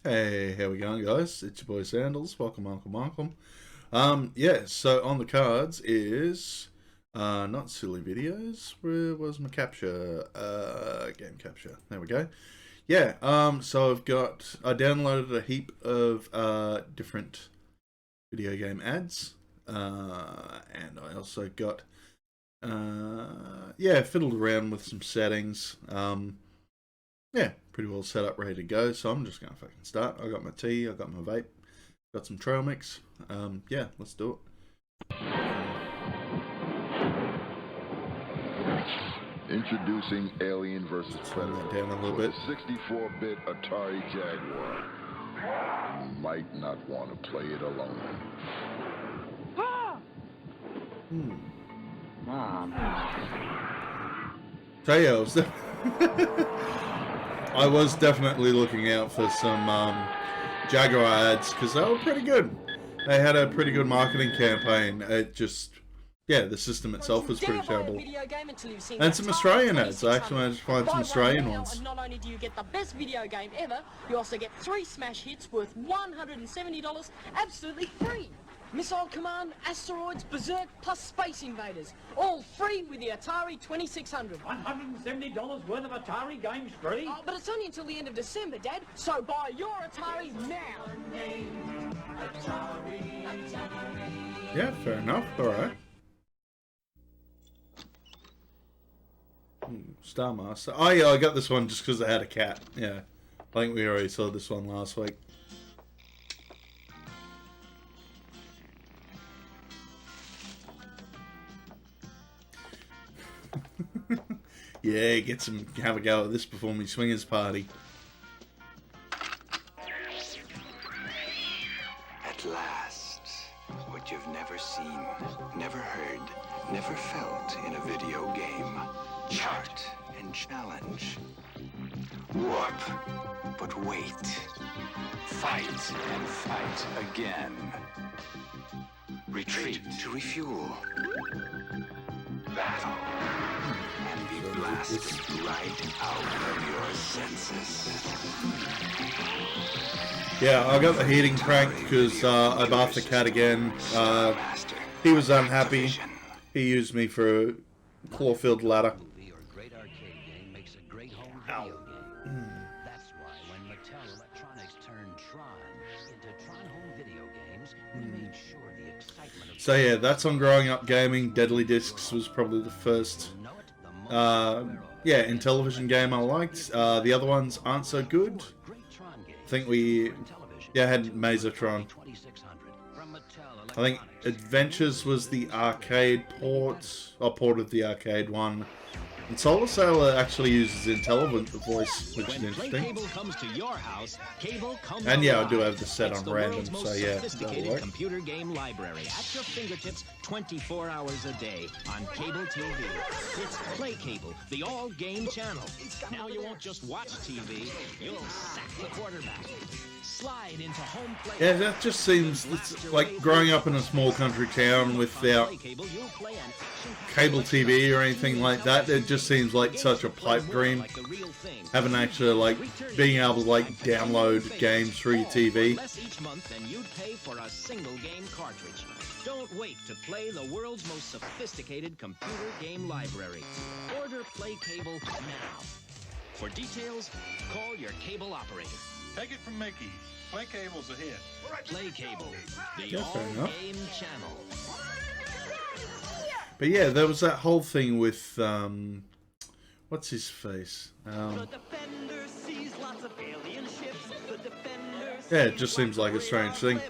Hey, how we going, guys? It's your boy Sandals. Welcome. Yeah, so on the cards is not silly videos. Where was my capture? Game capture. There we go. Yeah, so I downloaded a heap of different video game ads, and I also got fiddled around with some settings. Yeah, pretty well set up, ready to go. So I'm just gonna fucking start. I got my tea, I got my vape, got some trail mix. Yeah, let's do it. Introducing Alien vs. Predator down a little for bit. the 64-bit Atari Jaguar. You might not want to play it alone. Mom. So yeah, I was definitely looking out for some Jaguar ads because they were pretty good. They had a pretty good marketing campaign. It just, yeah, the system itself was pretty terrible. And some Australian ads. I actually managed to find some Australian ones. Not only do you get the best video game ever, you also get 3 smash hits worth $170 absolutely free. Missile Command, Asteroids, Berserk, plus Space Invaders. All free with the Atari 2600. $170 worth of Atari games free? Oh, but it's only until the end of December, Dad. So buy your Atari now. Yeah, fair enough. Alright. Star Master. Oh yeah, I got this one just because I had a cat. Yeah. I think we already saw this one last week. Yeah, have a go at this before me swingers party. At last, what you've never seen, never heard, never felt in a video game. Chart and challenge. Warp, but wait. Fight and fight again. Retreat to refuel. Battle. And be blasted right out of your senses. Yeah, I got the heating cranked because I bathed the cat again. He was unhappy. He used me for a claw-filled ladder. That's why when Mattel Electronics turned Tron into Tron Home Video Games, we made sure the excitement of So yeah, that's on Growing Up Gaming. Deadly Discs was probably the first in television game I liked. The other ones aren't so good. I think we had Mazotron. I think Adventures was the arcade port, or port of the arcade one. And Solar Sailor actually uses Intelligent voice, which is interesting. And yeah, I do have this set on random, so yeah, that'll work. Computer game library at your fingertips 24 hours a day on cable TV. It's Play Cable, the all-game channel. Now you won't just watch TV, you'll sack the quarterback. Slide into home plate. Yeah, that just seems like growing up in a small country town without cable TV or anything like that. It just seems like such a pipe dream. Having actually being able to download games through your TV. Less each month than you'd pay for a single game cartridge. Don't wait to play the world's most sophisticated computer game library. Order Play Cable now. For details, call your cable operator. Take it from Mickey. Play Cable's a hit. Play Cable, the Yeah, fair enough. all-game channel. But yeah, there was that whole thing with what's his face? Yeah, it just seems like a strange thing.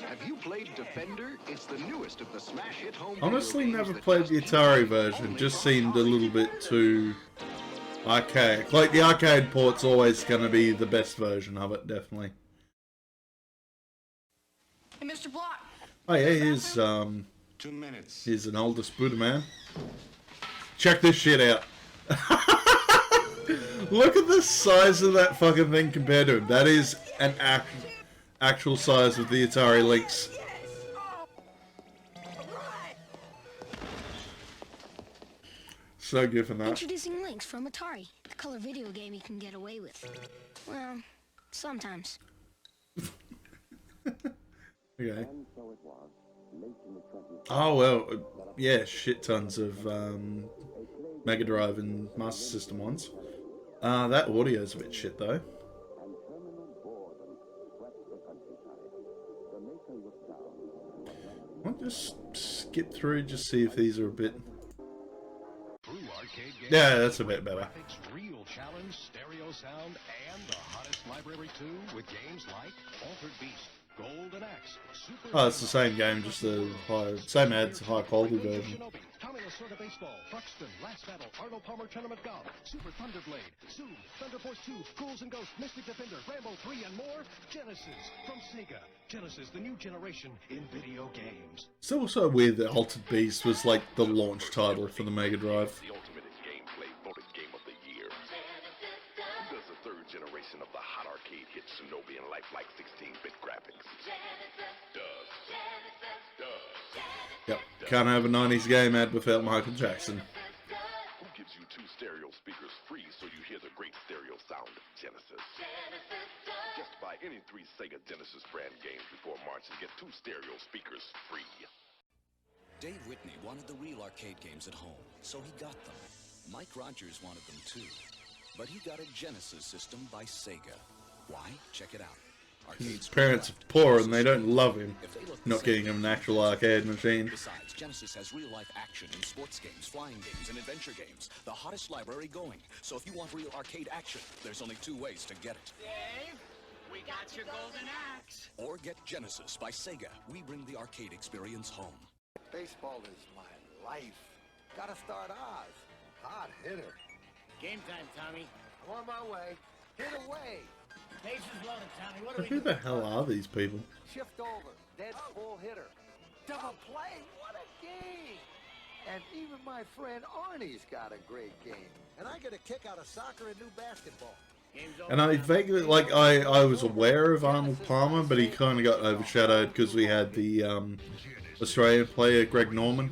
Have you played Defender? It's the newest of the smash hit home. Honestly, never played the Atari version. Just seemed a little bit too archaic. Like the arcade port's always going to be the best version of it, definitely. Hey, Mr. Block. Oh yeah, here's 2 minutes. here's an oldest Buddha man. Check this shit out. Look at the size of that fucking thing compared to him. That is an actual size of the Atari Lynx. So good for that. Introducing Lynx from Atari, the color video game you can get away with. Well, sometimes. Okay. Oh well, yeah, shit tons of Mega Drive and Master System ones. That audio's a bit shit though. I'll just skip through, just see if these are a bit. Yeah, that's a bit better. Real challenge, stereo sound, and the hottest library too, with games like Altered Beast, Golden Axe, Super. Oh, it's the same game, just the same ads, high quality version. Tommy Lasorda Baseball, Buxton, Last Battle, Arnold Palmer Tournament Golf, Super Thunderblade, Sue, Thunder Force 2, Ghouls and Ghosts, Mystic Defender, Rambo 3, and more. Genesis from Sega. Genesis, the new generation in video games. It's also weird that Altered Beast was like the launch title for the Mega Drive. The ultimate in gameplay, voted game of the year. Does the third generation of the hot arcade hit Shinobi and lifelike 16-bit graphics? Does. Yep, can't have a 90s game ad without Michael Jackson. Who gives you 2 stereo speakers free so you hear the great stereo sound of Genesis? Just buy any 3 Sega Genesis brand games before March and get 2 stereo speakers free. Dave Whitney wanted the real arcade games at home, so he got them. Mike Rogers wanted them too, but he got a Genesis system by Sega. Why? Check it out. His parents are poor and they don't love him, not getting him an actual arcade machine. Besides, Genesis has real-life action in sports games, flying games, and adventure games. The hottest library going. So if you want real arcade action, there's only 2 ways to get it. Dave, we got your golden axe. Or get Genesis by Sega. We bring the arcade experience home. Baseball is my life. Gotta start Oz. Hot hitter. Game time, Tommy. I'm on my way. Hit away. Bases loaded, Tommy. What do we Who do? the hell are these people? Shift over. Dead full hitter. Double play. What a game. And even my friend Arnie's got a great game. And I get a kick out of soccer and new basketball. And I vaguely, like, I was aware of Arnold Palmer, but he kind of got overshadowed because we had the Australian player Greg Norman.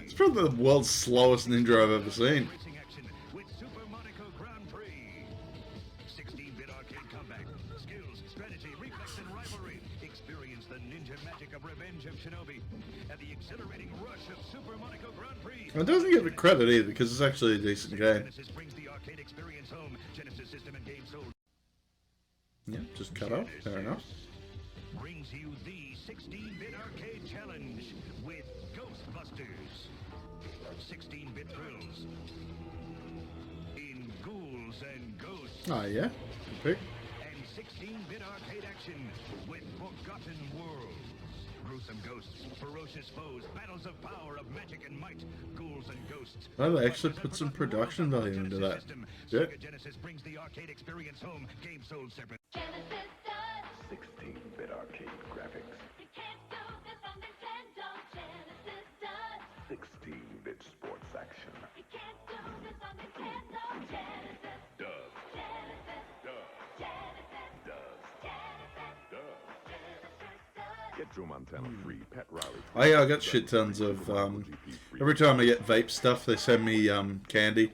It's probably the world's slowest ninja I've ever seen. It doesn't give it credit either, because it's actually a decent game. Yeah, just cut off. Fair enough. Brings you the 16-bit arcade challenge with Ghostbusters. 16-bit thrills in Ghouls and Ghosts. Oh yeah, good pick. And 16-bit arcade action with Forgotten Worlds. Gruesome ghosts, ferocious foes, battles of power, of magic and might, ghouls and ghosts. Oh, they actually put some production value into that. Yeah. Genesis brings the arcade experience home. Game sold separate. 16-bit arcade graphics. 16-bit sports action. Get Drew Montana free, Pet Riley. Oh yeah, I got shit tons of, every time I get vape stuff, they send me, candy.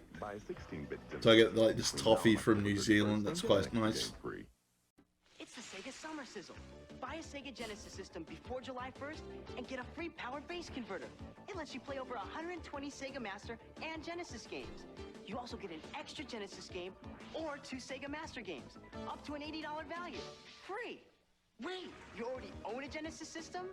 So I get, like, this toffee from New Zealand, that's quite nice. It's the Sega Summer Sizzle. Buy a Sega Genesis system before July 1st and get a free powered base converter. It lets you play over 120 Sega Master and Genesis games. You also get an extra Genesis game or 2 Sega Master games, up to an $80 value. Free! Wait, you already own a Genesis system?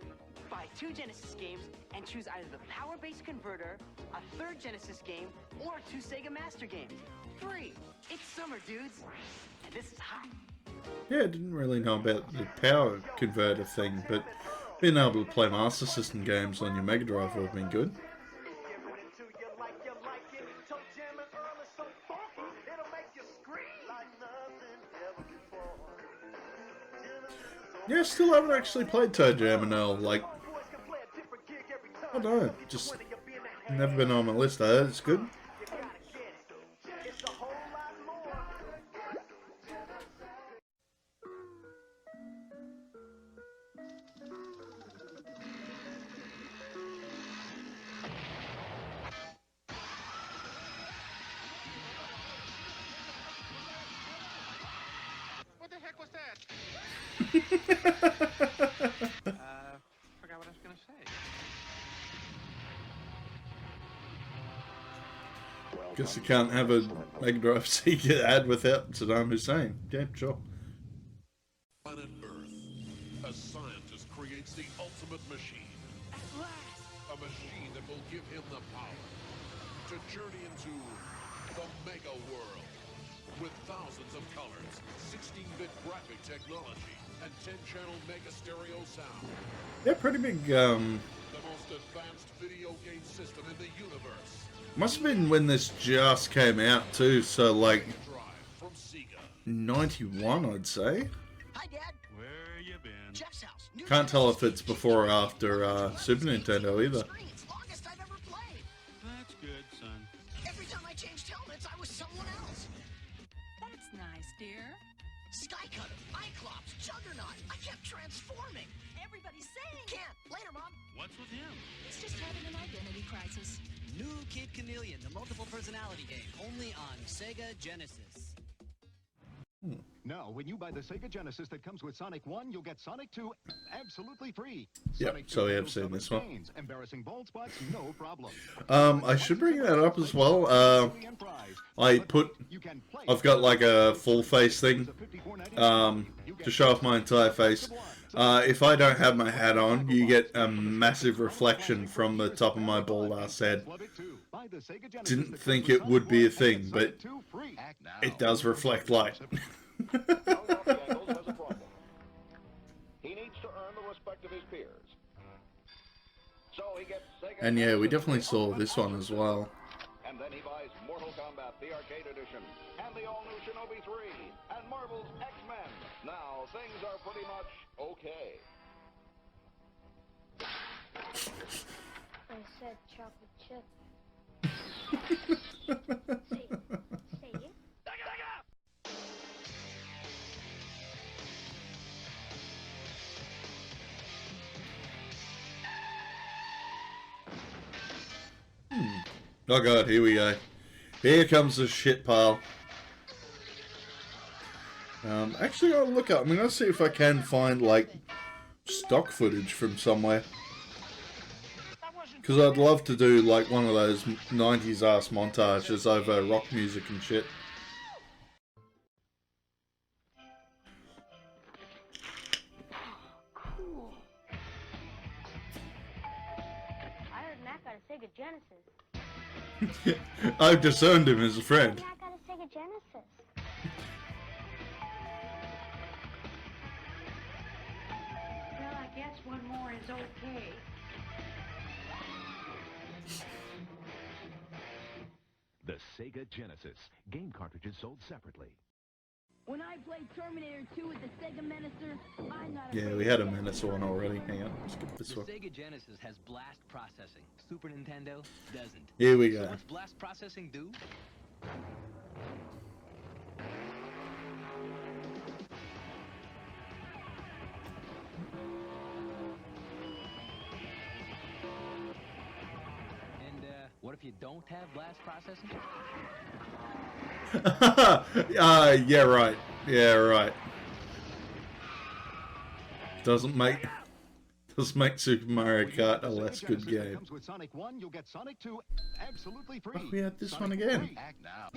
Buy 2 Genesis games and choose either the Power Base Converter, a 3rd Genesis game, or 2 Sega Master games. Free! It's summer, dudes! And this is hot. Yeah, I didn't really know about the power converter thing, but being able to play Master System games on your Mega Drive would have been good. Yeah, still haven't actually played Toe Jam and Earl, like, I don't know, just never been on my list. I heard it's good. the heck was that? Forgot what I was gonna say. Guess you can't have a Mega Drive Sega ad without Saddam Hussein. Yeah, sure. Planet Earth, a scientist creates the ultimate machine. At last! A machine that will give him the power to journey into the Mega World. With thousands of colors, 16-bit graphic technology, and 10-channel Mega Stereo sound. Yeah, pretty big, The most advanced video game system in the universe. Must have been when this just came out too, so like 91, I'd say. Hi, Dad. Where you been? Jeff's house. New Can't tell if it's before or after Super Nintendo either. Screens, longest I've ever played. That's good, son. Every time I changed helmets, I was someone else. That's nice, dear. Skycutter, Cyclops, Juggernaut. I kept transforming. Everybody's saying. Can't. Later, Mom. What's with him? He's just having an identity crisis. New Kid Chameleon, the multiple personality game, only on Sega Genesis. Now, when you buy the Sega Genesis that comes with Sonic 1, you'll get Sonic 2 absolutely free. Yep, Sonic 2 so we have handles seen some this one. stains, embarrassing bald spots, no problem. I should bring that up as well. I've got like a full face thing, to show off my entire face. If I don't have my hat on, you get a massive reflection from the top of my bald ass head. Didn't think it would be a thing, but it does reflect light. He needs to earn the respect of his peers. So he gets Sega. And yeah, we definitely saw this one as well. And then he buys Mortal Kombat, the arcade edition, and the all-new Shinobi 3, and Marvel's X-Men. Now, things are pretty much okay. I said chocolate chip. Say it. Oh god, here we go. Here comes the shit pile. Actually, I'll look up. I'm gonna see if I can find like stock footage from somewhere. Because I'd love to do like one of those 90s ass montages over rock music and shit. Cool. I heard Matt got a Sega Genesis. I've discerned him as a friend. Matt got a Sega Genesis. Well, I guess one more is okay. The Sega Genesis. Game cartridges sold separately. When I played Terminator 2 with the Sega Menacer, I'm not Yeah, we had a Menacer one already. Hang on, let's skip this one. The Sega Genesis has blast processing. Super Nintendo doesn't. Here we go. So what's blast processing do? And what if you don't have blast processing? Yeah, right. Yeah, right. Doesn't make Super Mario Kart a less good game. Comes with Sonic 1, you'll get Sonic 2 absolutely free. Oh, we had this one Sonic again. 3. Act now.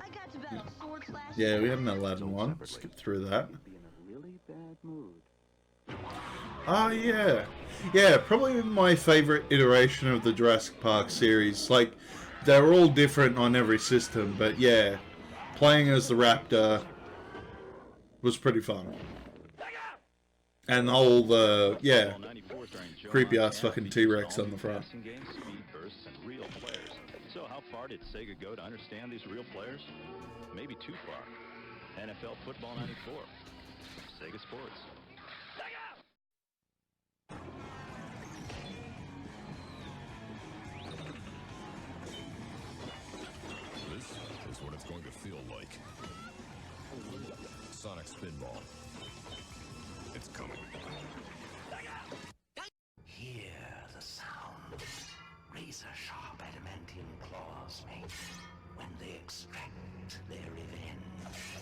I got to battle Sword Slash. Yeah, we had an Aladdin one. Skip through that. Really bad mood. Oh, yeah. Yeah, probably my favorite iteration of the Jurassic Park series. Like, they're all different on every system, but yeah, playing as the Raptor was pretty fun. And the whole, yeah, creepy ass fucking T-Rex on the front. Speed bursts and real players. So how far did Sega go to understand these real players? Maybe too far. NFL Football 94. Sega Sports. This is what it's going to feel like. Sonic Spinball. It's coming. Hear the sound razor-sharp adamantium claws make when they extract their revenge.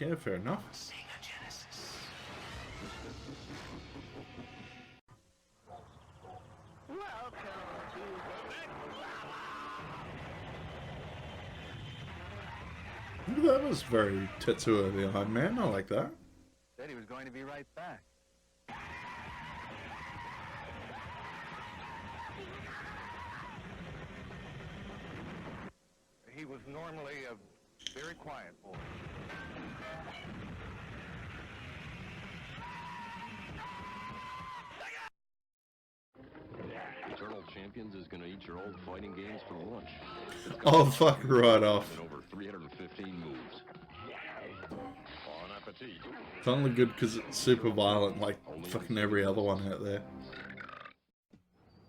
Yeah, fair enough. That was very Tetsuo the Iron Man. I like that. Said he was going to be right back. He was normally a very quiet boy. Eternal Champions is going to eat your old fighting games for lunch. Oh, fuck right off. Over 315 moves. Bon appetit. It's only good because it's super violent, like fucking every other one out there.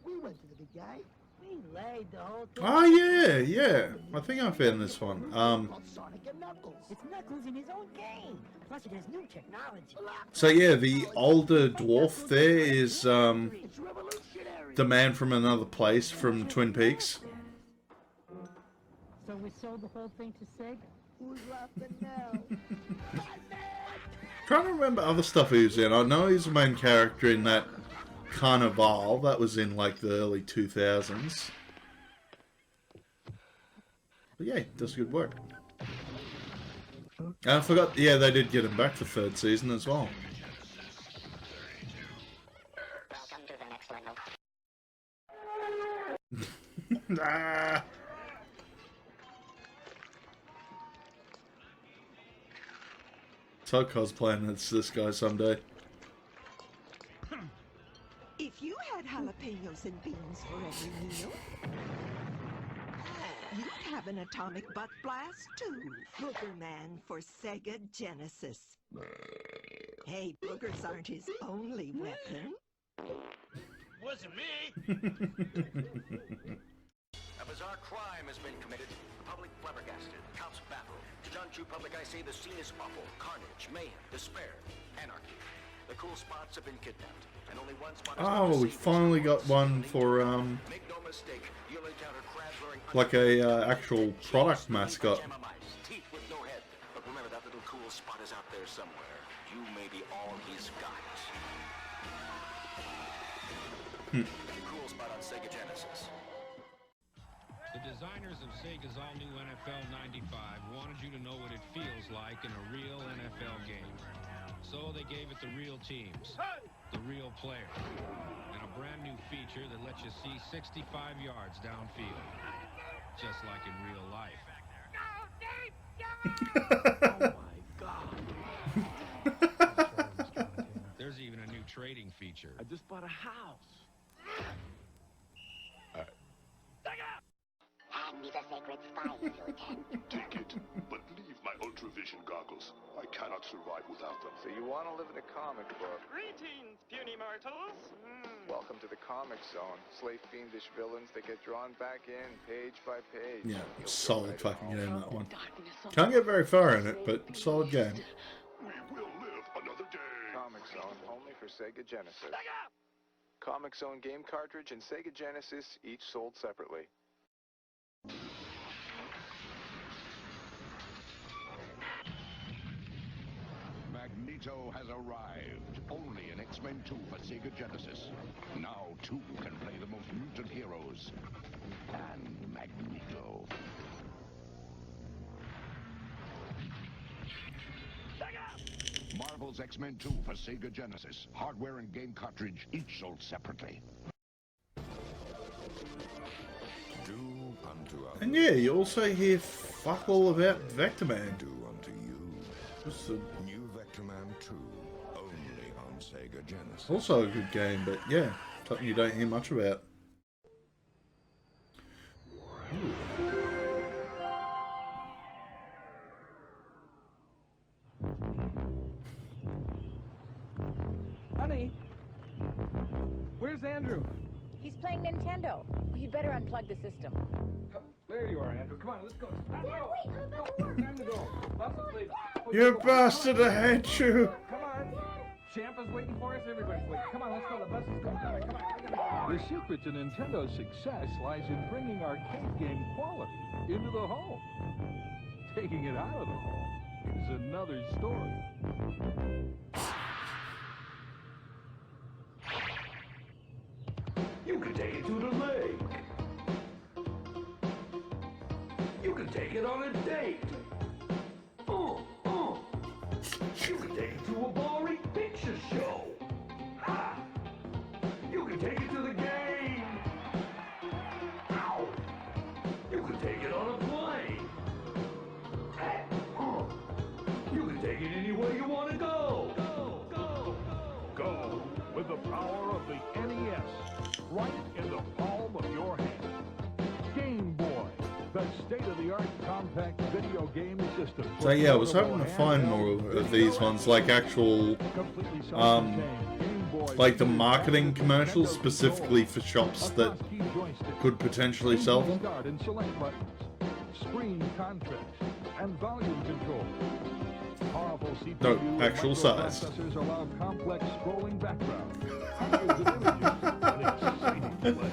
We went to the big guy. We laid the whole thing. Oh yeah, yeah. I think I found this one. Sonic and Knuckles. It's Knuckles in his own game. Plus it has new technology. So yeah, the older dwarf there is the man from another place from Twin Peaks. So we sold the whole thing to Sega? Who's laughing now? Trying to remember other stuff he was in. I know he's the main character in that Carnival that was in like the early 2000s. But yeah, does good work. And I forgot, yeah, they did get him back for third season as well. Welcome to the next level. Ah. So cosplaying it's this guy someday. If you had jalapenos and beans for every meal, you'd have an atomic butt blast too. Booger Man for Sega Genesis. Hey, boogers aren't his only weapon. Wasn't me! A bizarre crime has been committed. The public flabbergasted. Cops baffled. To John True Public, I say the scene is awful. Carnage, mayhem, despair, anarchy. The cool spots have been kidnapped. And only one spot is Oh, we finally got one for Make no mistake, you'll encounter crabs wearing like a actual product mascot. teeth with no head. But remember, that little cool spot is out there somewhere. You may be all he's got. Cool spot on Sega Genesis. The designers of Sega's all-new NFL 95 wanted you to know what it feels like in a real NFL game. So they gave it the real teams, the real players, and a brand new feature that lets you see 65 yards downfield, just like in real life. Oh my God. There's even a new trading feature. I just bought a house. Hand me the sacred spy, if you can. Take it, but leave my ultravision goggles. I cannot survive without them. So you want to live in a comic book? Greetings, puny mortals. Welcome to the comic zone. Slay fiendish villains that get drawn back in page by page. Yeah, solid fucking game, that one. Can't get very far in it, but solid game. We will live another day. Comic Zone, only for Sega Genesis. Comic Zone game cartridge and Sega Genesis, each sold separately. Magneto has arrived. Only in X-Men 2 for Sega Genesis. Now 2 can play the most mutant heroes. And Magneto. Marvel's X-Men 2 for Sega Genesis. Hardware and game cartridge, each sold separately. And yeah, you also hear fuck all about Vector Man. Do unto you. Just a... New Vector Man 2, only on Sega Genesis. Also a good game, but yeah, something you don't hear much about. Honey, where's Andrew? He's playing Nintendo. You'd better unplug the system. There you are, Andrew. Come on, let's go. Let's go. Time to go. Lots of sleep. You bastard, I hate you! Come on. Champa's waiting for us. Everybody's waiting. Come on, let's go. The bus is coming. Come on. The secret to Nintendo's success lies in bringing arcade game quality into the home. Taking it out of the home is another story. You can take it to the lake. You can take it on a date. You can take it to a boring picture show. Ha! You can take it to the game. Ow! You can take it on a plane. You can take it anywhere you want to go. Go with the power of the NES, right in the palm of your hand. Game Boy, the state-of-the-art compact video game system. So yeah, I was hoping to find more of these ones, like actual, like the marketing commercials specifically for shops that could potentially sell them. Screen contrast and volume control. Powerful CPU No, actual size. Processors allow complex scrolling backgrounds, hundreds of images, and exciting play.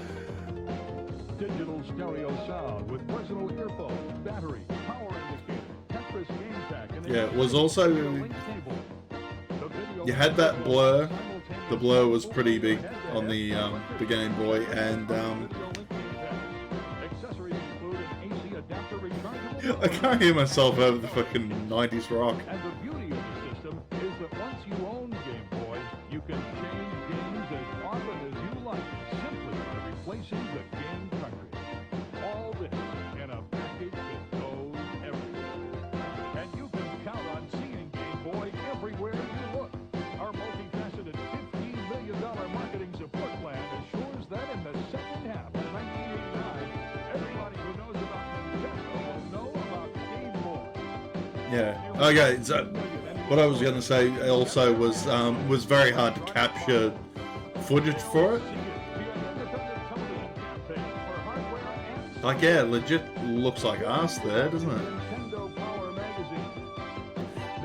Digital stereo sound with personal earphones, battery, power indicator, Tetris game pack, and yeah, it was also, you had that blur. The blur was pretty big on the Game Boy, and I can't hear myself over the fucking 90s rock. And the beauty of the system is that once you own Game Boy, you can change games as often as you like, simply by replacing the game cartridge. All this in a package that goes everywhere. And you can count on seeing Game Boy everywhere you look. Our multifaceted $15 million marketing support plan assures that in the second half of 1989, everybody who knows about Nintendo will know about Game Boy. Yeah. Okay. So, what I was going to say also was very hard to capture footage for it. Like, yeah, legit looks like ass there, doesn't it?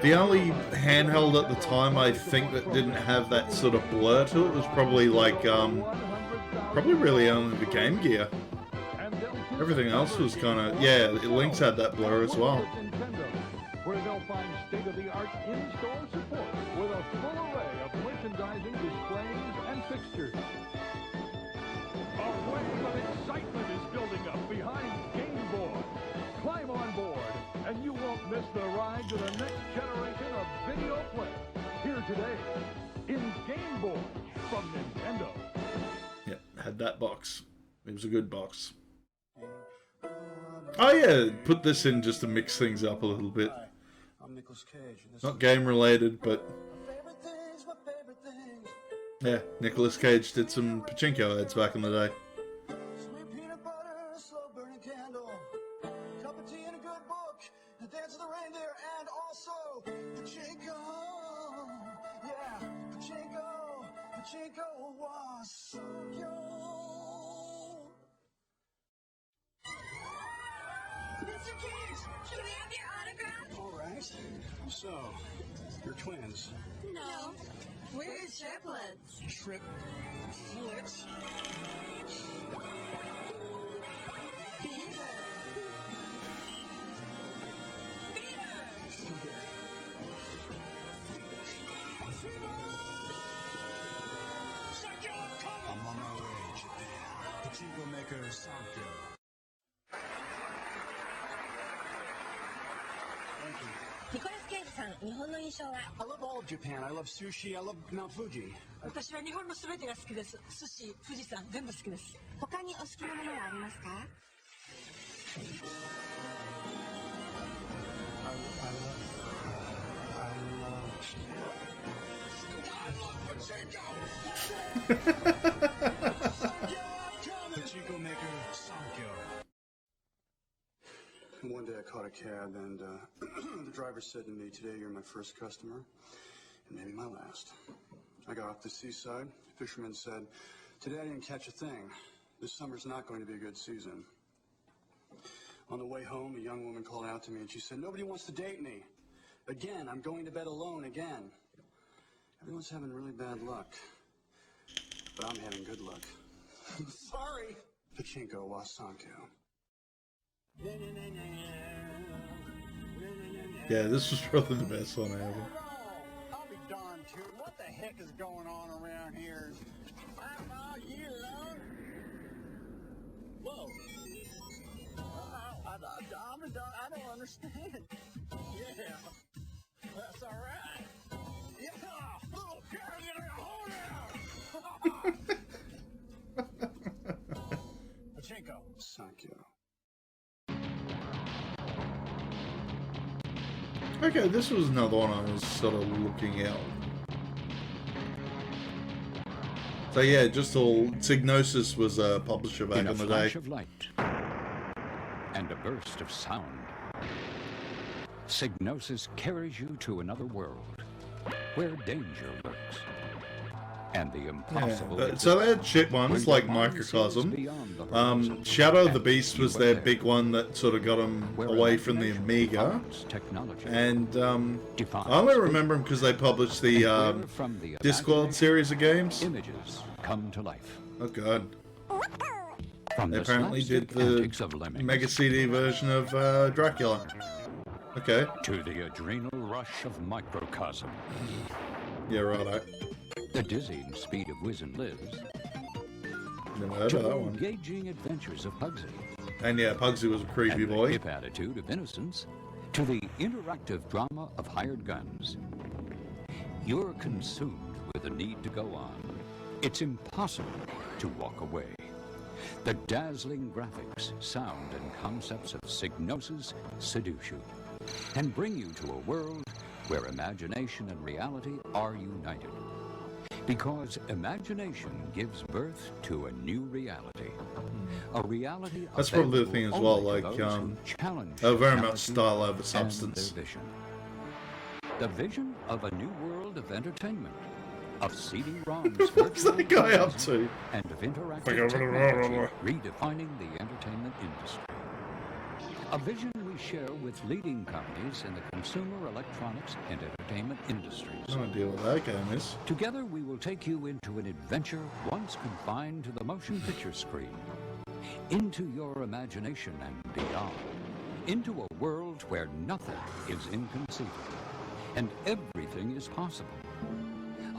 The only handheld at the time I think that didn't have that sort of blur to it was probably like, probably really only the Game Gear. Everything else was kind of, yeah, Link's had that blur as well. Where they'll find state-of-the-art in-store support with a full array of merchandising displays and fixtures. A wave of excitement is building up behind Game Boy. Climb on board, and you won't miss the ride to the next generation of video play. Here today, in Game Boy from Nintendo. Yeah, had that box. It was a good box. Oh yeah, put this in just to mix things up a little bit. Not game related, but yeah, Nicolas Cage did some pachinko ads back in the day. Mr. Cage, can we have your autograph? All right. So, you're twins. No, we're triplets. Triplets? I'm on my way, Japan. Pachinko maker Sanko. Nicolas Cage さん、日本の印象は I love all of Japan. I love sushi. I love Mount Fuji. 私は日本のすべてが好きです。寿司、富士山、全部好きです。他にお好きなものはありますか Pachinko maker Sanko. One day I caught a cab and the driver said to me, "Today you're my first customer and maybe my last." I got off the seaside. The fisherman said, "Today I didn't catch a thing. This summer's not going to be a good season." On the way home, a young woman called out to me and she said, "Nobody wants to date me. Again, I'm going to bed alone again." Everyone's having really bad luck. But I'm having good luck. Sorry. Pachinko wa Sanko. Yeah, this was probably the best one ever. I'll be darned too. What the heck is going on around here? Whoa. I don't understand. Yeah. That's all right. Yeah. Oh, Pachinko. Thank you. Okay, this was another one I was sort of looking out. So yeah, just all Psygnosis was a publisher back in the day. In a flash of light and a burst of sound, Psygnosis carries you to another world where danger lurks. And the impossible. Yeah, so they had shit ones like Microcosm. Shadow of the Beast was their big one that sort of got them away from the Amiga. And I only remember them because they published the Discworld series of games. Images come to life. Oh god. From They apparently did the Mega CD version of Dracula. Okay. To the adrenal rush of Microcosm. Yeah, righto. The dizzying speed of Whiz and Liz. Never heard To of the that one. engaging adventures of Pugsy. And yeah, Pugsy was a creepy boy. The hip attitude of Innocence. To the interactive drama of Hired Guns. You're consumed with the need to go on. It's impossible to walk away. The dazzling graphics, sound, and concepts of Psygnosis seduce you and bring you to a world where imagination and reality are united. Because imagination gives birth to a new reality. A reality That's probably the thing as well, like, very much style over substance. The vision of a new world of entertainment, of CD-ROMs, What's that guy up to? and of interactive technology redefining the entertainment industry. A vision we share with leading companies in the consumer electronics and entertainment industries. No idea what that game is. Together we will take you into an adventure once confined to the motion picture screen, into your imagination and beyond, into a world where nothing is inconceivable and everything is possible.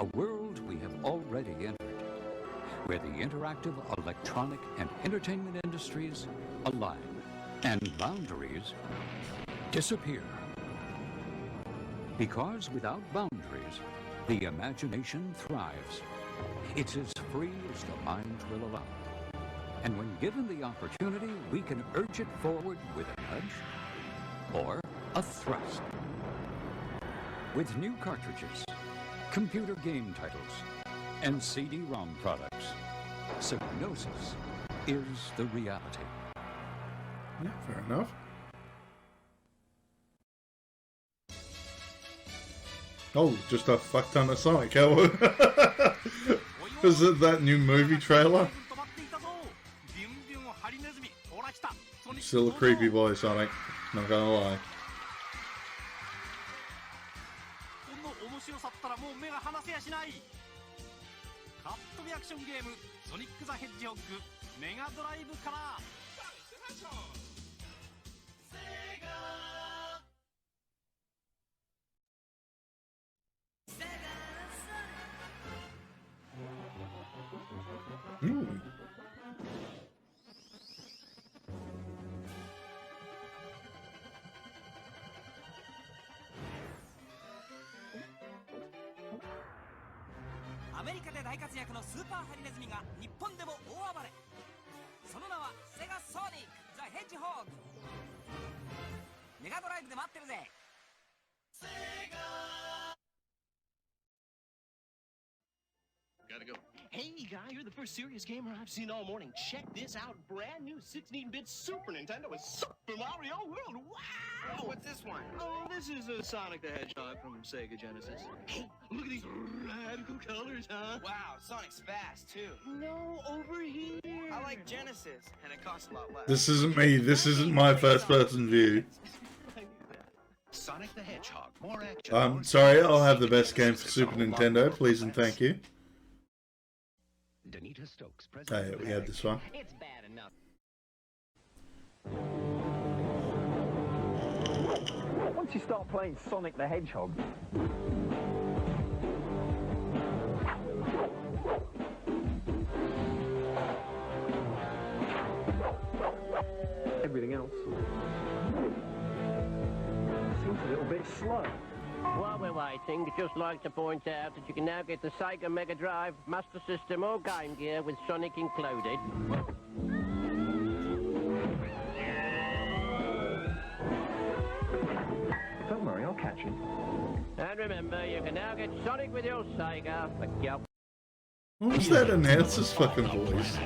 A world we have already entered, where the interactive, electronic, and entertainment industries align and boundaries disappear. Because without boundaries, the imagination thrives. It's as free as the mind will allow. And when given the opportunity, we can urge it forward with a nudge or a thrust. With new cartridges, computer game titles, and CD-ROM products, Psygnosis is the reality. Yeah, fair enough. Oh, just a fuck ton of Sonic. Is it that new movie trailer? Still a creepy boy, Sonic. Not gonna lie. 面白さったらもう目が離せやしない。カットビアクションゲームソニック・ザ・ヘッジホッグメガドライブから。アメリカで大活躍のスーパーハリネズミが日本でも大暴れ。その名はセガソニック・ザ・ヘッジホーグ。メガドライブで待ってるぜ。セガ Gotta go. Hey, guy, you're the first serious gamer I've seen all morning. Check this out. Brand new 16-bit Super Nintendo with Super Mario World. Wow! What's this one? Oh, this is a Sonic the Hedgehog from Sega Genesis. Hey, look at these radical colors, huh? Wow, Sonic's fast, too. No, over here. I like Genesis, and it costs a lot less. This isn't me. This isn't my first-person view. Sonic the Hedgehog. More action. Sorry, I'll have the best game for Super Nintendo, please and thank you. Oh yeah, we had this one. It's bad enough. Once you start playing Sonic the Hedgehog, everything else seems a little bit slow. While we're waiting, I'd just like to point out that you can now get the Sega Mega Drive, Master System or Game Gear with Sonic included. Don't worry, I'll catch it. And remember, you can now get Sonic with your Sega. What was that announcer's fucking voice?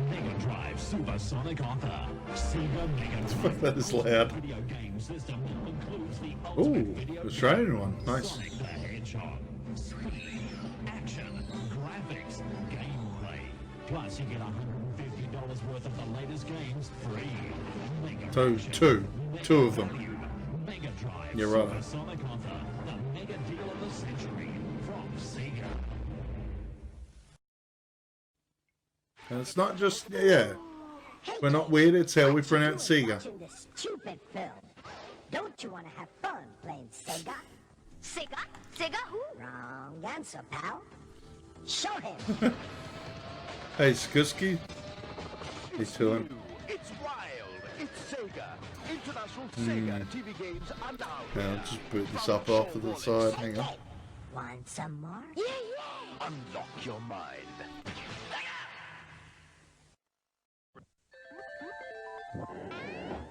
Mega Drive Supersonic Offer. Sega Mega Fuck, that is loud. video game system includes the Ooh, Australian one. Nice. Sonic the Hedgehog. Speed, action, graphics, gameplay. Plus, you get $150 worth of the latest games free. Mega Two of them. Mega Drive You're right. Supersonic Offer. The mega deal of the century from Sega. And it's not just, yeah. We're not weird, it's how we pronounce Sega. Watching this stupid film. Don't you want to have fun playing Sega? Sega? Sega who? Wrong answer, pal. Show him. Hey, Skuski. He's chilling. It's wild. It's Sega. International Sega TV games are now. Yeah, I'll just boot this up off to the side. Hang on. Want some more? Yeah, yeah. Unlock your mind.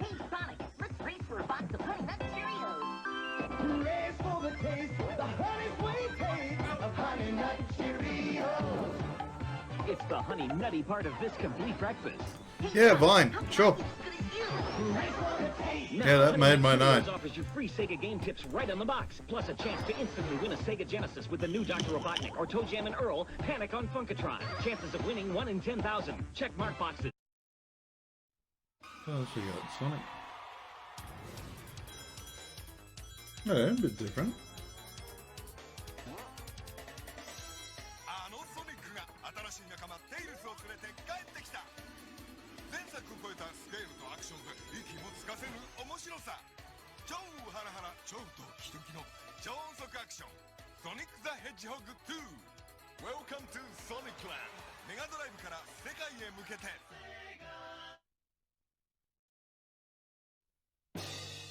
Hey, Sonic, let's race for a box of Honey Nut Cheerios. Race for the taste, the honey sweet taste of Honey Nut Cheerios. It's the honey nutty part of this complete breakfast. Yeah, Vine. Sure. Yeah, that made my night. Offers you free Sega game tips right on the box, plus a chance to instantly win a Sega Genesis with the new Dr. Robotnik or Toe Jam and Earl Panic on Funkatron. Chances of winning 1 in 10,000. Check mark boxes. What else we got? Sonic. Yeah, a bit different. あのソニックが新しい仲間テイルズを連れて帰ってきた。前作を超えたスケールとアクションで息もつかせぬ面白さ。超ハラハラ超ドキドキの超音速アクション。ソニック・ザ・ヘッジホッグ2。Welcome to Sonic Land。メガドライブから世界へ向けて。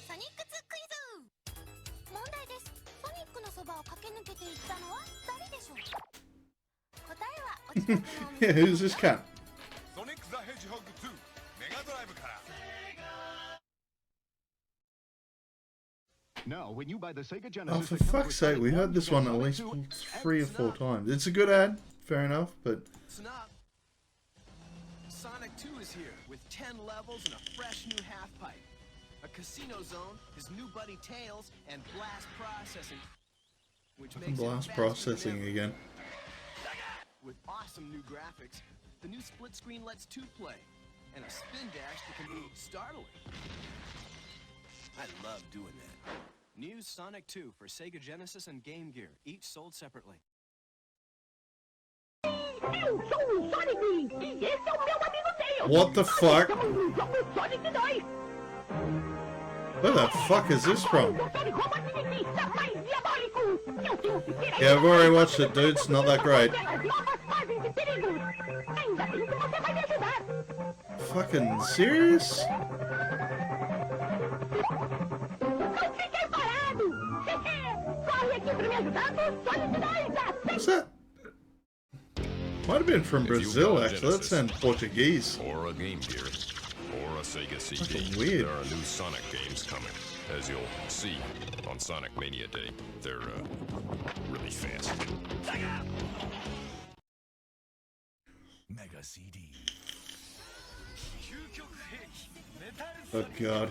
ソニック2クイズ。問題です。ソニックのそばを駆け抜けていったのは誰でしょう。答えはお近くのお店。 Yeah, who's this cat? ソニック・ザ・ヘッジホッグ2。メガドライブから。 Now, when you buy the Sega Oh, Genesis, for fuck's sake, we heard this one at least 3 or 4 times. It's a good ad, fair enough, but... Listen up. Sonic 2 is here with 10 levels and a fresh new half-pipe. A casino zone, his new buddy Tails, and blast processing. Which makes Blast processing again. With awesome new graphics, the new split screen lets 2 play, and a spin dash that can be startling. I love doing that. New Sonic 2 for Sega Genesis and Game Gear, each sold separately. What the fuck? Where the fuck is this from? Yeah, I've already watched it, dude. It's not that great. Fucking serious? What's that? Might have been from Brazil, actually. That sounds Portuguese. Or a Game Gear, or a Sega CD. Fucking weird. There are new Sonic games coming, as you'll see on Sonic Mania Day. They're really fast. Mega CD. Oh god.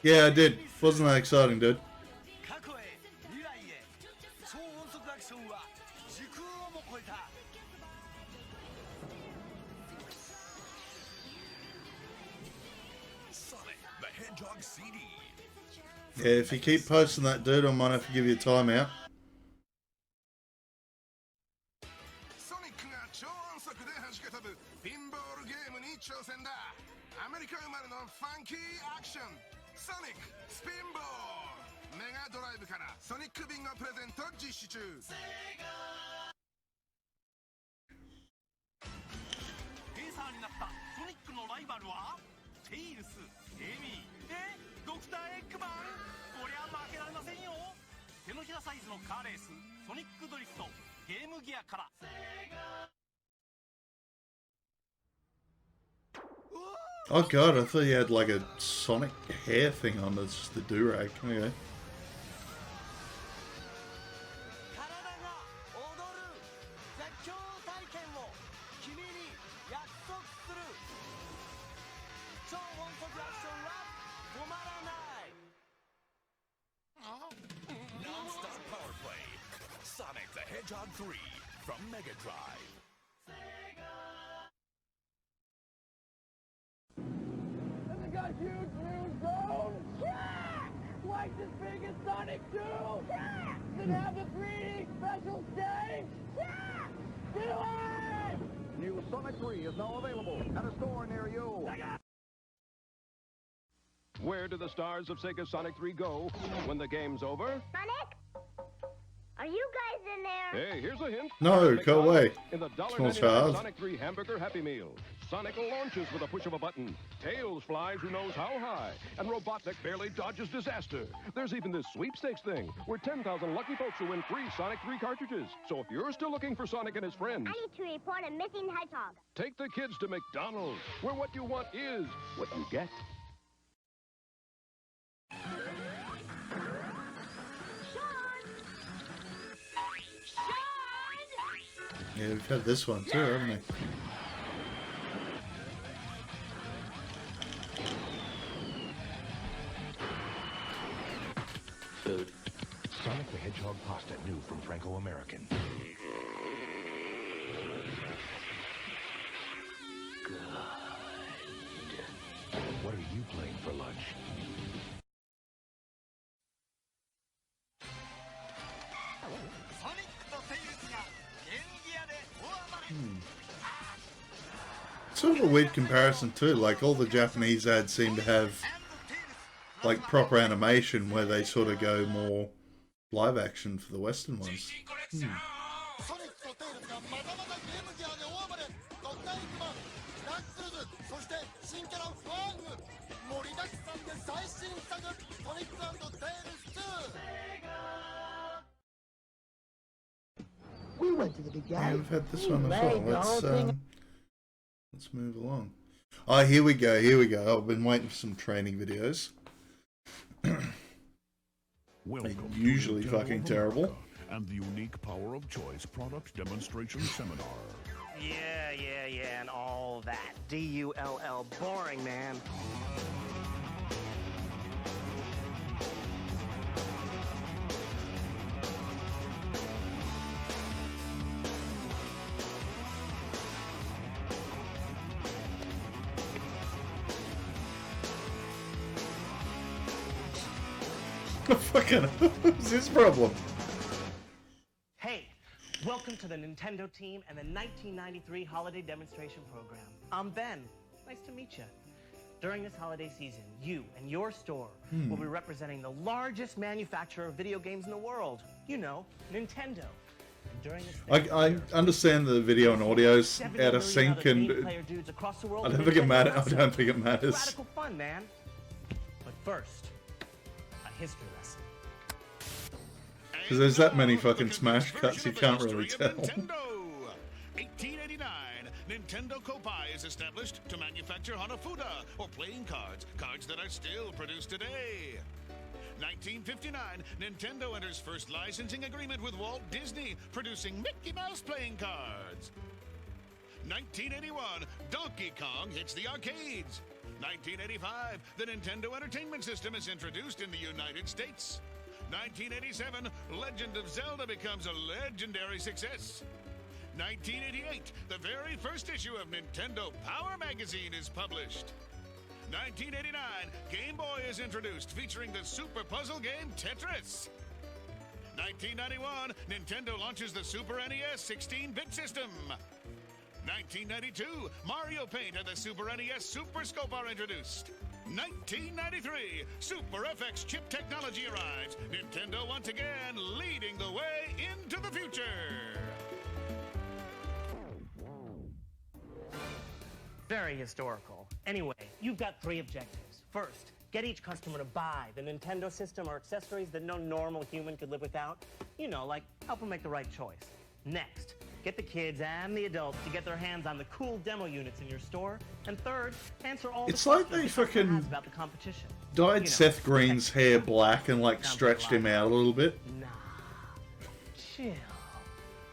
Yeah, I did. Wasn't that exciting, dude? Sonic the Hedgehog CD. Yeah, if you keep posting that, dude, I might have to give you a timeout. ソニックが超音速で弾け飛ぶピンボールゲームに挑戦だ。アメリカからソニックビンゴプレゼント実施中。ペーサーになったソニックのライバルはテイルス、エミー、ドクターエッグマン。こりゃ負けられませんよ。手のひらサイズのカーレース、ソニックドリフト、ゲームギアから。Oh god, I thought you had like a Sonic hair thing on. It's just the do-rag. Okay. Non-stop power play. Sonic the Hedgehog 3 from Mega Drive. And they got huge new drones! Yeah! Twice as big as Sonic 2! Yeah! Then have the 3D special stage! Yeah! Do it! New Sonic 3 is now available at a store near you. Where do the stars of Sega Sonic 3 go when the game's over? Sonic? Are you guys in there? Hey, here's a hint. No, go away. In the Small $1.99 child. Sonic 3 Hamburger Happy Meal, Sonic launches with a push of a button. Tails flies who knows how high. And Robotnik barely dodges disaster. There's even this sweepstakes thing where 10,000 lucky folks will win free Sonic 3 cartridges. So if you're still looking for Sonic and his friends, I need to report a missing hedgehog. take the kids to McDonald's, where what you want is what you get. Yeah, we've had this one too, haven't we? Food. Sonic the Hedgehog pasta, new from Franco-American. Good. What are you playing for lunch? Sort of a weird comparison too, like all the Japanese ads seem to have like proper animation where they sort of go more live action for the Western ones. We went to the big Yeah, guy. we've had this He one as well. laid the whole thing. Let's move along. Oh, here we go, here we go. I've been waiting for some training videos. They're usually fucking terrible. And the unique Power of Choice product demonstration seminar. Yeah, and all that. D-U-L-L. Boring, man. Fucking, what's his problem? Hey, welcome to the Nintendo team and the 1993 Holiday Demonstration Program. I'm Ben. Nice to meet you. During this holiday season, you and your store will be representing the largest manufacturer of video games in the world. You know, Nintendo. And during this I understand the video and audio's out of sync, and I don't think it matters. I don't think it matters. Radical fun, man. But first, a history lesson. Because there's that many fucking Smash cuts, you can't really tell. Nintendo. 1889, Nintendo Kopai is established to manufacture Hanafuda, or playing cards, cards that are still produced today. 1959, Nintendo enters first licensing agreement with Walt Disney, producing Mickey Mouse playing cards. 1981, Donkey Kong hits the arcades. 1985, the Nintendo Entertainment System is introduced in the United States. 1987, Legend of Zelda becomes a legendary success. 1988, the very first issue of Nintendo Power Magazine is published. 1989, Game Boy is introduced, featuring the super puzzle game Tetris. 1991, Nintendo launches the Super NES 16-bit system. 1992, Mario Paint and the Super NES Super Scope are introduced. 1993, Super FX chip technology arrives. Nintendo once again leading the way into the future. Very historical. Anyway, you've got 3 objectives. First, get each customer to buy the Nintendo system or accessories that no normal human could live without. You know, like help them make the right choice. Next, get the kids and the adults to get their hands on the cool demo units in your store. And third, answer all It's the like questions they the customer fucking has about the competition. dyed You know, Seth Green's hair black and like stretched him out a little bit. chill.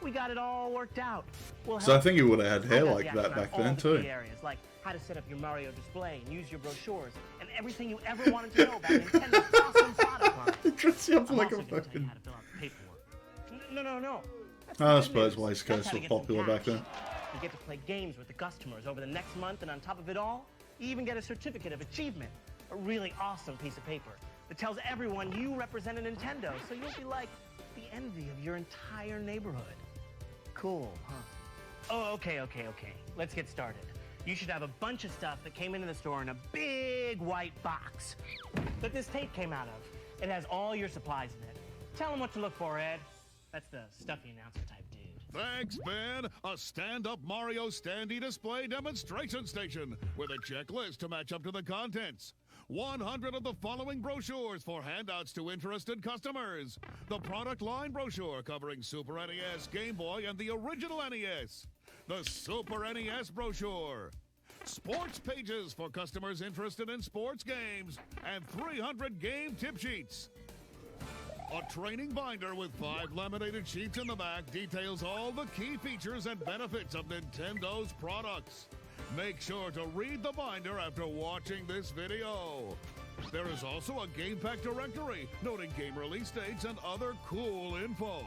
We got it all worked out. We'll So I help think he you. would have had hair I got like the that action back on all then the too. key areas, like how to set up your Mario display and use your brochures and everything you ever wanted to know about Nintendo's awesome product line. He dressed you up I'm like a also gonna tell you fucking. how to fill out the paperwork. No. That's I the suppose good news. Waste That's Coast how to was get some popular back cash. then. You get to play games with the customers over the next month, and on top of it all, you even get a certificate of achievement, a really awesome piece of paper that tells everyone you represent a Nintendo, so you'll be like the envy of your entire neighborhood. Cool, huh? Oh, okay. Let's get started. You should have a bunch of stuff that came into the store in a big white box that this tape came out of. It has all your supplies in it. Tell them what to look for, Ed. That's the stuffy announcer type dude. Thanks, Ben. A stand-up Mario standee display demonstration station with a checklist to match up to the contents. 100 of the following brochures for handouts to interested customers. The product line brochure covering Super NES, Game Boy, and the original NES. The Super NES brochure. Sports pages for customers interested in sports games. And 300 game tip sheets. A training binder with 5 laminated sheets in the back details all the key features and benefits of Nintendo's products. Make sure to read the binder after watching this video. There is also a game pack directory noting game release dates and other cool info.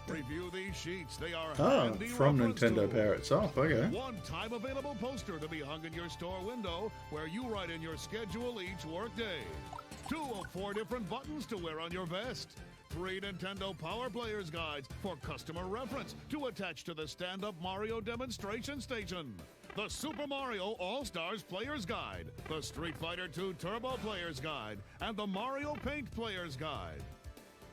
Review these sheets. They are handy From reference Nintendo tools. Power itself, okay. One-time available poster to be hung in your store window where you write in your schedule each workday. 2 of 4 different buttons to wear on your vest. 3 Nintendo Power Players guides for customer reference to attach to the stand-up Mario demonstration station. The Super Mario All-Stars Players Guide, the Street Fighter II Turbo Players Guide, and the Mario Paint Players Guide.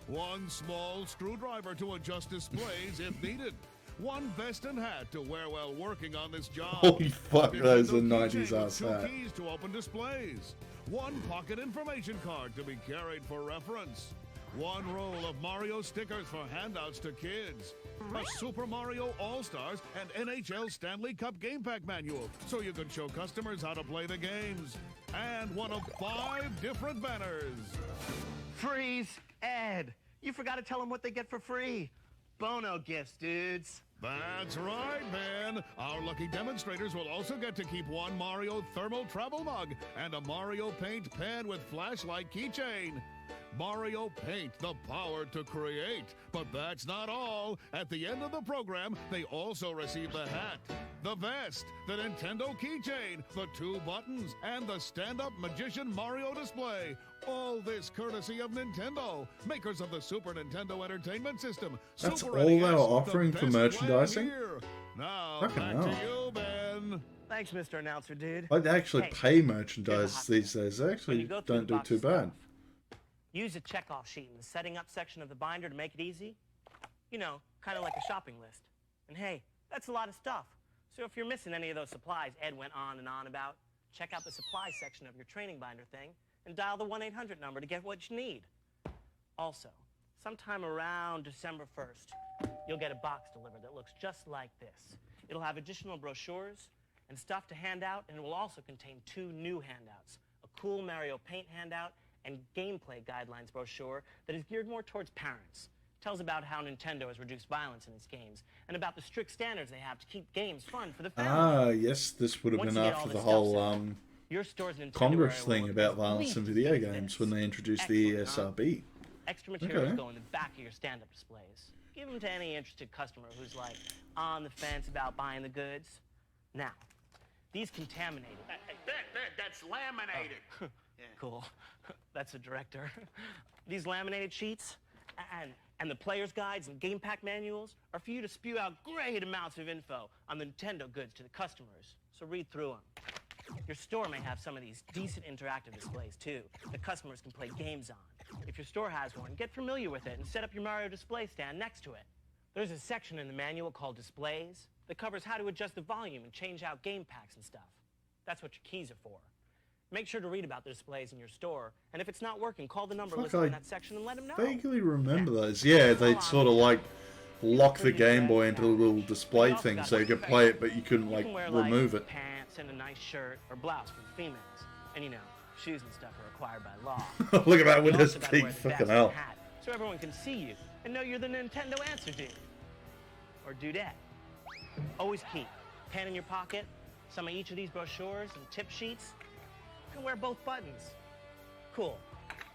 1 small screwdriver to adjust displays if needed. 1 vest and hat to wear while working on this job. Holy fuck, those are Nintendo 90s keychain ass with 2 hat. keys to open displays. 1 pocket information card to be carried for reference. 1 roll of Mario stickers for handouts to kids. A Super Mario All-Stars and NHL Stanley Cup Game Pack manual so you can show customers how to play the games. And 1 of 5 different banners. Freeze, Ed. You forgot to tell them what they get for free. Bono gifts, dudes. That's right, Ben. Our lucky demonstrators will also get to keep 1 Mario thermal travel mug and a Mario Paint pen with flashlight keychain. Mario Paint, the power to create. But that's not all. At the end of the program, they also receive the hat, the vest, the Nintendo keychain, the 2 buttons, and the stand-up Magician Mario display. All this courtesy of Nintendo, makers of the Super Nintendo Entertainment System. That's Super all they NES, were the offering for best plan merchandising? here. Now, Fucking back hell. to you, Ben. Thanks, Mr. Announcer, dude. Like they actually Hey, pay merchandise these days. They When actually you go through don't the do box too of bad. use a checkoff sheet in the setting up section of the binder to make it easy. You know, kind of like a shopping list. And hey, that's a lot of stuff. So if you're missing any of those supplies Ed went on and on about, check out the supply section of your training binder thing and dial the 1-800 number to get what you need. Also, sometime around December 1st, you'll get a box delivered that looks just like this. It'll have additional brochures and stuff to hand out, and it will also contain 2 new handouts, a cool Mario Paint handout and gameplay guidelines brochure that is geared more towards parents. Tells about how Nintendo has reduced violence in its games and about the strict standards they have to keep games fun for the family. Ah, yes, this would have Once been you get all after this the stuff whole set up, your store's Nintendo Congress area will thing look about at violence least in as video big as games this. when they introduced the Excellent, huh? ESRB. Extra materials Okay. go in the back of your stand-up displays. Give them to any interested customer who's like on the fence about buying the goods. Now, these contaminated. That's laminated. Cool. That's a director. These laminated sheets and the player's guides and game pack manuals are for you to spew out great amounts of info on the Nintendo goods to the customers. So read through them. Your store may have some of these decent interactive displays too that customers can play games on. If your store has one, get familiar with it and set up your Mario display stand next to it. There's a section in the manual called Displays that covers how to adjust the volume and change out game packs and stuff. That's what your keys are for. Make sure to read about the displays in your store, and if it's not working, call the number listed in that section and let them know. Vaguely remember those. Yeah, they'd sort of like lock the Game Boy into a little display thing so you could play it, but you couldn't like remove it. Pants and a nice shirt or blouse for the females, and you know, shoes and stuff are required by law. Look at that You Windows also gotta peak, wear the fucking best hell. hat, so everyone can see you and know you're the Nintendo answer dude. Or dudette. Always keep a pen in your pocket, some of each of these brochures and tip sheets. You can wear both buttons. Cool.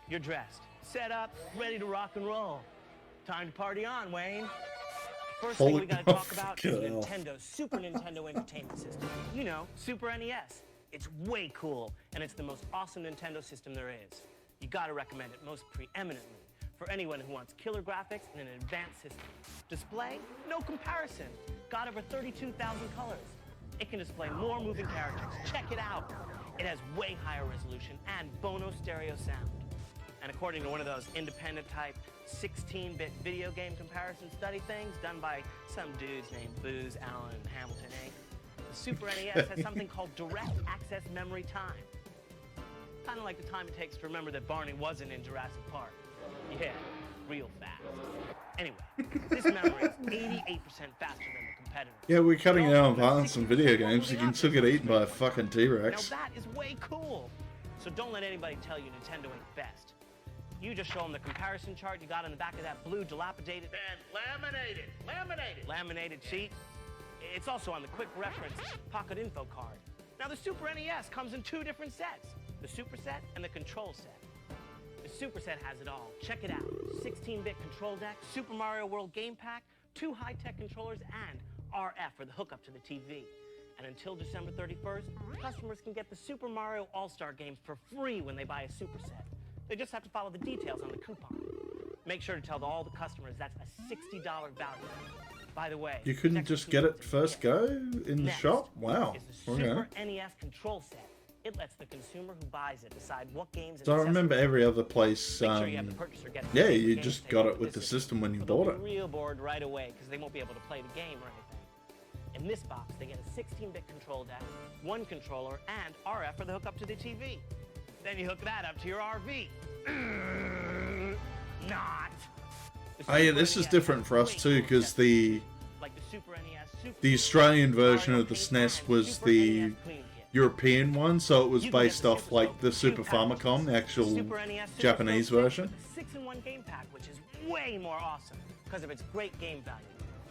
You're dressed, set up, ready to rock and roll. Time to party on, Wayne. First thing we gotta talk about is Nintendo's Super Nintendo Entertainment System. You know, Super NES. It's way cool, and it's the most awesome Nintendo system there is. You gotta recommend it most preeminently for anyone who wants killer graphics and an advanced system. Display? No comparison. Got over 32,000 colors. It can display more moving characters. Check it out. It has way higher resolution and Bono stereo sound. And according to one of those independent type 16-bit video game comparison study things done by some dudes named Booz, Allen, and Hamilton Inc., the Super NES has something called direct access memory time. Kind of like the time it takes to remember that Barney wasn't in Jurassic Park. Yeah, real fast. Anyway, this memory is 88% faster than the competitor. Yeah, we're cutting down on violence in video games. You can still get eaten by a fucking T-Rex. Now that is way cool. So don't let anybody tell you Nintendo ain't best. You just show them the comparison chart you got on the back of that blue dilapidated and laminated sheet. It's also on the quick reference pocket info card. Now the Super NES comes in two different sets, the Super Set and the Control Set. The Super Set has it all. Check it out. 16-bit control deck, Super Mario World game pack, 2 high-tech controllers, and RF for the hookup to the TV. And until December 31st, customers can get the Super Mario All-Star games for free when they buy a Super Set. They just have to follow the details on the coupon. Make sure to tell all the customers that's a $60 value. By the way, You couldn't just get it first go in the shop? Wow. is the Super NES Control Set. It lets the consumer who buys it decide what games and So I remember accessories- every other place, Make sure you have the purchaser get yeah, the you game just table got it with with the this system when you But they'll bought be it. real bored right away because they won't be able to play the game or anything. In this box, they get a 16-bit control deck, 1 controller, and RF for the hookup to the TV. Then you hook that up to your RV. Not. Oh yeah, this is different for us too, because the Like the Super NES, the Australian version of the SNES was the European one, so it was based off like the Super Famicom, the actual Super NES Super Japanese Scope version. with a 6-in-1 game pack, which is way more awesome because of its great game value.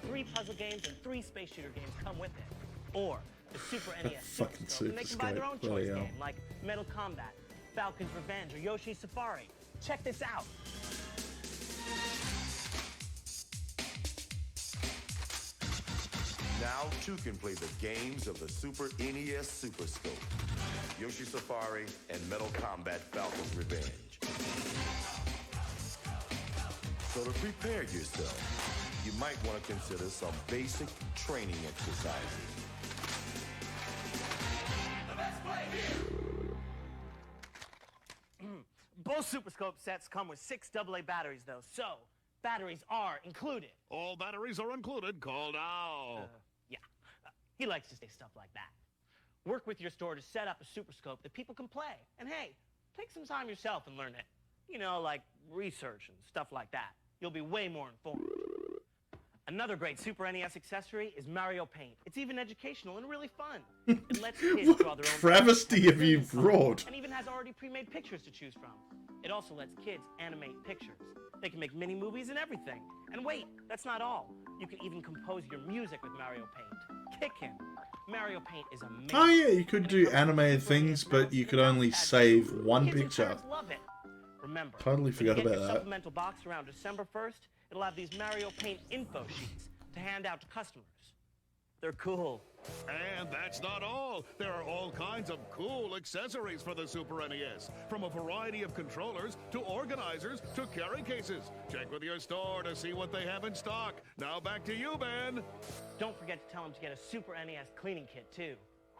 3 puzzle games and 3 space shooter games come with it. Or the Super NES Super Fucking Scope, and they can buy their own Super Scope, choice bloody game like Metal Combat, Falcon's Revenge, or Yoshi's Safari. Check this out. Now two can play the games of the Super NES Super Scope, Yoshi Safari, and Metal Combat Falcon's Revenge. So to prepare yourself, you might want to consider some basic training exercises. Both Super Scope sets come with 6 AA batteries, though, so batteries are included. All batteries are included. Call now. Yeah, he likes to say stuff like that. Work with your store to set up a Super Scope that people can play. And hey, take some time yourself and learn it. You know, like research and stuff like that. You'll be way more informed. Another great Super NES accessory is Mario Paint. It's even educational and really fun. It lets kids draw their own travesty have you brought? and even has already pre-made pictures to choose from. It also lets kids animate pictures. They can make mini movies and everything. And wait, that's not all. You can even compose your music with Mario Paint. Kick him. Mario Paint is amazing. Oh yeah, you could do animated things, but you could only save one Kids and picture. parents love it. Remember, Totally forgot when you get about your that. supplemental box around December 1st, it'll have these Mario Paint info sheets to hand out to customers. They're cool. And that's not all. There are all kinds of cool accessories for the Super NES, from a variety of controllers to organizers to carry cases. Check with your store to see what they have in stock. Now back to you, Ben. Don't forget to tell them to get a Super NES cleaning kit, too.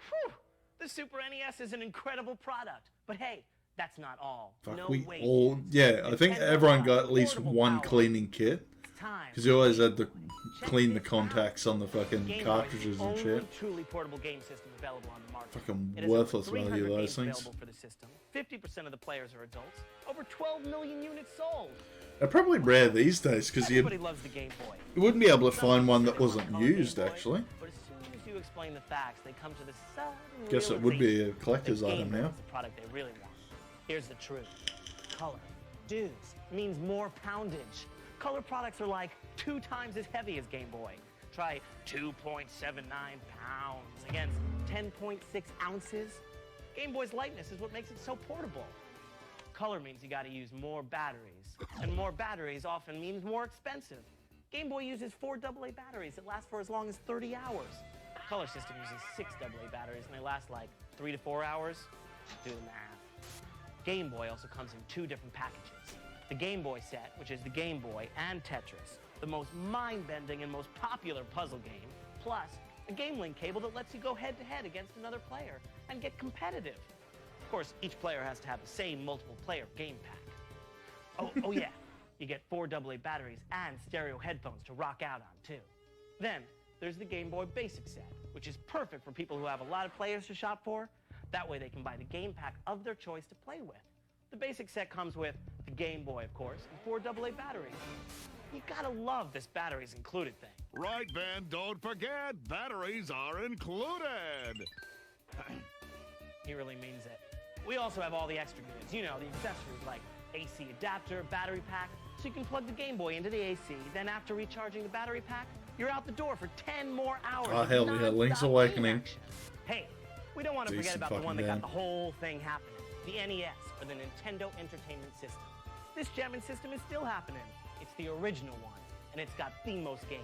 Whew! The Super NES is an incredible product. But hey, that's not all. Fuck, No, we wait. all, yeah, I think everyone got at least one cleaning kit. Because you always had to clean the contacts on the fucking cartridges and shit. Truly portable game system available on the market. Fucking It has worthless over 300 value, those games things. available for the system. 50% of the players are adults. Over 12 million units sold. They're probably rare these days because you Everybody loves the Game Boy. wouldn't be able to find one that wasn't used, actually. But as soon as you explain the facts, they come to the sudden Guess it would be a realization collector's that Game item Boy now. is the product they really want. Here's the truth. Color. Dudes means more poundage. Color products are like 2 times as heavy as Game Boy. Try 2.79 pounds against 10.6 ounces. Game Boy's lightness is what makes it so portable. Color means you gotta use more batteries, and more batteries often means more expensive. Game Boy uses 4 AA batteries that last for as long as 30 hours. Color system uses 6 AA batteries and they last like 3 to 4 hours. Do the math. Game Boy also comes in 2 different packages. The Game Boy set, which is the Game Boy and Tetris, the most mind-bending and most popular puzzle game, plus a Game Link cable that lets you go head-to-head against another player and get competitive. Of course, each player has to have the same multiple-player game pack. Oh yeah, you get 4 AA batteries and stereo headphones to rock out on, too. Then, there's the Game Boy Basic set, which is perfect for people who have a lot of players to shop for. That way they can buy the game pack of their choice to play with. The Basic set comes with the Game Boy, of course, and 4 AA batteries. You gotta love this batteries included thing. Right, Ben, don't forget, batteries are included. He really means it. We also have all the extra goods, you know, the accessories like AC adapter, battery pack, so you can plug the Game Boy into the AC, then after recharging the battery pack, you're out the door for 10 more hours. Oh, hell yeah, Link's Awakening. Hey, we don't want to forget Decent about the one that fucking got the whole thing happening. The NES, or the Nintendo Entertainment System. This jamming system is still happening. It's the original one, and it's got the most games.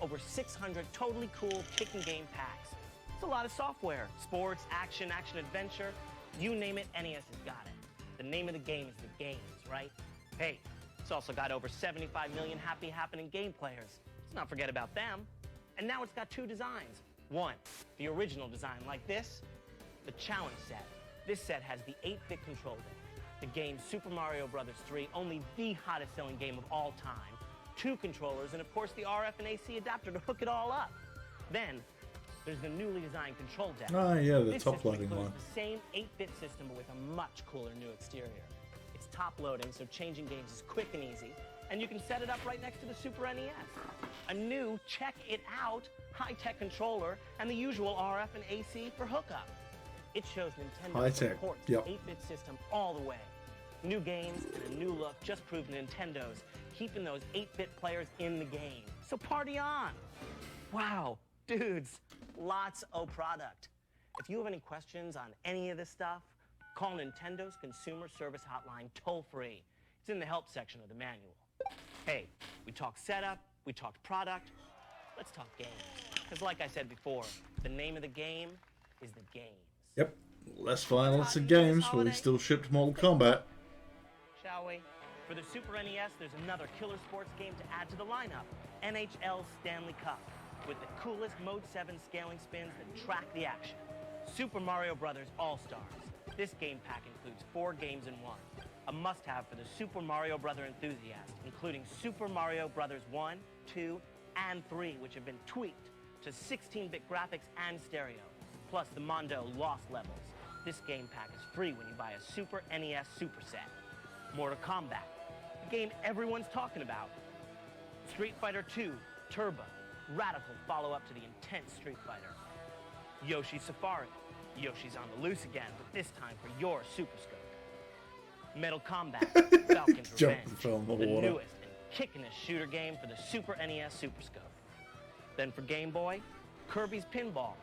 Over 600 totally cool kicking game packs. It's a lot of software. Sports, action, action-adventure, you name it, NES has got it. The name of the game is the games, right? Hey, it's also got over 75 million happy happening game players. Let's not forget about them. And now it's got 2 designs. One, the original design like this, the challenge set. This set has the 8-bit control deck. The game Super Mario Bros. 3, only the hottest selling game of all time. 2 controllers, and of course the RF and AC adapter to hook it all up. Then, there's the newly designed control deck. Oh yeah, the This top system loading includes one. the same 8-bit system, but with a much cooler new exterior. It's top loading, so changing games is quick and easy, and you can set it up right next to the Super NES. A new check it out high-tech controller and the usual RF and AC for hookup. It shows Nintendo High-tech, supports yep. the 8-bit system all the way. New games and a new look just prove Nintendo's keeping those 8-bit players in the game. So party on! Wow, dudes, lots of product. If you have any questions on any of this stuff, call Nintendo's Consumer Service Hotline toll-free. It's in the help section of the manual. Hey, we talked setup, we talked product, let's talk games. Because like I said before, the name of the game is the games. Yep, less violence in games, but we still shipped Mortal Kombat. Shall we? For the Super NES, there's another killer sports game to add to the lineup, NHL Stanley Cup, with the coolest Mode 7 scaling spins that track the action. Super Mario Bros. All-Stars. This game pack includes 4 games in 1, a must-have for the Super Mario Bros. Enthusiast, including Super Mario Bros. 1, 2, and 3, which have been tweaked to 16-bit graphics and stereo, plus the Mondo Lost levels. This game pack is free when you buy a Super NES Super Set. Mortal Kombat, the game everyone's talking about. Street Fighter 2, Turbo, radical follow-up to the intense Street Fighter. Yoshi Safari, Yoshi's on the loose again, but this time for your Super Scope. Metal Combat, Falcon's Jumping Revenge, from the the water. newest and kickin'est shooter game for the Super NES Super Scope. Then for Game Boy, Kirby's Pinball.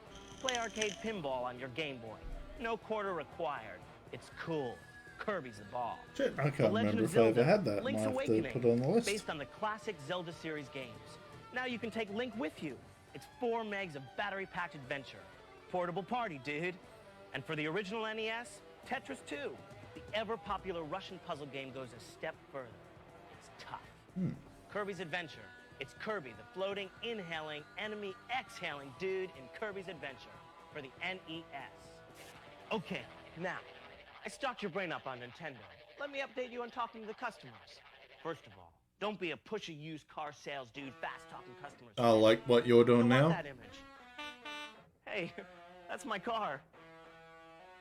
Play arcade pinball on your Game Boy. No quarter required. It's cool. Kirby's the ball. Shit, I The can't Legend remember of if I ever Zelda, had that. Link's Might have to Awakening, put it on the list. based on the classic Zelda series games. Now you can take Link with you. It's 4 megs of battery-packed adventure. Portable party, dude. And for the original NES, Tetris 2. The ever-popular Russian puzzle game goes a step further. It's tough. Kirby's Adventure. It's Kirby, the floating, inhaling, enemy exhaling dude in Kirby's Adventure for the NES. Okay, now, I stocked your brain up on Nintendo. Let me update you on talking to the customers. First of all, don't be a pushy used car sales dude, fast-talking customers. I like what you're doing I don't now. want that image. Hey, that's my car.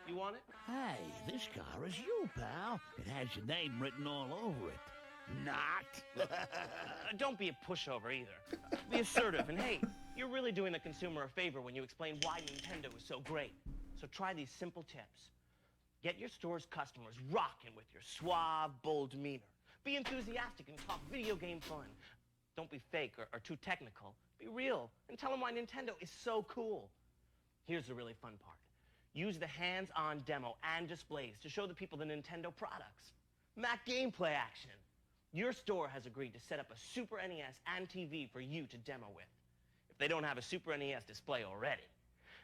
You want it? Hey, this car is you, pal. It has your name written all over it. Not. Don't be a pushover either. Be assertive, and hey, you're really doing the consumer a favor when you explain why Nintendo is so great. So try these simple tips. Get your store's customers rocking with your suave, bold demeanor. Be enthusiastic and talk video game fun. Don't be fake or too technical. Be real and tell them why Nintendo is so cool. Here's the really fun part. Use the hands-on demo and displays to show the people the Nintendo products. Mac gameplay action. Your store has agreed to set up a Super NES and TV for you to demo with. If they don't have a Super NES display already,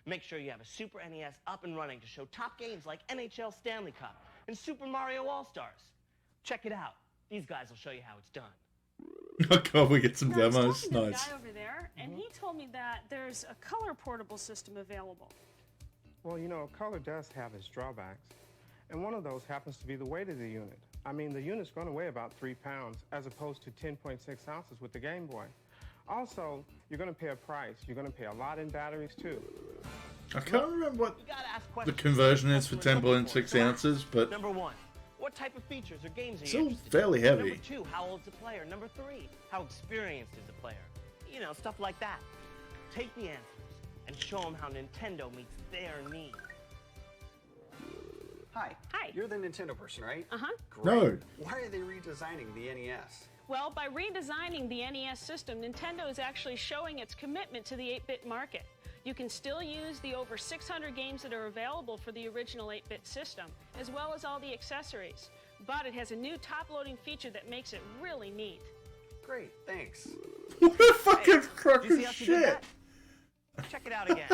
make sure you have a Super NES up and running to show top games like NHL Stanley Cup and Super Mario All-Stars. Check it out. These guys will show you how it's done. Oh god, we get some I was demos. talking to the Nice. guy over there, and he told me that there's a color portable system available. Well, you know, color does have its drawbacks. And one of those happens to be the weight of the unit. I mean, the unit's going to weigh about 3 pounds as opposed to 10.6 ounces with the Game Boy. Also, you're going to pay a price. You're going to pay a lot in batteries, too. I can't remember what the conversion is for 10.6 ounces, but Number one, what type of features or games are you still interested fairly in? heavy. Number two, how old's the player? Number three, how experienced is the player? You know, stuff like that. Take the answers and show them how Nintendo meets their needs. Hi. Hi. You're the Nintendo person, right? Uh-huh. No. Why are they redesigning the NES? Well, by redesigning the NES system, Nintendo is actually showing its commitment to the 8-bit market. You can still use the over 600 games that are available for the original 8-bit system, as well as all the accessories. But it has a new top-loading feature that makes it really neat. Great, thanks. What a fucking crock Do you see of how she did shit. that? Check it out again.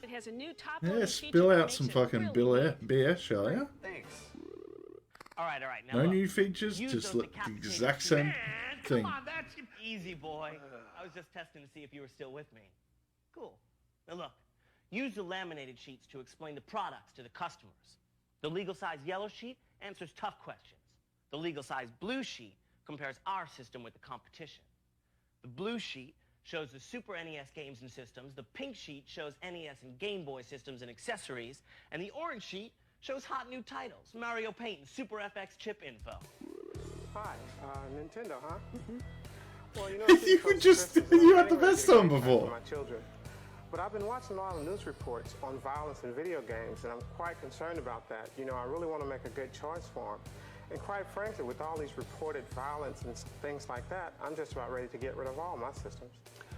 It has a new top-loading Yeah, feature spill that out makes some it fucking really BS, shall ya? Thanks. All right. Now No look. new features, Use just those the decapitated exact sheets. same thing. Come on, that's easy, boy. I was just testing to see if you were still with me. Cool. Now look, use the laminated sheets to explain the products to the customers. The legal size yellow sheet answers tough questions. The legal size blue sheet compares our system with the competition. The blue sheet shows the Super NES games and systems. The pink sheet shows NES and Game Boy systems and accessories. And the orange sheet shows hot new titles, Mario Paint and Super FX chip info. Hi, Nintendo, huh? Well, you know, You were just, you had the best on before. my children. But I've been watching a lot of news reports on violence in video games, and I'm quite concerned about that. You know, I really want to make a good choice for them. And quite frankly, with all these reported violence and things like that, I'm just about ready to get rid of all my systems.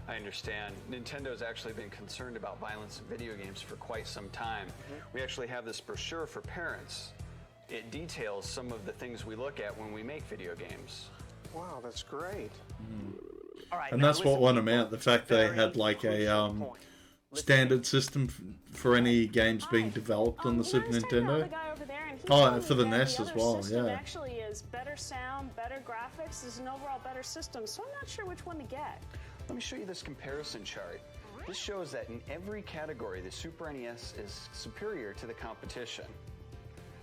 I understand. Nintendo's actually been concerned about violence in video games for quite some time. We actually have this brochure for parents. It details some of the things we look at when we make video games. Wow, that's great. All right, And now that's what listen, won people. them out. The fact they had like a standard system for any games being developed on the Super Nintendo. Oh, for the NES as well, system yeah. actually is better sound, better graphics, is an overall better system, so I'm not sure which one to get. Let me show you this comparison chart. This shows that in every category, the Super NES is superior to the competition.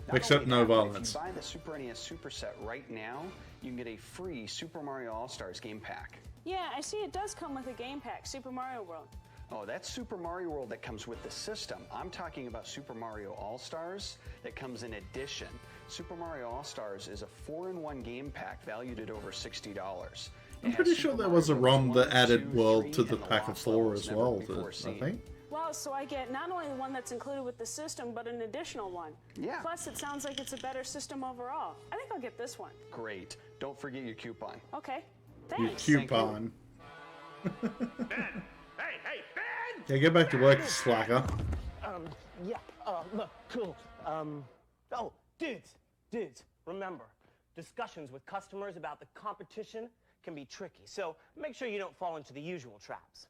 Not Except only no that, but violence. If you buy the Super NES Superset right now, you can get a free Super Mario All-Stars game pack. Yeah, I see it does come with a game pack, Super Mario World. Oh, that's Super Mario World that comes with the system. I'm talking about Super Mario All-Stars that comes in addition. Super Mario All-Stars is a 4-in-1 game pack valued at over $60. I'm pretty sure there was a ROM that added World to the pack of 4 as well, I think. Well, so I get not only the one that's included with the system, but an additional one. Yeah. Plus, it sounds like it's a better system overall. I think I'll get this one. Great. Don't forget your coupon. Okay. Your Thanks. coupon. Hey, Ben! Yeah, get back to work, you slacker. Yeah, look, cool. Oh, dudes, remember, discussions with customers about the competition can be tricky, so make sure you don't fall into the usual traps.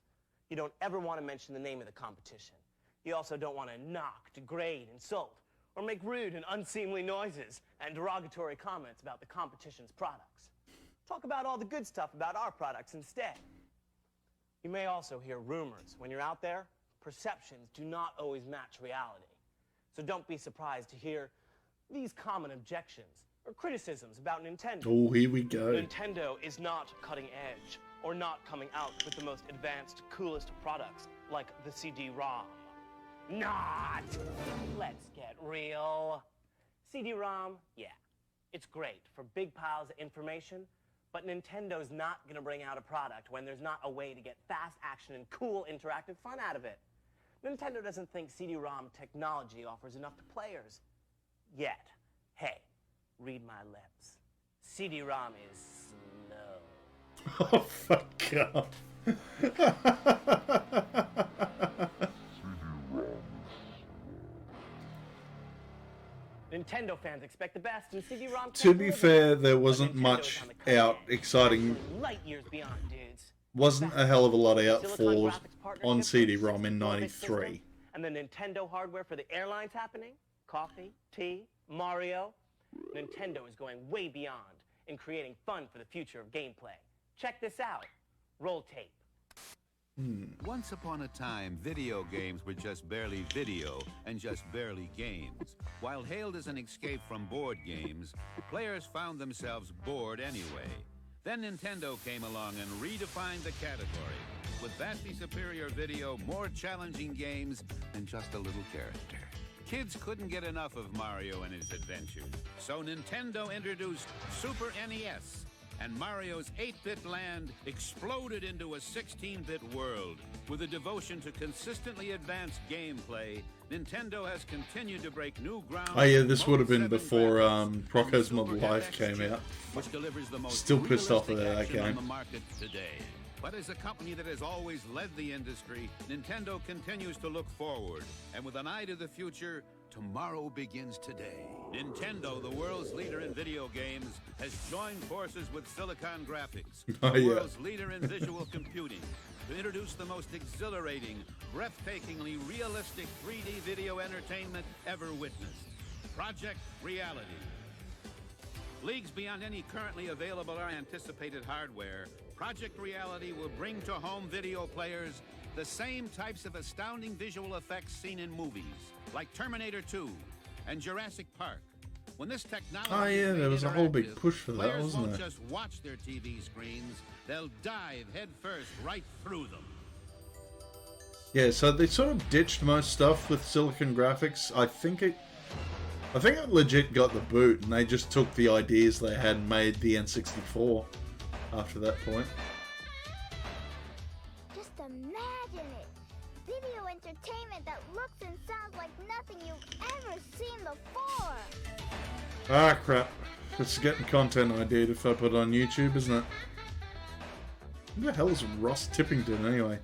You don't ever want to mention the name of the competition. You also don't want to knock, degrade, insult, or make rude and unseemly noises and derogatory comments about the competition's products. Talk about all the good stuff about our products instead. You may also hear rumors when you're out there perceptions do not always match reality. So don't be surprised to hear these common objections or criticisms about Nintendo. Oh, here we go. Nintendo is not cutting edge or not coming out with the most advanced, coolest products like the CD-ROM. Not! Let's get real. CD-ROM, yeah, it's great for big piles of information, but Nintendo's not gonna bring out a product when there's not a way to get fast action and cool interactive fun out of it. Nintendo doesn't think CD-ROM technology offers enough to players. Yet. Hey, read my lips. CD-ROM is slow. Oh, fuck off. Nintendo fans expect the best, and CD-ROM. To be fair, there wasn't much out exciting. Light years beyond, dudes. Wasn't a hell of a lot out Silicon for Graphics partnership on with CD-ROM in 64-bit system, '93. And the Nintendo hardware for the airlines happening. Coffee, tea, Mario. Nintendo is going way beyond in creating fun for the future of gameplay. Check this out. Roll tape. Once upon a time, video games were just barely video and just barely games. While hailed as an escape from board games, players found themselves bored anyway. Then Nintendo came along and redefined the category with vastly superior video, more challenging games, and just a little character. Kids couldn't get enough of Mario and his adventures, so Nintendo introduced Super NES, and Mario's 8-bit land exploded into a 16-bit world. With a devotion to consistently advanced gameplay, Nintendo has continued to break new ground. Oh yeah, this would have been before Rocco's Model Life came out. Which delivers the most Still pissed off at realistic that action on game. the market today. But as a company that has always led the industry, Nintendo continues to look forward. And with an eye to the future, tomorrow begins today. Nintendo, the world's leader in video games, has joined forces with Silicon Graphics, Oh, the yeah. world's leader in visual computing, to introduce the most exhilarating, breathtakingly realistic 3D video entertainment ever witnessed. Project Reality. Leagues beyond any currently available or anticipated hardware, Project Reality will bring to home video players the same types of astounding visual effects seen in movies, like Terminator 2 and Jurassic Park. When this technology Oh yeah, is there made was a whole big interactive, push for that, players wasn't won't there? just watch their TV screens, they'll dive headfirst right through them. Yeah, so they sort of ditched most stuff with Silicon Graphics. I think it legit got the boot, and they just took the ideas they had and made the N64 after that point. Just imagine it. Video entertainment that looks and sounds like nothing you've ever seen before. Ah, crap. It's getting content ideaed if I put it on YouTube, isn't it? Who the hell is Ross Tippington, anyway?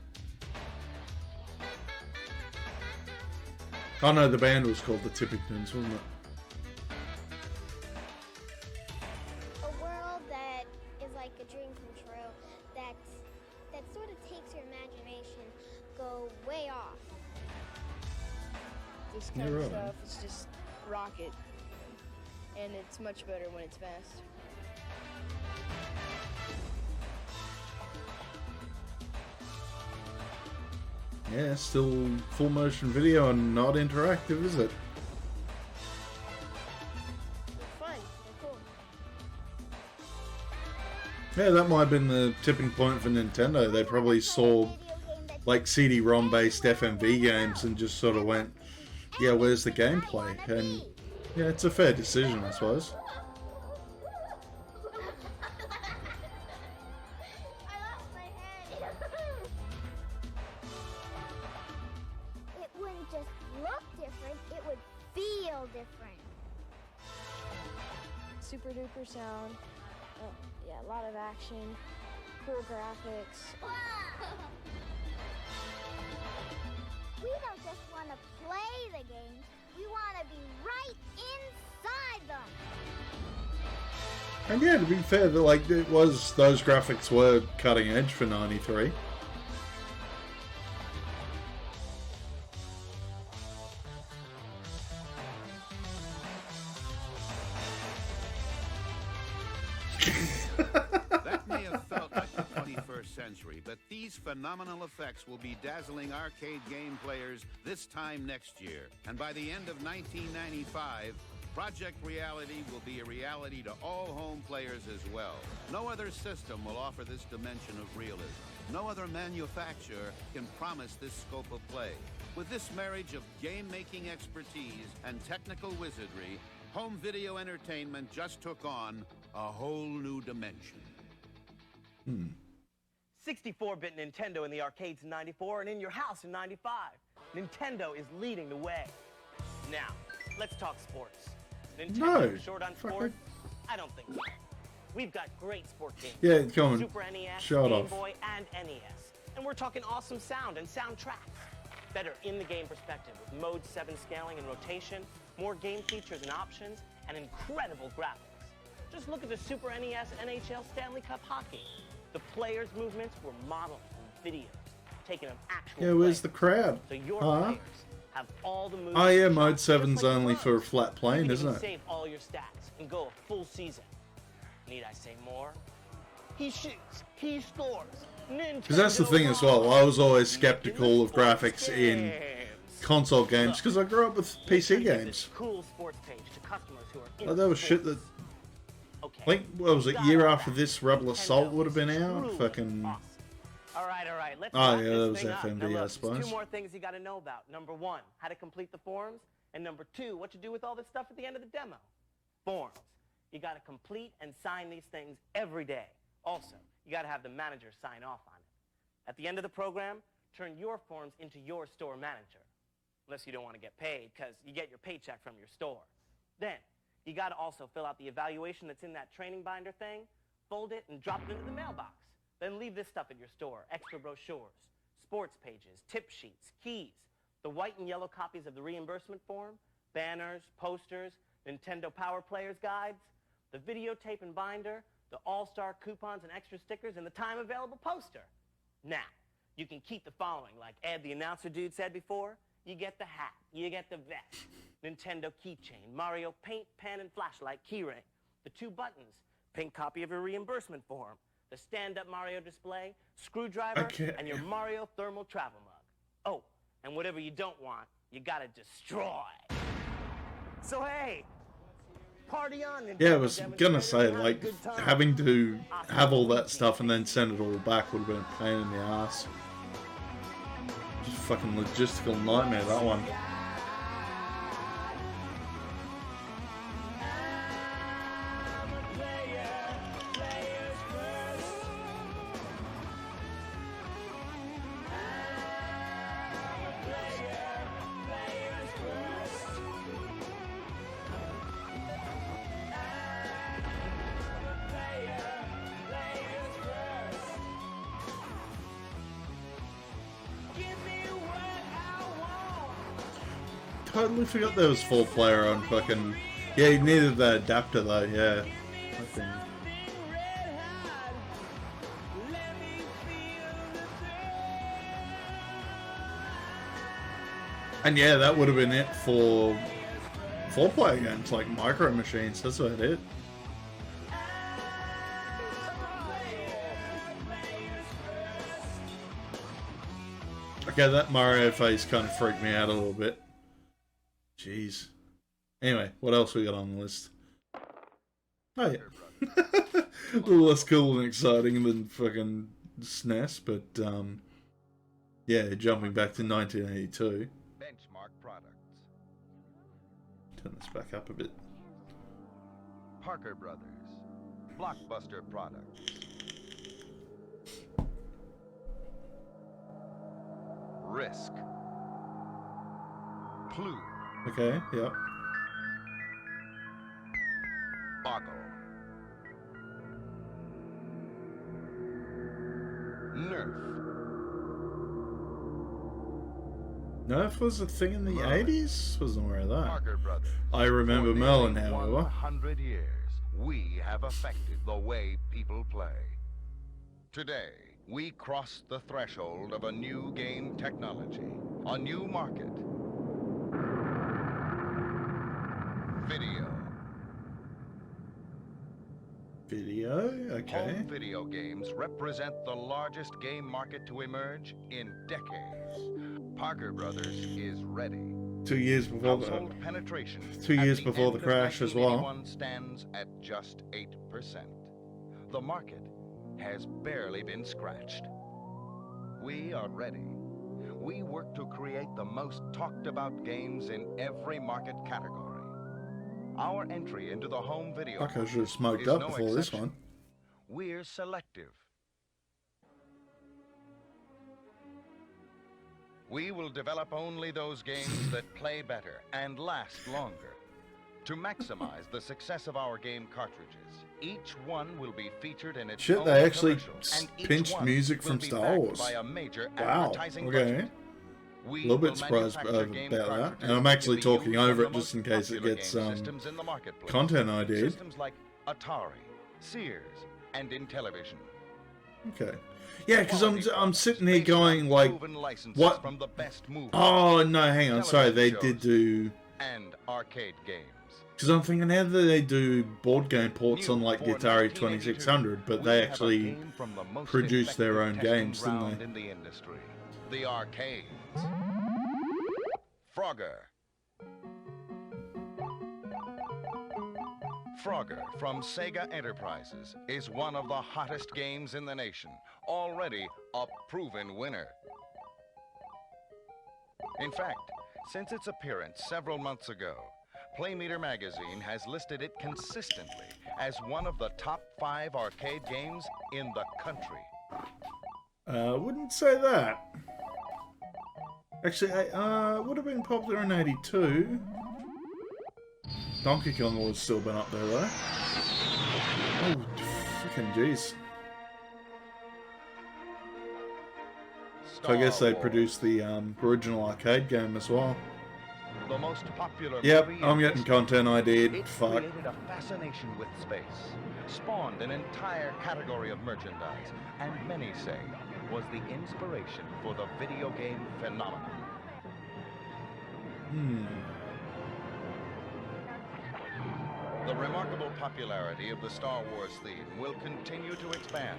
Oh no, the band was called the Tippingtons, wasn't it? A world that is like a dream come true, that sort of takes your imagination, go way off. This kind You're of right. stuff is just rocket, and it's much better when it's fast. Yeah, still full motion video and not interactive, is it? They're fun. They're cool. Yeah, that might have been the tipping point for Nintendo. They probably saw like CD-ROM based FMV games and just sort of went, yeah, where's the gameplay? And yeah, it's a fair decision, I suppose. It wouldn't just look different, it would feel different. Super duper sound. Yeah, a lot of action. Cool graphics. We don't just want to play the games, we want to be right inside them. And yeah, to be fair, like it was, those graphics were cutting edge for '93. That may have felt like the 21st century, but these phenomenal effects will be dazzling arcade game players this time next year. And by the end of 1995, Project Reality will be a reality to all home players as well. No other system will offer this dimension of realism. No other manufacturer can promise this scope of play. With this marriage of game-making expertise and technical wizardry, home video entertainment just took on a whole new dimension. 64-bit Nintendo in the arcades in 94 and in your house in 95. Nintendo is leading the way. Now, let's talk sports. Nintendo short on sports? I don't think so. We've got great sport games. Yeah, come on. Super NES, Shut Game off. Boy, and NES. And we're talking awesome sound and soundtracks. Better in-the-game perspective with Mode 7 scaling and rotation, more game features and options, and incredible graphics. Just look at the Super NES NHL Stanley Cup hockey. The players' movements were modeled from videos, taken of actual Yeah, where's players. the crowd? So your Huh? players have all the moves. Oh yeah, and Mode shots just 7's like only pros. for a flat plane, You can isn't even it? save all your stats and go a full season. Need I say more? He shoots, he scores. Because that's the thing as well. I was always skeptical of graphics in console games because I grew up with PC games. Cool sports page to customers who are in Like, that was shit that. I think, what was it, year after this, Rebel Assault would have been out? Fucking. All right. Let's Oh, wrap yeah, this that was thing up. FMV, Now, I look, there's suppose. two more things you got to know about. Number one, how to complete the forms, and number two, what to do with all this stuff at the end of the demo. Forms. You got to complete and sign these things every day. Also, you got to have the manager sign off on it. At the end of the program, turn your forms into your store manager. Unless you don't want to get paid, because you get your paycheck from your store. Then, you got to also fill out the evaluation that's in that training binder thing, fold it, and drop it into the mailbox. Then leave this stuff at your store. Extra brochures, sports pages, tip sheets, keys, the white and yellow copies of the reimbursement form, banners, posters, Nintendo Power Players guides, the videotape and binder, the all-star coupons and extra stickers, and the time-available poster. Now, you can keep the following, like Ed the announcer dude said before. You get the hat, you get the vest, Nintendo keychain, Mario paint, pen, and flashlight keyring, the 2 buttons, pink copy of your reimbursement form, the stand-up Mario display, screwdriver, and your Mario thermal travel mug. Oh, and whatever you don't want, you gotta destroy. So hey, party on, Nintendo. Yeah, I was gonna say, like, having to have all that stuff and then send it all back would have been a pain in the ass. Just fucking logistical nightmare, that one. Totally forgot there was 4-player on fucking... Yeah, you needed the adapter though, yeah. Fucking... And yeah, that would have been it for 4-player games, like Micro Machines, that's about it. Okay, that Mario face kind of freaked me out a little bit. Jeez. Anyway, what else we got on the list? Oh yeah. A little less cool and exciting than fucking SNES, but yeah, jumping back to 1982. Benchmark products. Turn this back up a bit. Parker Brothers. Blockbuster products. Risk. Plume. Okay, yep. Boggle. Nerf. Nerf was a thing in the 80s? Wasn't aware of that. Parker Brothers. I remember Merlin, however. 100 years, we have affected the way people play. Today, we cross the threshold of a new game technology, a new market. Video. Video, okay. Home video games represent the largest game market to emerge in decades. Parker Brothers is ready. 2 years before Household penetration 2 years at before the end of crash as well. 1981 stands at just 8%. The market has barely been scratched. We are ready. We work to create the most talked about games in every market category. Our entry into the home video Fuck, I should have smoked is up no before this exception. one. We're selective. We will develop only those games that play better and last longer. To maximize the success of our game cartridges, each one will be featured in its Shit, own they actually commercial, and each pinched one music will from be Star backed Wars. by a major Wow, advertising okay. budget. A We little bit will surprised manufacture about game that. cartridges And I'm that actually can be talking used on over the it just most in case it popular gets game systems in the marketplace. content ID'd. Systems like Atari, Sears, and Intellivision. Okay. Yeah, because I'm sitting here going like, what? From the best movies, Oh no, hang on. Sorry, they did do. and arcade games. Because I'm thinking, how do they do board game ports on like the Atari 2600, but they actually produce their own games, didn't they? In the industry, the arcades. Frogger. Frogger from Sega Enterprises is one of the hottest games in the nation, already a proven winner. In fact, since its appearance several months ago, Playmeter magazine has listed it consistently as one of the top 5 arcade games in the country. Wouldn't say that. Actually, would have been popular in '82. Donkey Kong would have still been up there though. Oh, freaking jeez. So I guess they produced the original arcade game as well. The most popular Yep, movie I'm in getting content ID'd. It Fuck. created a fascination with space, spawned an entire category of merchandise, and many say was the inspiration for the video game phenomenon. The remarkable popularity of the Star Wars theme will continue to expand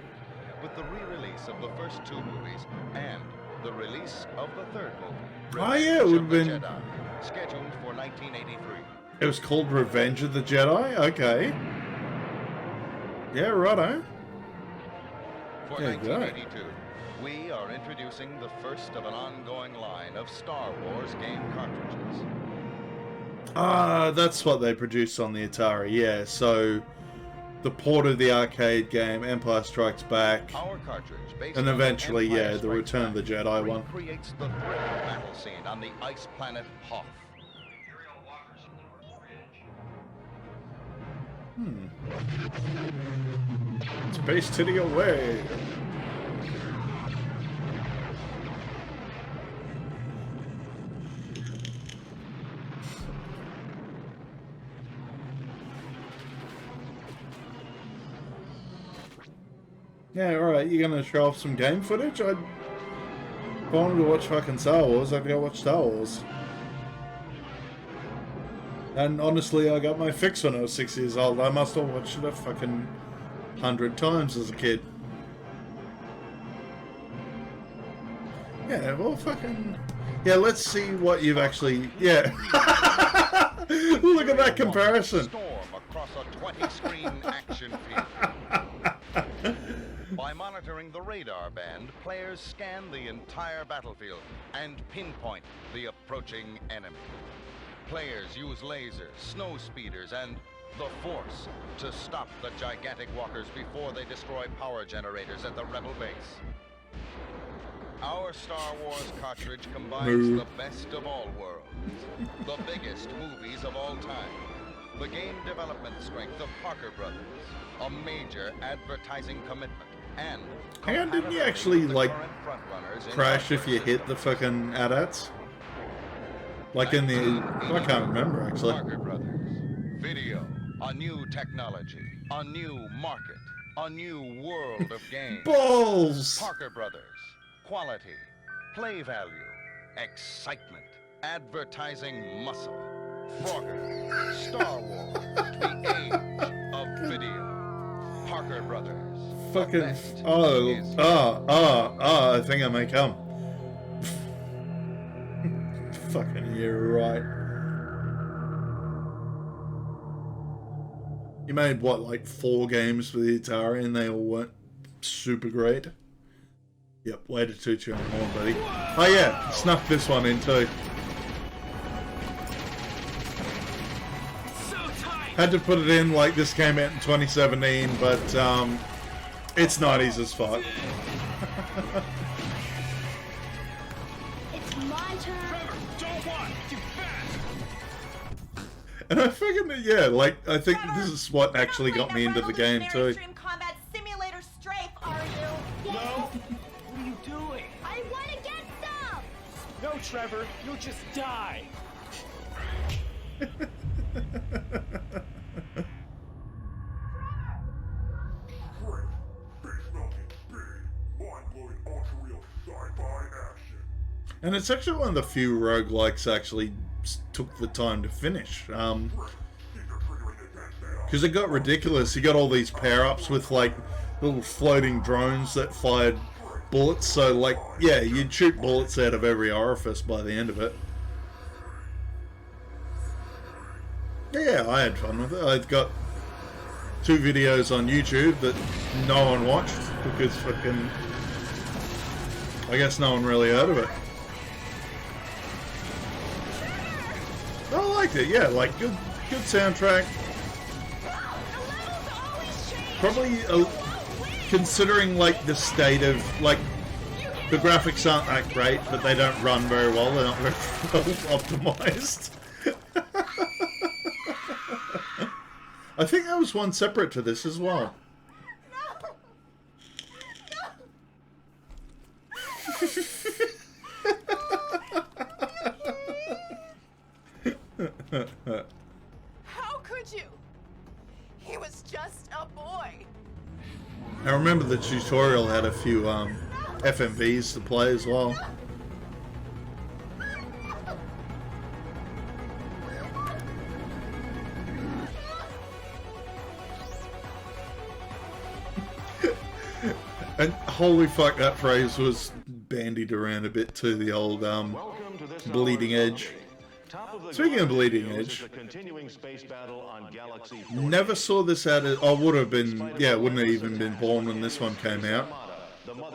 with the re-release of the first 2 movies and the release of the 3rd movie. Oh yeah, it would have been. Jedi, scheduled for 1983. It was called Revenge of the Jedi? Okay. Yeah, righto. For There you go. 1982, we are introducing the first of an ongoing line of Star Wars game cartridges. Ah, that's what they produced on the Atari, yeah. So, the port of the arcade game, Empire Strikes Back, Our cartridge, based and on eventually, Empire yeah, the Strikes Return of the Back, Jedi one. recreates the thrilling battle scene on the ice planet Hoth. Space Titty away! Yeah, alright, you're gonna show off some game footage? If I wanted to watch fucking Star Wars, I'd go watch Star Wars. And honestly, I got my fix when I was 6 years old. I must have watched it a fucking 100 times as a kid. Yeah, well, fucking... Yeah, let's see what you've actually... Yeah. Look at that comparison. Storm across a 20-screen action field. By monitoring the radar band, players scan the entire battlefield and pinpoint the approaching enemy. Players use lasers, snow speeders, and the Force to stop the gigantic walkers before they destroy power generators at the Rebel base. Our Star Wars cartridge combines the best of all worlds, the biggest movies of all time, the game development strength of Parker Brothers, a major advertising commitment, and Hang on, didn't you actually, like, crash if you hit the fucking AT-ATs? Like in the... I can't remember, actually. Parker Brothers. Video. A new technology. A new market. A new world of games. Balls! Parker Brothers. Quality. Play value. Excitement. Advertising muscle. Frogger. Star Wars. The age of video. Parker Brothers. Fucking. I think I may come. Fucking, you're right. You made what, like 4 games for the Atari, and they all weren't super great. Yep, way to toot your own horn, buddy. Oh yeah, snuck this one in too. Had to put it in like this came out in 2017, but it's 90s as fuck. It's my turn. Don't want too fast. And I figured, yeah, like I think this is what actually got me into the game too. Extreme Combat Simulator Strafe, are you? No. What are you doing? I want to get some. No, Trevor. You'll just die. And it's actually one of the few roguelikes actually took the time to finish. Because it got ridiculous. You got all these power-ups with like little floating drones that fired bullets. So like, yeah, you'd shoot bullets out of every orifice by the end of it. Yeah, I had fun with it. I've got 2 videos on YouTube that no one watched because fucking, I guess no one really heard of it. I liked it, yeah, like good soundtrack. Probably considering like the state of like the graphics aren't that great, but they don't run very well. They're not very well optimized. I think there was one separate to this as well. How could you? He was just a boy. I remember the tutorial had a few FMVs to play as well. And holy fuck, that phrase was bandied around a bit too, the old bleeding edge. Speaking of bleeding edge, never saw this out of, oh, would have been, yeah, wouldn't have even been born when this one came out. But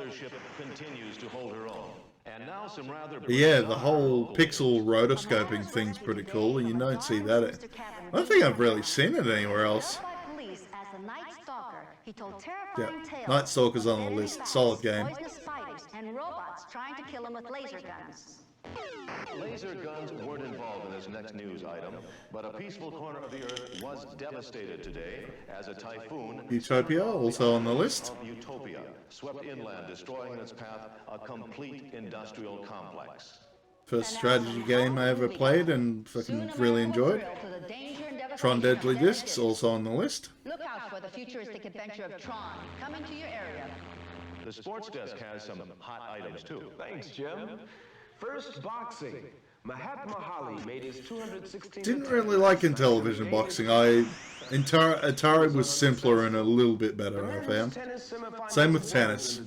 yeah, the whole pixel rotoscoping thing's pretty cool, and you don't see that. I don't think I've really seen it anywhere else. Yeah, Night Stalker's on the list. Solid game. And robots trying to kill him with laser guns. Laser guns weren't involved in this next news item, but a peaceful corner of the Earth was devastated today as a typhoon... Utopia, also on the list. Utopia swept inland, destroying in its path a complete industrial complex. First strategy game I ever played and fucking really enjoyed. Tron Deadly Discs, also on the list. Look out for the futuristic adventure of Tron coming to your area. The sports desk has some hot items too. Thanks, Jim. First, boxing. Mahatma Ali made his 216th... Didn't really like Intellivision boxing. Atari was simpler and a little bit better, I found. Same with tennis.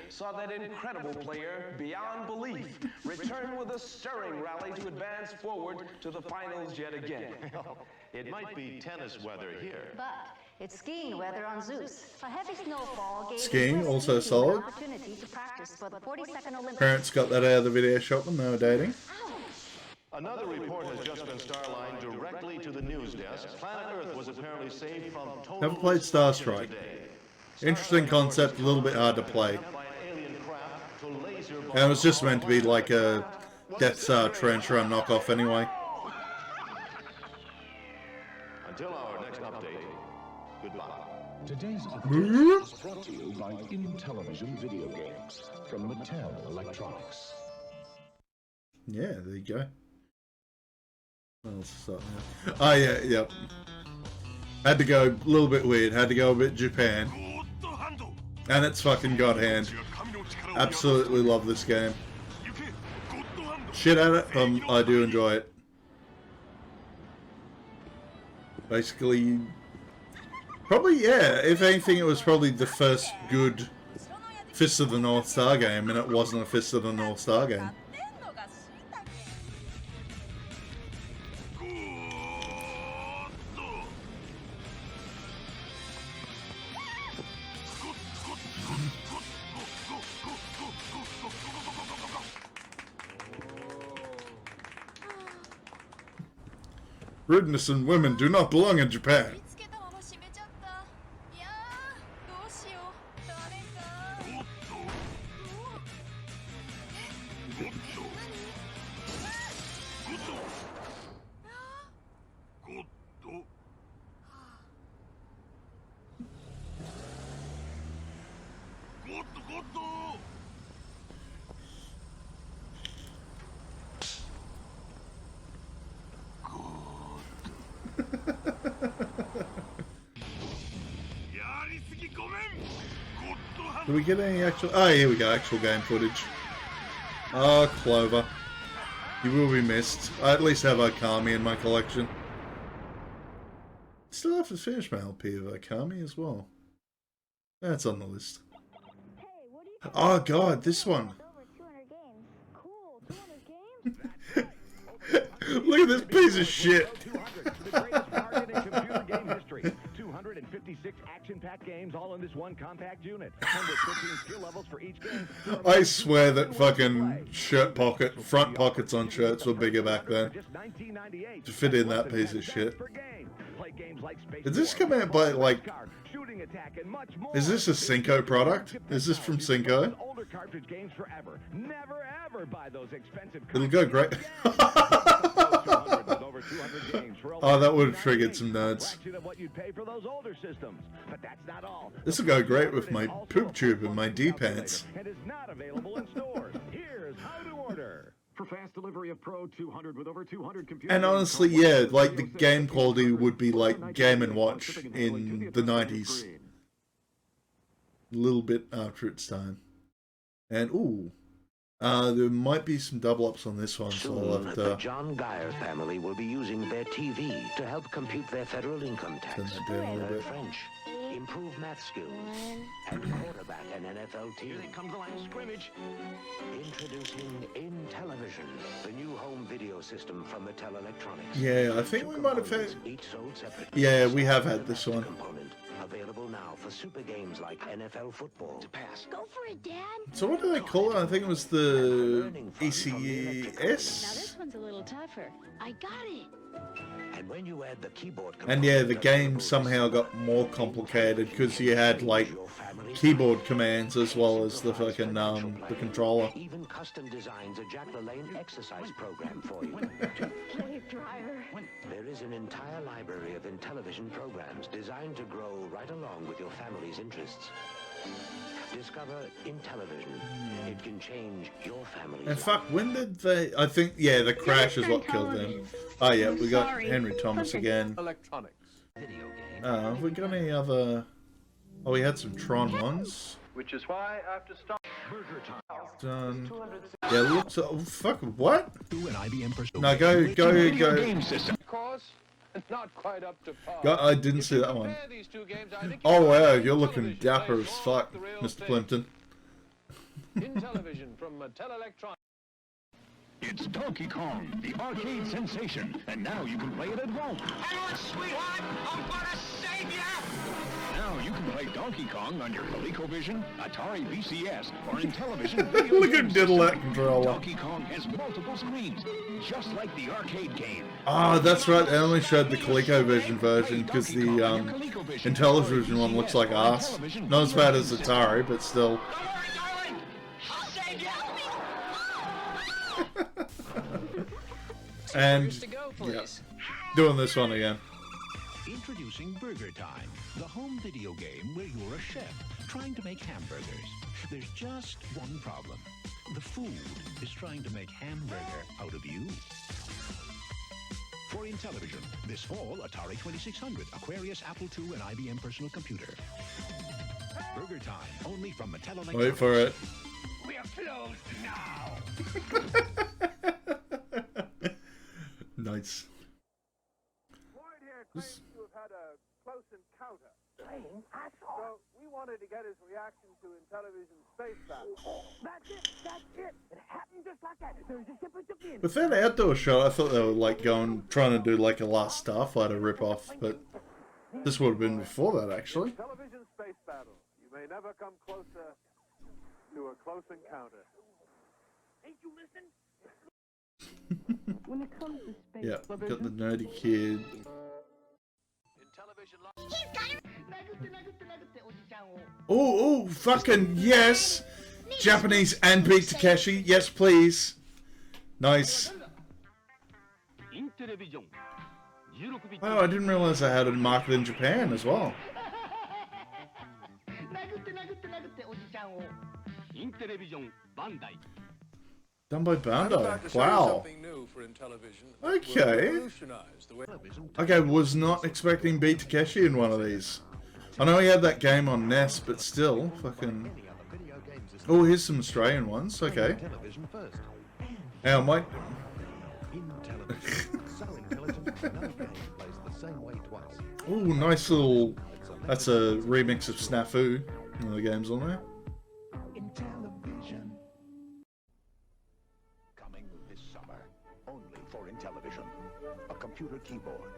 Saw that incredible player, beyond belief, return with a stirring rally to advance forward to the finals yet again. It might be tennis weather here. But it's skiing weather on Zeus. A heavy snowfall gave Skiing, also solid. opportunity to practice for the 42nd Olympics. Parents got that out of the video shop when they were dating. Another report has just been starlined directly to the news desk. Planet Earth was apparently saved from total... Never played Star Strike. Interesting concept, a little bit hard to play. And it was just meant to be like a Death Star trench run knockoff anyway. Until our next update, goodbye. Today's update is brought to you by Intellivision Video Games from Mattel Electronics. Yeah, there you go. What else is that now? Oh yeah, yep. Had to go a little bit weird, had to go a bit Japan. And it's fucking God Hand. Absolutely love this game. Shit at it, I do enjoy it. Basically, Probably, yeah. If anything, it was probably the first good Fist of the North Star game, and it wasn't a Fist of the North Star game. Rudeness and women do not belong in Japan. Do we get any actual... Oh, here we go, actual game footage. Oh, Clover. You will be missed. I at least have Okami in my collection. Still have to finish my LP of Okami as well. That's on the list. Oh god, this one. Look at this piece of shit. 256 action-packed games all in this one compact unit. And with 15 skill levels for each game. I swear that fucking front pockets on shirts were bigger back then. To fit in that piece of shit. Did this come out by, like... Is this a Cinco product? Is this from Cinco? It'll go great. Oh, that would have triggered some nerds. This will go great with my poop tube and my D-pants. For fast delivery of Pro 200 with over 200 computers. And honestly, yeah, like the game quality would be like Game & Watch in the 90s. A little bit after its time. And ooh, there might be some double ups on this one. So Soon, the John Geyer family will be using their TV to help compute their federal income tax. Learn French, improve math skills, and quarterback an NFL team. Here comes the line of scrimmage. Introducing Intellivision, the new home video system from Mattel Electronics. Yeah, I think we might have had... Each sold separately. Yeah, we have had this one. Available now for super games like NFL football. To pass. Go for it, Dad. So what do they call it? I think it was the ECS? Now this one's a little tougher. I got it. And when you add the keyboard And yeah, the game somehow got more complicated because you had like keyboard commands as well as the fucking the controller. Even custom designs a Jack LaLanne exercise program for you. There is an entire library of Intellivision programs designed to grow right along with your family's interests. Discover Intellivision. It can change your family's And fuck, when did they... I think, yeah, the crash is what killed them. Oh yeah, we got Henry Thomas again. Electronics. Have we got any other... Oh, we had some Tron ones. Which is why I have to stop. Done. Yeah, looks... Oh, fuck, what? No, Game go. system. Because not quite up to par. I didn't see that one. Oh wow, you're looking dapper as fuck, Mr. Plimpton. Intellivision from Mattel Electronics. It's Donkey Kong, the arcade sensation, and now you can play it at home. Hang on, sweetheart! I'm gonna save you! Now you can play Donkey Kong on your ColecoVision, Atari VCS, or Intellivision video Look at diddle that controller. Donkey Kong has multiple screens, just like the arcade game. Ah, that's right, they only showed the ColecoVision version because the Intellivision one looks like ass. Not as bad as Atari, but still. And yeah, doing this one again. Introducing Burger Time, the home video game where you're a chef trying to make hamburgers. There's just one problem. The food is trying to make hamburger out of you. For Intellivision, this fall, Atari 2600, Aquarius, Apple II, and IBM personal computer. Burger Time, only from Mattel Electronics. Wait for it. We are closed now! Nice. Floyd here claims to have had a close encounter. playing, I saw. So we wanted to get his reaction to Intellivision Space Battle. That's it. That's it. It happened just like that. There's a ship and took in. With that outdoor shot, I thought they were like trying to do like a Last Starfighter rip-off, but this would have been before that, actually. Television Space Battle. You may never come closer to a close encounter. Ain't you listen? When it comes to space Yeah, got the nerdy kid. Oh, fucking yes! Japanese and Beat Takeshi, yes please. Nice. Oh, I didn't realize I had it marketed in Japan as well. Done by Bandai. Wow. Okay. Okay, was not expecting Beat Takeshi in one of these. I know he had that game on NES, but still, fucking... Oh, here's some Australian ones. Okay. Now, might... Oh, nice little... That's a remix of Snafu. One of the games on there. Coming this summer, only for Intellivision. A computer keyboard,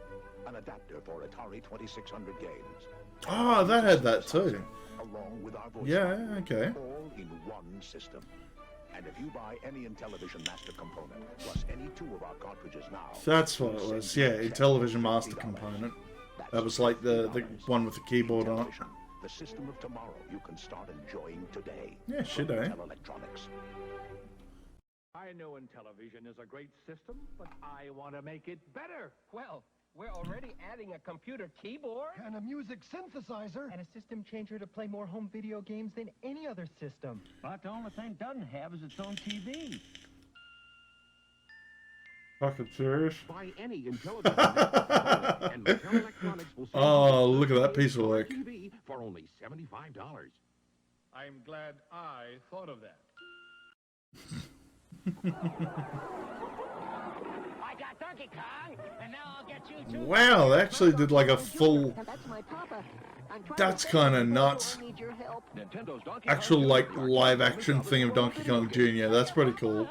an adapter for Atari 2600 games. Ah, that had that too. Along with our voice Yeah, okay. all in one system. And if you buy any Intellivision Master component, plus any 2 of our cartridges now... That's what it was, yeah, a television master component. That was like the one with the keyboard on it. The system of tomorrow you can start enjoying today. Yeah, should I? Electronics. I know Intellivision is a great system, but I want to make it better. Well, we're already adding a computer keyboard. And a music synthesizer. And a system changer to play more home video games than any other system. But the only thing it doesn't have is its own TV. Fucking serious? Buy any Intellivision and Mattel Electronics will sell Oh, look at that piece of work. TV for only $75. I'm glad I thought of that. I got Donkey Kong, and now I'll get you too. Wow, they actually did like a full... That's my papa. That's kind of nuts. Nintendo's Donkey Actual like live action thing of Donkey Kong Jr. That's pretty cool.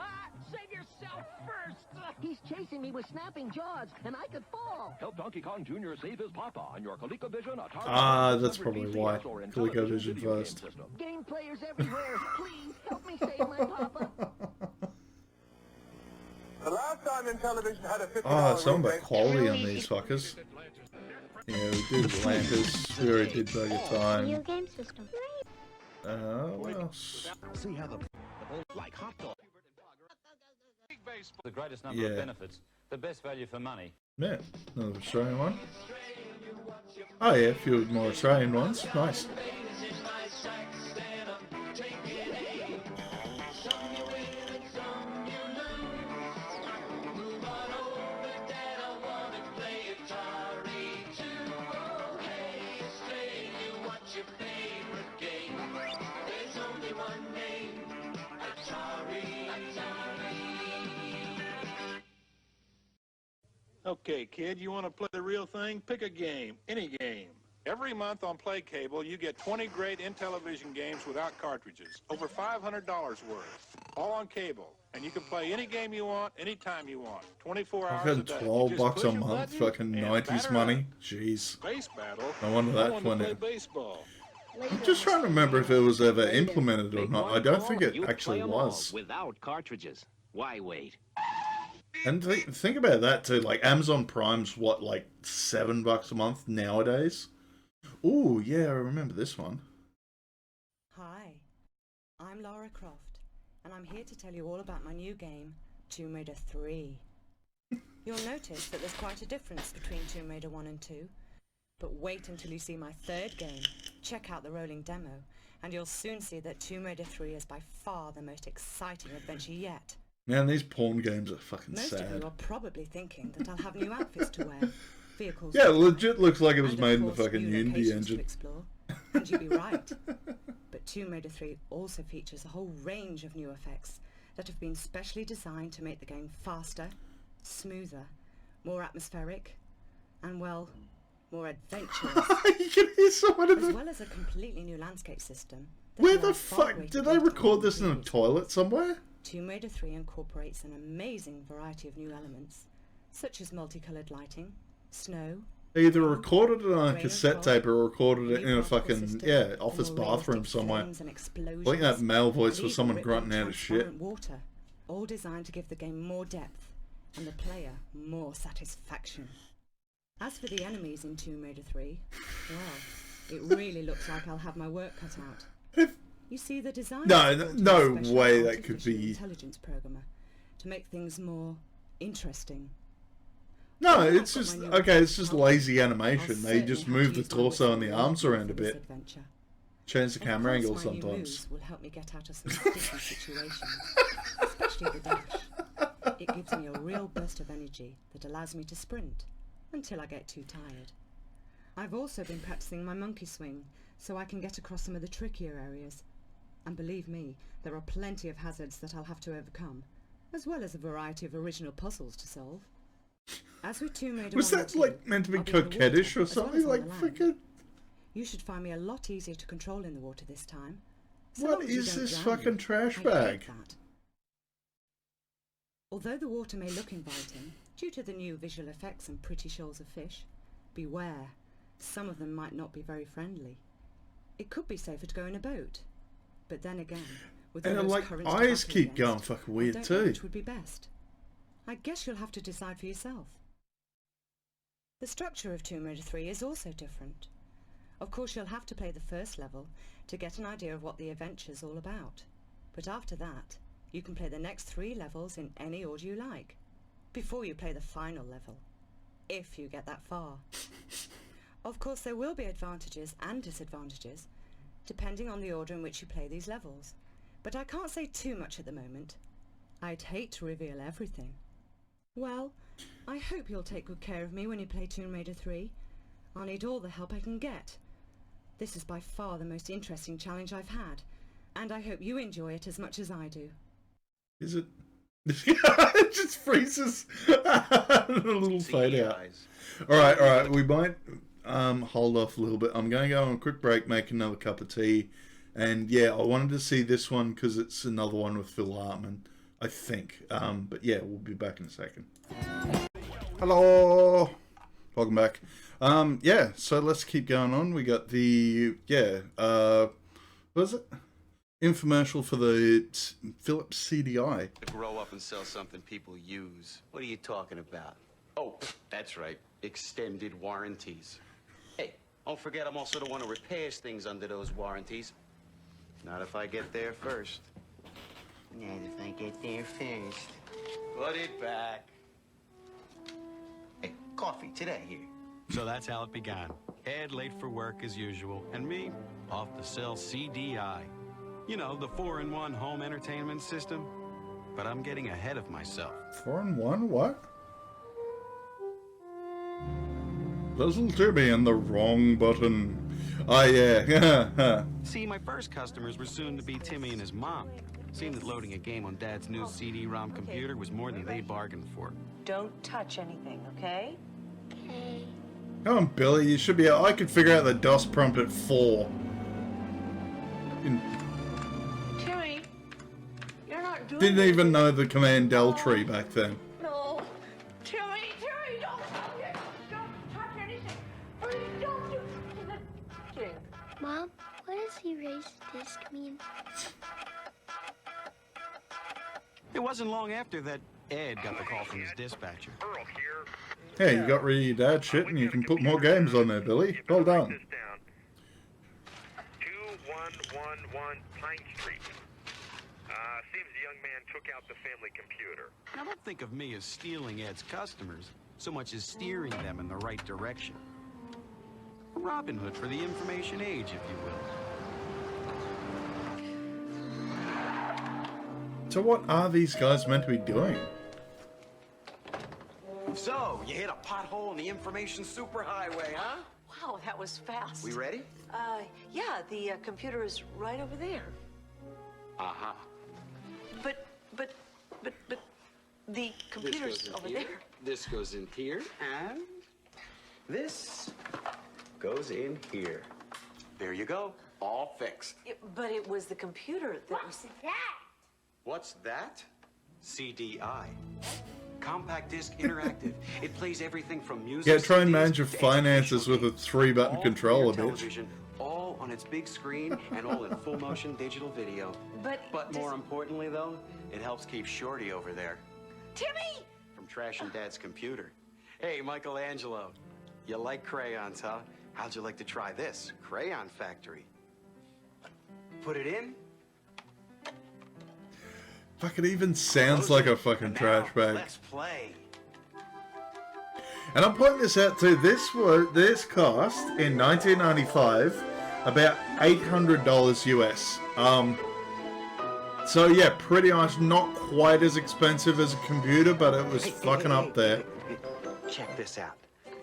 Save yourself first. He's chasing me with snapping jaws, and I could fall. Help Donkey Kong Jr. save his papa on your ColecoVision Atari. Ah, that's probably why. ColecoVision first. Game players everywhere, please help me save my papa. The last time Intellivision had a $50 Ah, something about quality on these fuckers. Yeah, we did Atlantis. We already did Burger Time. Video game system. What else? See how the like hot dog. The greatest number of benefits, the best value for money. Yeah, another Australian one. Oh yeah, a few more Australian ones. Nice. Okay, kid, you want to play the real thing? Pick a game, any game. Every month on Play Cable, you get 20 great Intellivision games without cartridges. Over $500 worth. All on cable. And you can play any game you want, anytime you want. 24 hours a Fucking day. 12 Just bucks push a month, button fucking and 90s batter money. up. Jeez. Space Battle. No wonder I that want to went play in. baseball. I'm just trying to remember if it was ever implemented or not. I don't think it actually was. Without cartridges. Why wait? And think about that too. Like Amazon Prime's what, like $7 a month nowadays? Ooh, yeah, I remember this one. Hi, I'm Lara Croft, and I'm here to tell you all about my new game, Tomb Raider 3. You'll notice that there's quite a difference between Tomb Raider 1 and 2. But wait until you see my third game. Check out the rolling demo, and you'll soon see that Tomb Raider 3 is by far the most exciting adventure yet. Man, these porn games are fucking Most of sad. you are probably thinking that I'll have new outfits to wear, vehicles Yeah, to legit looks like it was and, made of in the course, fucking new Unity locations engine. to explore. And you'd be right. But Tomb Raider 3 also features a whole range of new effects that have been specially designed to make the game faster, smoother, more atmospheric, and, well, more adventurous. You can hear someone in as the... well as a completely new landscape system. Where the fuck... Did they record this in a toilet somewhere? Tomb Raider 3 incorporates an amazing variety of new elements, such as multicoloured lighting, snow... They either recorded it on a cassette tape or recorded it in a fucking, office bathroom somewhere. I think that male voice was someone grunting out of shit. Water, all designed to give the game more depth and the player more satisfaction. As for the enemies in Tomb Raider 3, well, it really looks like I'll have my work cut out. You see, the design... No way that could be... ...intelligence programmer to make things more interesting. No, it's just, okay, it's just lazy animation. They just move the torso and the arms around a bit. Change the camera angle sometimes. Will help me get out of some sticky situations, especially the dash. It gives me a real burst of energy that allows me to sprint until I get too tired. I've also been practicing my monkey swing so I can get across some of the trickier areas. And believe me, there are plenty of hazards that I'll have to overcome, as well as a variety of original puzzles to solve. As with Tomb Raider was that like meant to be coquettish or something? Like freaking... You should find me a lot easier to control in the water this time. What is this fucking trash bag? Although the water may look inviting, due to the new visual effects and pretty shoals of fish, beware, some of them might not be very friendly. It could be safer to go in a boat, but then again, with all those currents eyes keep going fucking weird too. Which would be best? I guess you'll have to decide for yourself. The structure of Tomb Raider 3 is also different. Of course, you'll have to play the first level to get an idea of what the adventure's all about. But after that, you can play the next 3 levels in any order you like, before you play the final level, if you get that far. Of course, there will be advantages and disadvantages, depending on the order in which you play these levels. But I can't say too much at the moment. I'd hate to reveal everything. Well, I hope you'll take good care of me when you play Tomb Raider 3. I'll need all the help I can get. This is by far the most interesting challenge I've had, and I hope you enjoy it as much as I do. Is it? It just freezes. A little fade out. Alright, we might hold off a little bit. I'm going to go on a quick break, make another cup of tea, and yeah, I wanted to see this one because it's another one with Phil Hartman, I think. But yeah, we'll be back in a second. Hello! Welcome back. Yeah, so let's keep going on. We got the, what is it? Infomercial for the Philips CDI. To grow up and sell something people use. What are you talking about? Oh, that's right. Extended warranties. Hey, don't forget I'm also the one who repairs things under those warranties. Not if I get there first. Not if I get there first. Put it back. Hey, coffee today here. So that's how it began. Ed late for work as usual, and me off to sell CDI. You know, the 4-in-1 home entertainment system. But I'm getting ahead of myself. 4-in-1? What? Listen to me and the wrong button. Oh, yeah. See, my first customers were soon to be Timmy and his mom. Seemed that loading a game on Dad's new CD-ROM computer was more than they bargained for. Don't touch anything, okay? Okay. Come on, Billy, you should be... I could figure out the DOS prompt at 4. Timmy, you're not doing Didn't even know the command del tree back then. No. Timmy, don't touch it. Don't touch anything. Please don't do anything. Mom, what does erase disk mean? It wasn't long after that Ed got the call from his dispatcher. Hey, you got rid of your dad's shit and you can put more games on there, Billy. Well done. 2111 Pine Street. Seems the young man took out the family computer. Now, don't think of me as stealing Ed's customers, so much as steering them in the right direction. Robin Hood for the information age, if you will. So what are these guys meant to be doing? So, you hit a pothole in the information superhighway, huh? Wow, that was fast. We ready? Yeah, the computer is right over there. Uh-huh. But the computer's over there. This goes in here, and This goes in here. There you go. All fixed. But it was the computer that was... What's that? CDI. Compact Disc Interactive. It plays everything from music. Yeah, try and CDs manage your to finances with a 3-button all controller, through your bitch. television, all on its big screen and all in full motion digital video. But more importantly, though, it helps keep Shorty over there Timmy! from trashing Dad's computer. Hey, Michelangelo, you like crayons, huh? How'd you like to try this? Crayon Factory. Put it in. Fucking even sounds like a fucking trash bag. Let's play. And I'm pointing this out too. This cost in 1995 about $800 US. So yeah, pretty much not quite as expensive as a computer, but it was fucking up there. Check this out.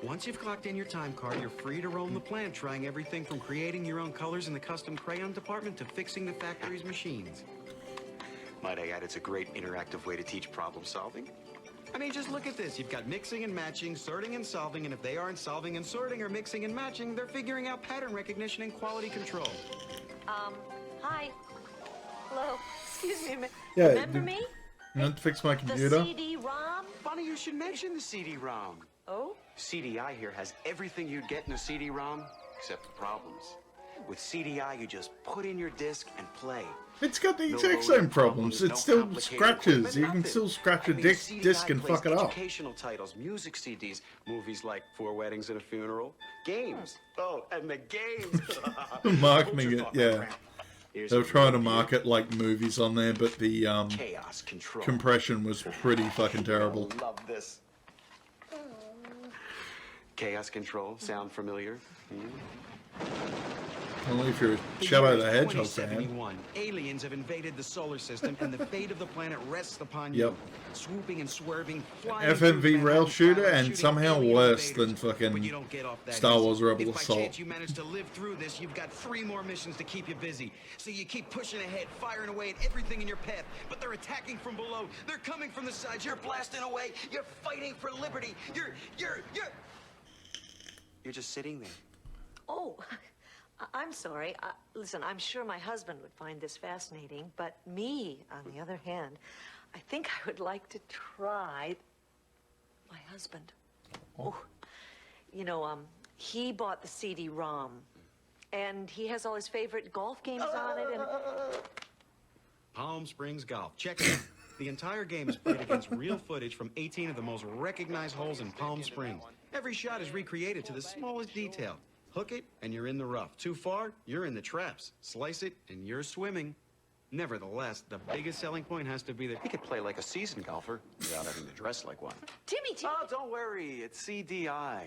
Once you've clocked in your time card, you're free to roam the plant, trying everything from creating your own colors in the custom crayon department to fixing the factory's machines. Might I add, it's a great interactive way to teach problem solving. I mean, just look at this. You've got mixing and matching, sorting and solving, and if they aren't solving and sorting or mixing and matching, they're figuring out pattern recognition and quality control. Hi. Hello. Excuse me a minute. Yeah, Remember me? You want to fix my computer? The CD-ROM? Funny you should mention the CD-ROM. Oh? CDI here has everything you'd get in a CD-ROM, except the problems. With CDI, you just put in your disc and play. It's got the No exact loading same problems. It no still complicated scratches. equipment, You can nothing. still scratch a I mean, disc CDI and plays fuck it up. Educational titles, music CDs, movies like 4 Weddings and a Funeral, games. Oh, and the games. Marketing it, yeah. They were trying to market like movies on there, but the Chaos control. compression was pretty fucking terrible. You'll love this. Chaos control, sound familiar? Only if you're a Shadow the Hedgehog fan. 2071. Aliens have invaded the solar system, and the fate of the planet rests upon you. Yep. Swooping and swerving, flying FMV through rail Manhattan shooter, skyline, and shooting somehow alien worse invaders. than fucking But you don't get off that Star easy. Wars Rebel If by Assault. chance you manage to live through this, you've got 3 more missions to keep you busy. So you keep pushing ahead, firing away at everything in your path. But they're attacking from below. They're coming from the sides. You're blasting away. You're fighting for liberty. You're just sitting there. Oh, I'm sorry. Listen, I'm sure my husband would find this fascinating, but me, on the other hand, I think I would like to try my husband. Oh. You know, he bought the CD-ROM, and he has all his favorite golf games on it, and... Palm Springs Golf. Check it out. The entire game is played against real footage from 18 of the most recognized holes in Palm Springs. Every shot is recreated to the smallest detail. Hook it, and you're in the rough. Too far, you're in the traps. Slice it, and you're swimming. Nevertheless, the biggest selling point has to be that He could play like a seasoned golfer without having to dress like one. Timmy! Oh, don't worry. It's CDI.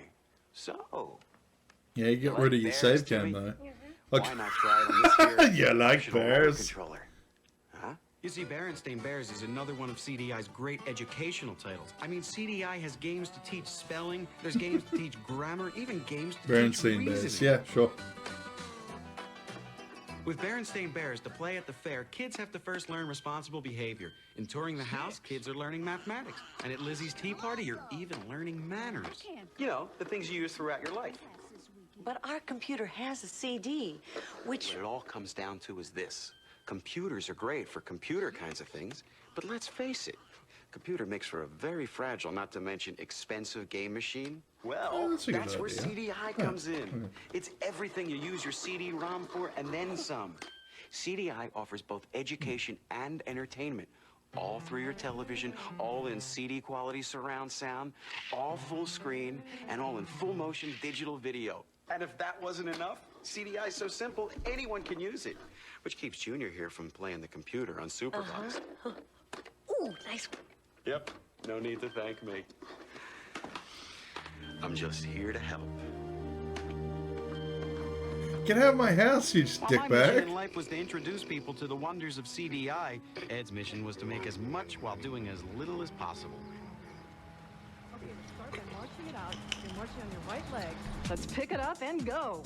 So, Yeah, you get rid of your save cam though. why not try it on this here You like optional bears? controller? Huh? You see, Berenstain Bears is another one of CDI's great educational titles. I mean, CDI has games to teach spelling, there's games to teach grammar, even games to teach Bernstein reasoning. Bears. Yeah, sure. With Berenstain Bears, to play at the fair, kids have to first learn responsible behavior. In touring the house, kids are learning mathematics. And at Lizzie's tea party, you're even learning manners. You know, the things you use throughout your life. But our computer has a CD, which... What it all comes down to is this. Computers are great for computer kinds of things, but let's face it, computer makes for a very fragile, not to mention expensive game machine. Well, that's a good that's where idea. CDI comes in. It's everything you use your CD-ROM for and then some. CDI offers both education and entertainment, all through your television, all in CD quality surround sound, all full screen, and all in full motion digital video. And if that wasn't enough, CDI is so simple, anyone can use it. Which keeps Junior here from playing the computer on Superbox. Ooh, nice one. Yep, no need to thank me. I'm just here to help. Get out of my house, you While my mission dickbag. in life was to introduce people to the wonders of CDI, Ed's mission was to make as much while doing as little as possible. Okay, start by marching it out. You're marching on your right leg. Let's pick it up and go.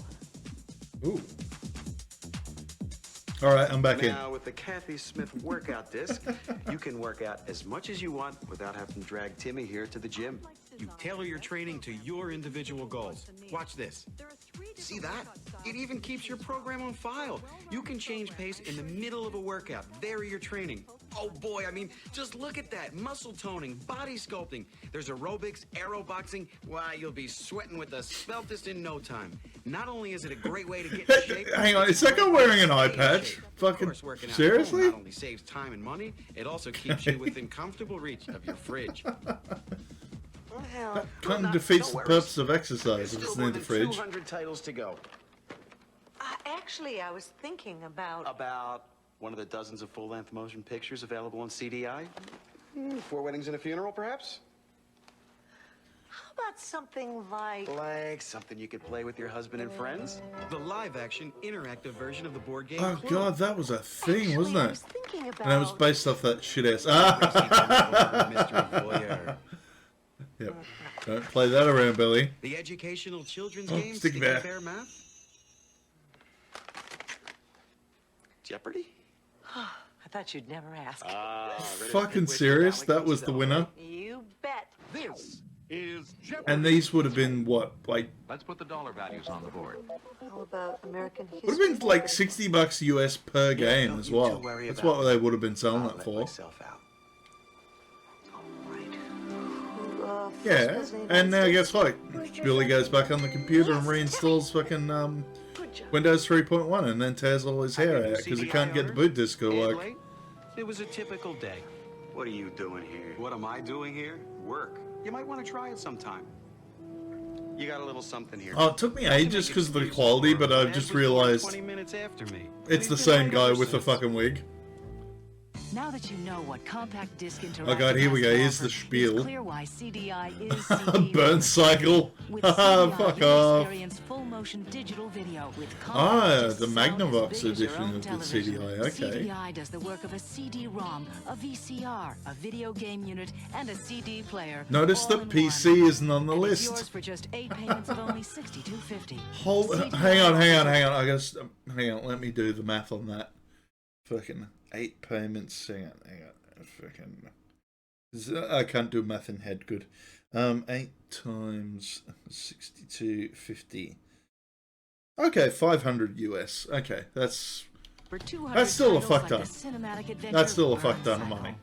Ooh. All right, I'm back in. Now, with the Kathy Smith workout disc, you can work out as much as you want without having to drag Timmy here to the gym. You tailor your training to your individual goals. Watch this. See that? It even keeps your program on file. You can change pace in the middle of a workout, vary your training. Oh boy, I mean, just look at that. Muscle toning, body sculpting. There's aerobics, aeroboxing. Why, you'll be sweating with the sveltest in no time. Not only is it a great way to get in shape. Hang on, is that guy wearing an eye patch? Fucking seriously? Not only saves time and money, it also keeps you within comfortable reach of your fridge. That kind of defeats the purpose of exercise if it's near the fridge. 200 titles to go. Actually, I was thinking about... About one of the dozens of full-length motion pictures available on CDI? 4 weddings and a funeral, perhaps? How about something like... Like something you could play with your husband and friends? The live-action, interactive version of the board game. Oh god, that was a thing, wasn't I it? was thinking about... And it was based off that shit-ass... Yep. Don't play that around, Billy. The educational children's game, Sticky Bear. Math? Jeopardy? I thought you'd never ask. Fucking serious? That was the winner? You bet. This is Jeopardy. And these would have been, what, like... Let's put the dollar values on the board. How about American history? Would have been like $60 US per game as well. That's what they would have been selling it for. Yeah, and now guess what? Billy goes back on the computer and reinstalls fucking Windows 3.1 and then tears all his hair out because he can't get the boot disk to work. It was a typical day. What are you doing here? What am I doing here? Work. You might want to try it sometime. You got a little something here. Oh, it took me ages because of the quality, but I've just realized 20 minutes after me. it's the same guy with the fucking wig. Now that you know what compact disc interactive Oh god, here we go. has to Here's the offer, spiel. it's clear why CDI is CD Burn cycle. With Haha, CDI, fuck you'll off. experience full motion digital video with compact Ah, disc the sound as Magnavox big as your edition own of the television. CDI, okay. CDI does the work of a CD-ROM, a VCR, a video game unit, and a CD player. Notice all that in PC one. isn't on the And it's list. yours for just 8 payments of only $62.50. Hang on. I guess, hang on. Let me do the math on that. Fucking 8 payments. Hang on. Fucking. I can't do math in head good. 8 times 62.50. Okay, 500 US. Okay, that's still a fuck ton. That's still a fuck ton of money.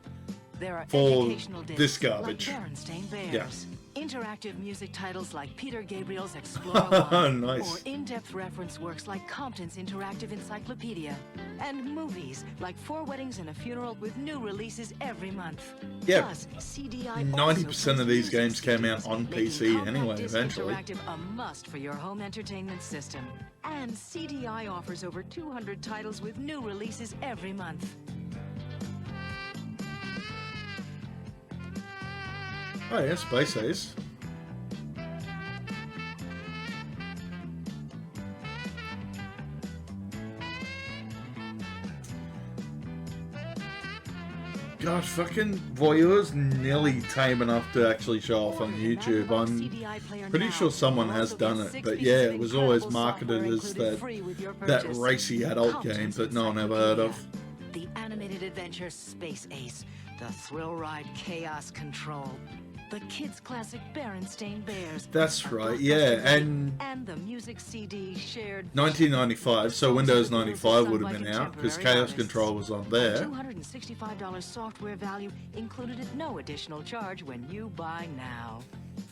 There are For educational discs this garbage. Like Berenstain Bears. Yeah. Interactive music titles like Peter Gabriel's Explore 1. Nice. Or in-depth reference works like Compton's Interactive Encyclopedia. And movies like 4 Weddings and a Funeral with new releases every month. Yeah. Plus, CDI 90% of these games came out on PC compact anyway, disc eventually. Interactive a must for your home entertainment system. And CDI offers over 200 titles with new releases every month. Oh yeah, Space Ace. God, fucking Voyeur's nearly tame enough to actually show off on YouTube. I'm pretty sure someone has done it, but yeah, it was always marketed as that racy adult game that no one ever heard of. The animated adventure Space Ace, the thrill ride Chaos Control, the kids' classic Berenstain Bears. That's right, yeah, and the music CD shared 1995, so Windows 95 would have been out because Chaos Control was on there. $265 software value included at no additional charge when you buy now.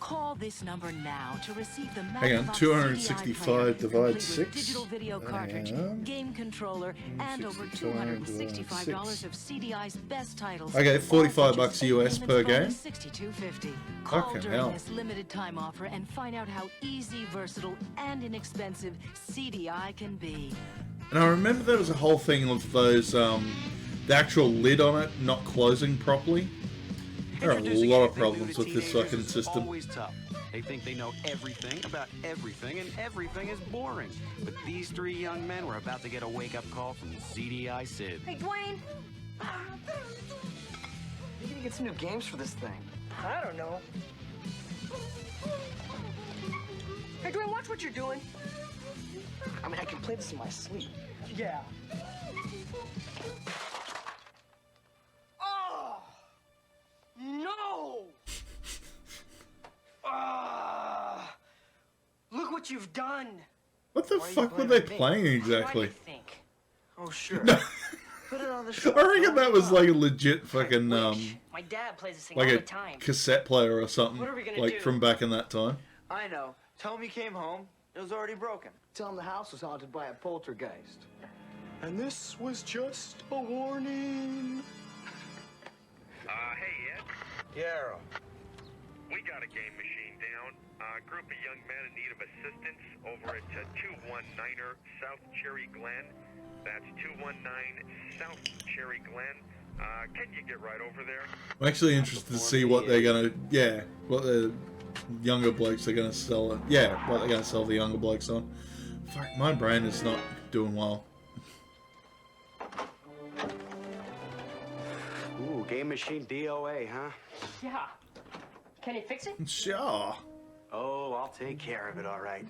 Call this number now to receive the Hang on, Magnavox 265 CDI player, divided complete with 6. digital video cartridge, game controller, and over $265 of CDI's best titles. Okay, $45 US per game. $62.50. Call Fucking during hell. this limited time offer and find out how easy, versatile, and inexpensive CDI can be. And I remember there was a whole thing of those, the actual lid on it not closing properly. There are a lot of problems with this fucking system. Always tough. They think they know everything about everything, and everything is boring. But these 3 young men were about to get a wake-up call from CDI Sid. Hey, Dwayne. You gonna get some new games for this thing? I don't know. Hey, Dwayne, watch what you're doing. I mean, I can play this in my sleep. Yeah. what you've done. What the fuck were they playing exactly? Think. Oh, sure. No. Put it on the I shelf. reckon that was like a legit fucking My dad plays this thing like all a the time. cassette player or something, What are we gonna like do? from back in that time. I know. Tell him he came home. It was already broken. Tell him the house was haunted by a poltergeist. And this was just a warning. Hey, Ed. Yeah. We got a game machine down. A group of young men in need of assistance over at 219er South Cherry Glen. That's 219 South Cherry Glen. Can you get right over there? I'm actually interested to see what they're gonna, what the younger blokes are gonna sell. What they're gonna sell the younger blokes on. Fuck, my brain is not doing well. Ooh, game machine DOA, huh? Yeah. Can you fix it? Sure. Oh, I'll take care of it, all right.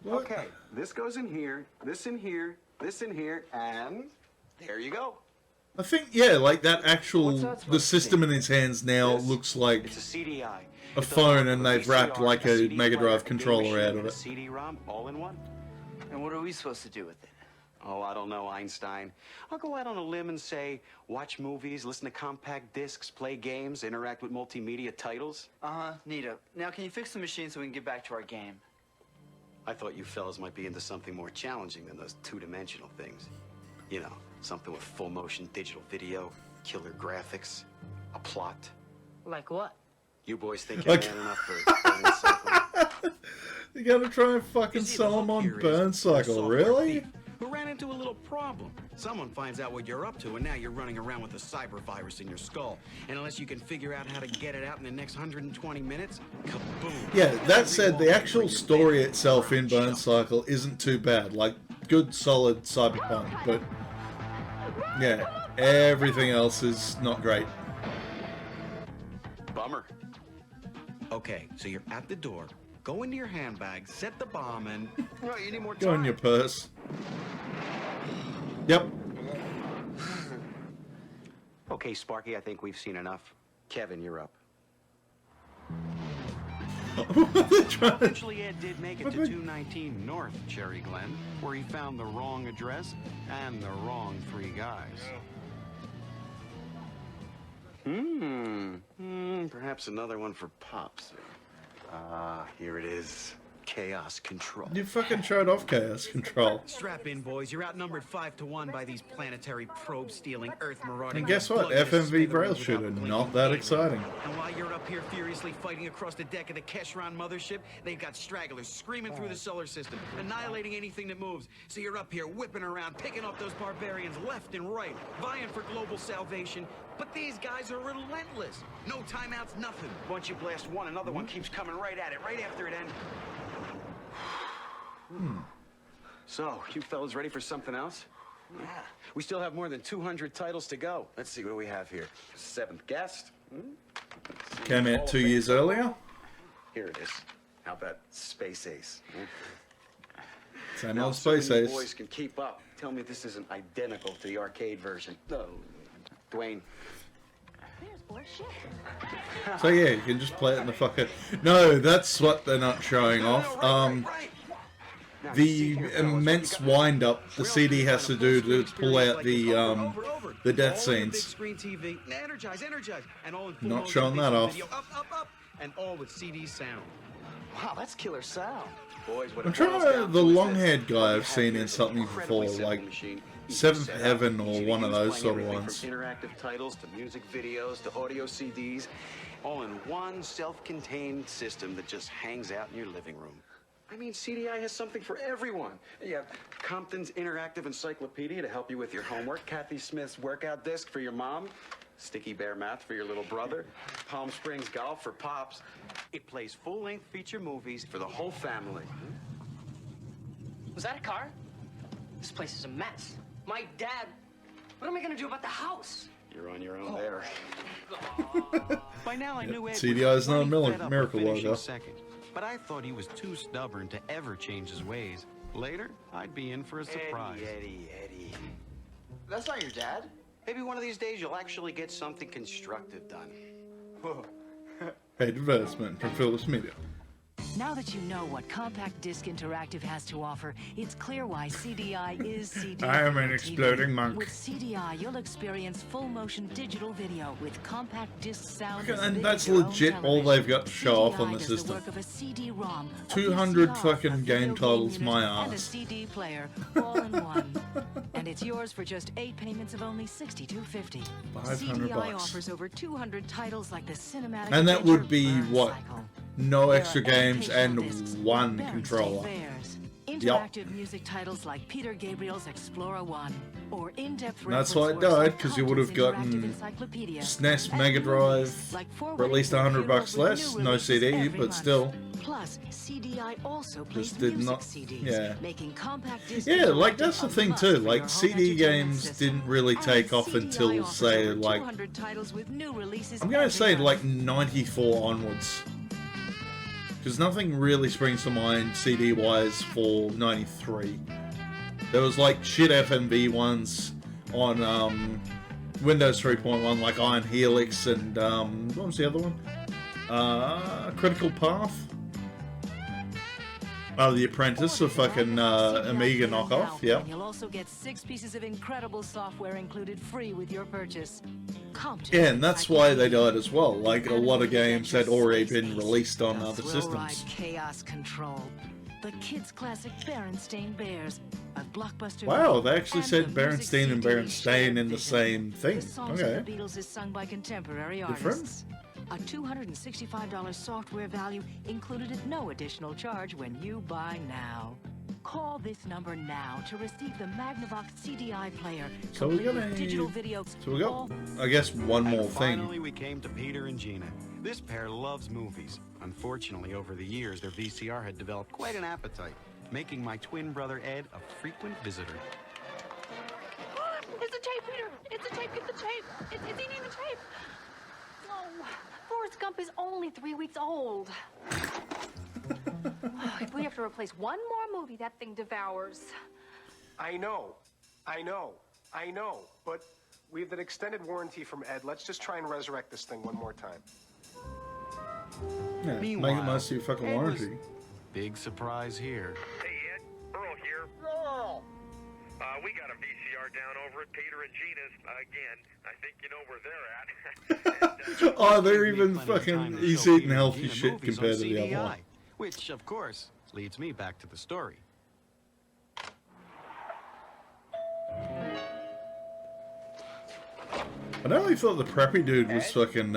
What? Okay, this goes in here, this in here, this in here, and there you go. I think, like that actual, the system in his hands now looks like It's a CDI. a phone, and they've wrapped like a Mega Drive controller out of it. CD-ROM all in one. And what are we supposed to do with it? Oh, I don't know, Einstein. I'll go out on a limb and say, watch movies, listen to compact discs, play games, interact with multimedia titles. Neato. Now, can you fix the machine so we can get back to our game? I thought you fellas might be into something more challenging than those two-dimensional things. You know, something with full-motion digital video, killer graphics, a plot. Like what? You boys think you're man enough for Burn Cycle? You gotta try and fucking sell them on Burn Cycle, really? Who ran into a little problem. Someone finds out what you're up to, and now you're running around with a cyber virus in your skull. And unless you can figure out how to get it out in the next 120 minutes, kaboom. Yeah, that said, the actual story itself in Burn Cycle isn't too bad. Like, good, solid cyberpunk, but yeah, everything else is not great. Bummer. Okay, so you're at the door. Go into your handbag, set the bomb, and well, you need more time. Go in your purse. Yep. Okay, Sparky, I think we've seen enough. Kevin, you're up. Eventually, Ed did make it to 219 North Cherry Glen, where he found the wrong address and the wrong three guys. Perhaps another one for Pops. Here it is. Chaos Control. You fucking showed off Chaos Control. Strap in, boys. You're outnumbered 5-1 by these planetary probe-stealing, Earth-marauding... And guess what? FMV rail shooter, not that exciting. And while you're up here furiously fighting across the deck of the Keshran mothership, they've got stragglers screaming through the solar system, annihilating anything that moves. So you're up here whipping around, picking off those barbarians left and right, vying for global salvation. But these guys are relentless. No timeouts, nothing. Once you blast one, another one keeps coming right at it, right after it ends. So, you fellas ready for something else? Yeah. We still have more than 200 titles to go. Let's see, what do we have here? Seventh guest. Came out 2 years earlier. Here it is. How about Space Ace? Same old Space Ace. Boys can keep up. Tell me this isn't identical to the arcade version. No, Dwayne. So yeah, you can just play it in the fucker. No, that's what they're not showing off. The immense wind-up the CD has to do to pull out the death scenes. Not showing that off. And all with CD sound. Wow, that's killer sound. Boys, what I'm trying to the long-haired guy I've seen in something before, like Seventh Heaven or one of those sort of ones. From interactive titles to music videos to audio CDs, all in one self-contained system that just hangs out in your living room. I mean, CDI has something for everyone. You have Compton's Interactive Encyclopedia to help you with your homework, Kathy Smith's workout disc for your mom, Sticky Bear Math for your little brother, Palm Springs Golf for Pops. It plays full-length feature movies for the whole family. Was that a car? This place is a mess. My dad... What am I gonna do about the house? You're on your own there. By now I knew Ed CDI is not a was miracle logo. Second, but I thought he was too stubborn to ever change his ways. Later, I'd be in for a surprise. Eddie. That's not your dad? Maybe one of these days you'll actually get something constructive done. Paid advertisement from Philips Media. Now that you know what Compact Disc Interactive has to offer, it's clear why CDI is CDI. I am an exploding monk. With CDI, you'll experience full-motion digital video with compact disc sound. And that's legit all they've got to show off on the system. 200 fucking game titles, my and a ass. CD player, all in one. And it's yours for just 8 payments of only $62.50. $500 CDI offers over 200 titles like the cinematic. And that would be Burn what? Cycle. No There extra are games and educational discs, one Berenstain controller. Bears, Yep. interactive music titles like Peter Gabriel's Explorer 1, or in-depth And that's reference why it works died, like because you would have Compton's gotten Interactive Encyclopedia, SNES, and Mega movies Drive like for at least $100 less. No CD, but still. Plus, CDI also plays Just did music not. CDs, Yeah. making compact disc Yeah, like interactive that's the a thing must too. for Like your home CD entertainment games system. didn't really take off CDI until offers say over like 200 titles with new releases I'm gonna every say month. like 94 onwards. Because nothing really springs to mind CD wise for 93. There was like shit FMV ones on Windows 3.1 like Iron Helix and what was the other one? Critical Path. Oh, The Apprentice, a fucking Amiga knockoff, yeah. And you'll also get 6 pieces of incredible software included free with your purchase. Compton. Yeah, and that's why they died as well. Like, a lot of games had already been released on other Thrill Ride systems. Chaos Control. The kids' classic Berenstain Bears. A blockbuster. Wow, movie they actually and said the music Berenstain and CD Berenstain shared in the vision. same thing. The songs Okay. of the Beatles is sung by contemporary Different? artists. A $265 software value included at no additional charge when you buy now. Call this number now to receive the Magnavox CDI player. So we complete got with a... digital video. So we got, I guess, one more And thing. finally, we came to Peter and Gina. This pair loves movies. Unfortunately, over the years, their VCR had developed quite an appetite, making my twin brother Ed a frequent visitor. It's a tape, Peter. It's a tape. Get the tape. It's eating the tape. Oh, Forrest Gump is only 3 weeks old. If we have to replace one more movie, that thing devours. I know. But we have that extended warranty from Ed. Let's just try and resurrect this thing one more time. Yeah, make it Meanwhile, most of your fucking Ed was- warranty. Big surprise here. Hey, Ed. Earl here. Earl! We got a VCR down over at Peter and Gina's again. I think you know where they're at. Oh, they're even Plenty of time fucking... to He's show eating Peter and healthy Gina shit movies compared on to the other CDI, one. which, of course, leads me back to the story. I only thought the preppy dude was fucking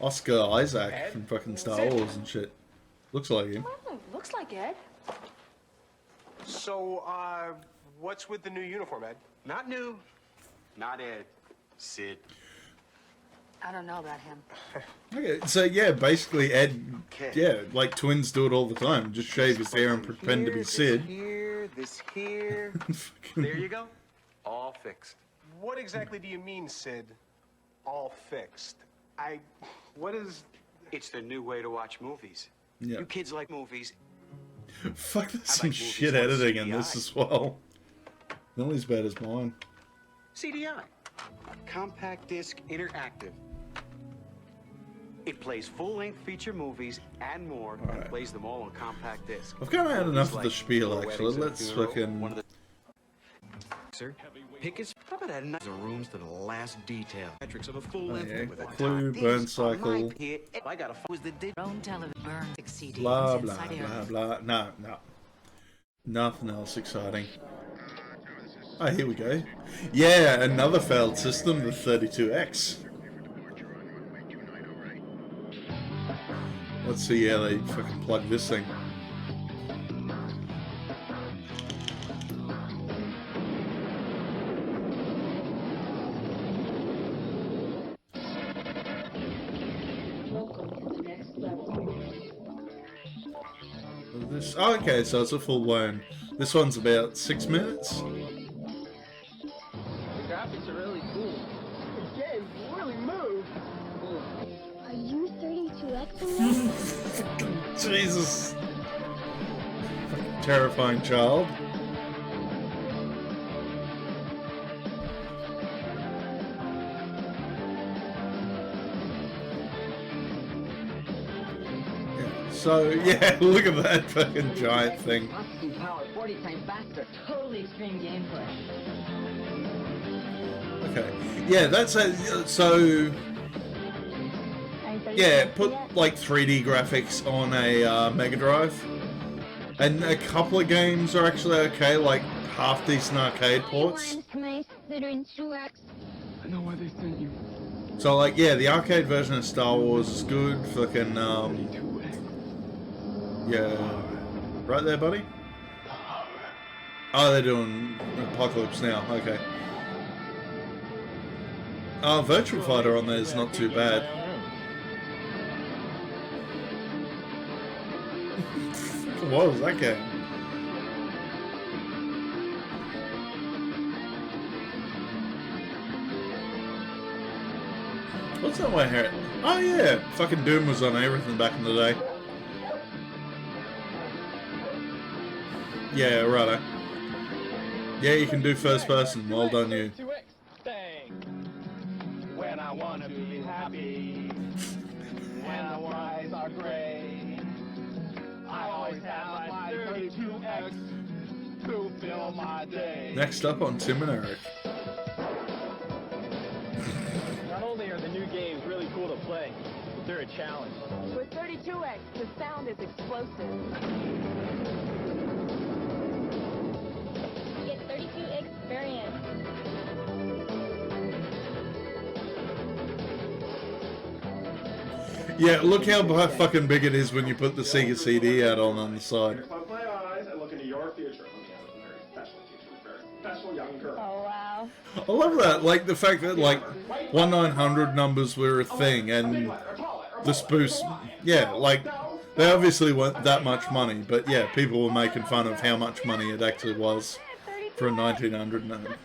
Oscar Isaac from fucking Star Wars and shit. Looks like him. Looks like Ed. So, what's with the new uniform, Ed? Not new. Not Ed. Sid. I don't know about him. Okay, so yeah, basically Ed, yeah, like twins do it all the time. Just shave his hair and pretend to be Sid. This here. There you go. All fixed. What exactly do you mean, Sid? All fixed. What is... It's the new way to watch movies. Yeah. You kids like movies. Fuck, there's I some like movies shit on editing in CDI. this as well. Nearly as bad as mine. CDI. Compact Disc Interactive. It plays full-length feature movies and more, and plays them all on compact disc. I've kind of had enough of the Movies spiel, like actually. Weddings and Let's Funeral, fucking... one of the Sir, pick his... How about that nice rooms to the last detail? Metrics of a full Oh, length yeah. with a Clue, burn cycle, I got a Was the own television burn CD blah, blah, inside blah, there. blah. No. Nothing else exciting. Oh, here we go. Yeah, another failed system, the 32X. Let's see how they fucking plug this thing. This, oh, okay, so it's a full blown. This one's about 6 minutes. The graphics are really cool. The game really moved. Are you 32X Jesus. Fucking terrifying child. Yeah, So yeah, look at that fucking giant thing. Processing power 40 times faster. Totally extreme gameplay. Okay. Yeah, that's a so. Yeah, put like 3D graphics on a Mega Drive, and a couple of games are actually okay, like half decent arcade ports. I know why they sent you. So like, yeah, the arcade version of Star Wars is good. Fucking yeah, right there, buddy. Oh, they're doing Apocalypse now. Okay. Oh, Virtual Fighter on there is not too bad. What was that game? What's that one here? Oh yeah, fucking Doom was on everything back in the day. Yeah, righto. Yeah, you can do first person. Well done, you. When I wanna be happy, when the skies are gray, I always have my 32X to fill my day. Next up on Tim and Eric. Not only are the new games really cool to play, but they're a challenge. With 32X, the sound is explosive. Get 32X variant. Yeah, look how fucking big it is when you put the Sega CD out on the side. Close my eyes and look into your future. Let me have a very special future, very special young girl. Oh, wow. I love that, like the fact that like 1-900 numbers were a thing, and the spoofs, yeah, like they obviously weren't that much money, but yeah, people were making fun of how much money it actually was for a 1900 number.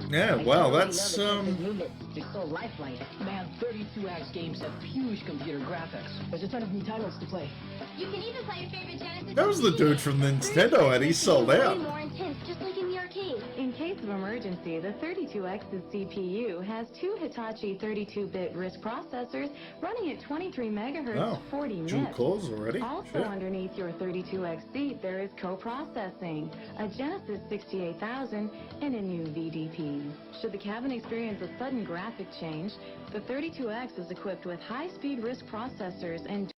Yeah, wow, that's They're so lifelike. Man, 32X games have huge computer graphics. There's a ton of new titles to play. You can even play your favorite Genesis. that was the dude from Nintendo, and he sold out. More intense, just like in the arcade. In case of emergency, the 32X's CPU has two Hitachi 32-bit RISC processors running at 23 megahertz, Oh, 40 dual nits. cores already? Also Shit. underneath your 32X seat, there is co-processing, a Genesis 68000, and a new VDP. Should the cabin experience a sudden graphic change, the 32X is equipped with high-speed RISC processors and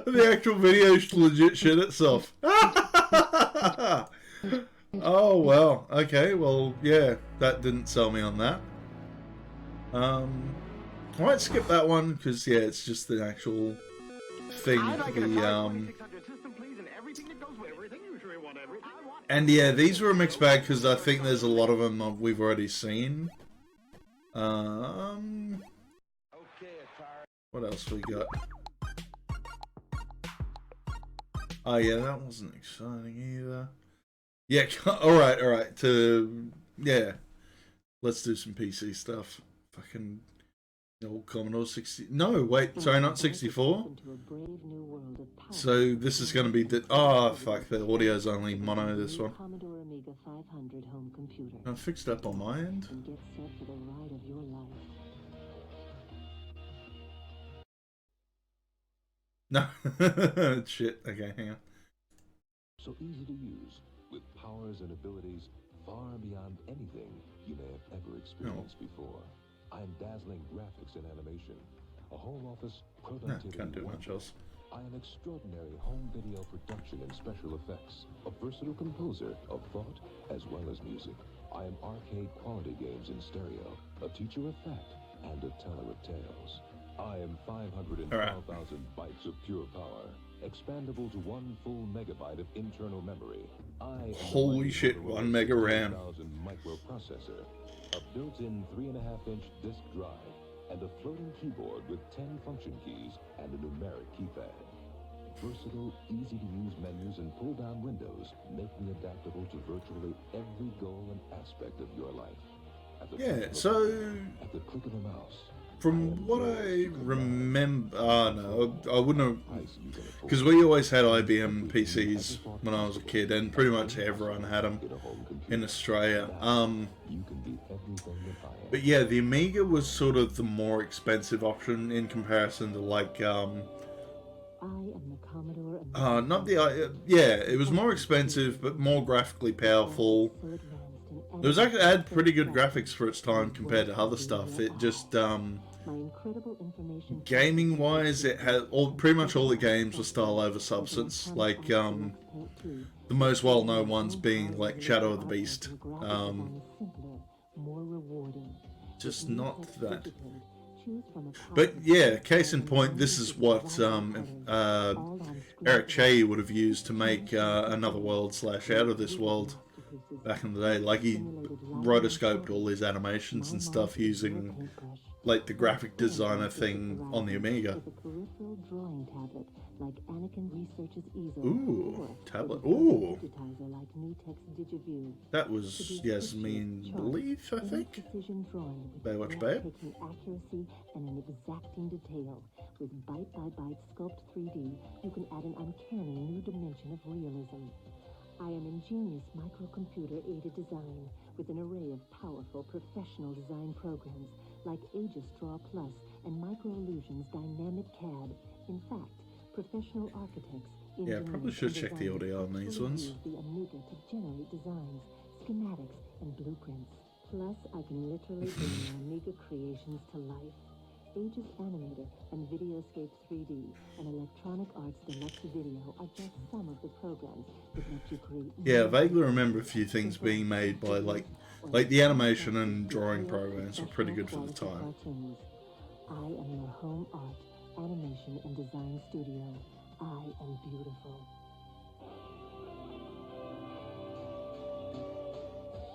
the actual video legit shit itself. Oh well, okay, well yeah, that didn't sell me on that. I might skip that one because yeah, it's just the actual thing. And yeah, these were a mixed bag because I think there's a lot of them we've already seen. What else we got? Oh yeah, that wasn't exciting either. Yeah, alright. Yeah. Let's do some PC stuff. Fucking old Commodore 60... No, wait, sorry, not 64? So this is going to be... Oh, fuck, the audio's only mono, this one. I fixed up on my end. No. Shit, okay, hang on. So easy to use, with powers and abilities far beyond anything you may have ever experienced before. I'm dazzling graphics and animation, a home office productivity can't do much wonder. else. I am extraordinary home video production and special effects, a versatile composer of thought as well as music. I am arcade quality games in stereo, a teacher of fact, and a teller of tales. I am 512,000 bytes of pure power, expandable to 1 full megabyte of internal memory. Holy shit, 1 mega RAM. Microprocessor, a built-in 3.5-inch disk drive, and a floating keyboard with 10 function keys and a numeric keypad. Versatile, easy-to-use menus and pull-down windows make me adaptable to virtually every goal and aspect of your life. At the Yeah, click of a so... button, at the click of a mouse. from what I remember, no, I wouldn't have, because we always had IBM PCs when I was a kid, and pretty much everyone had them in Australia. But yeah, the Amiga was sort of the more expensive option in comparison to like, not the, yeah, it was more expensive, but more graphically powerful. It was actually had pretty good graphics for its time compared to other stuff. It just, gaming wise, it had pretty much all the games were style over substance. Like, the most well known ones being like Shadow of the Beast. Just not that. But yeah, case in point, this is what Eric Che would have used to make Another World / Out of This World back in the day. Like, he rotoscoped all his animations and stuff using like the graphic designer thing on the Amiga. Ooh, tablet. Ooh. That was Yasmin Belief, I think. Baywatch Babe. Accuracy and an exacting detail. With byte-by-byte sculpt 3D, you can add an uncanny new dimension of realism. I am ingenious microcomputer-aided design with an array of powerful professional design programs like Aegis Draw Plus and Microillusions Dynamic CAD. In fact, professional architects, yeah, probably should check the audio on these ones. Use the Amiga to generate designs, schematics, and blueprints. Plus, I can literally bring my Amiga creations to life. Aegis Animator and Videoscape 3D and Electronic Arts Deluxe Video are just some of the programs that let you create. Yeah, I vaguely remember a few things being made by like the animation and drawing programs were pretty good for the time. I am your home art, animation, and design studio. I am beautiful.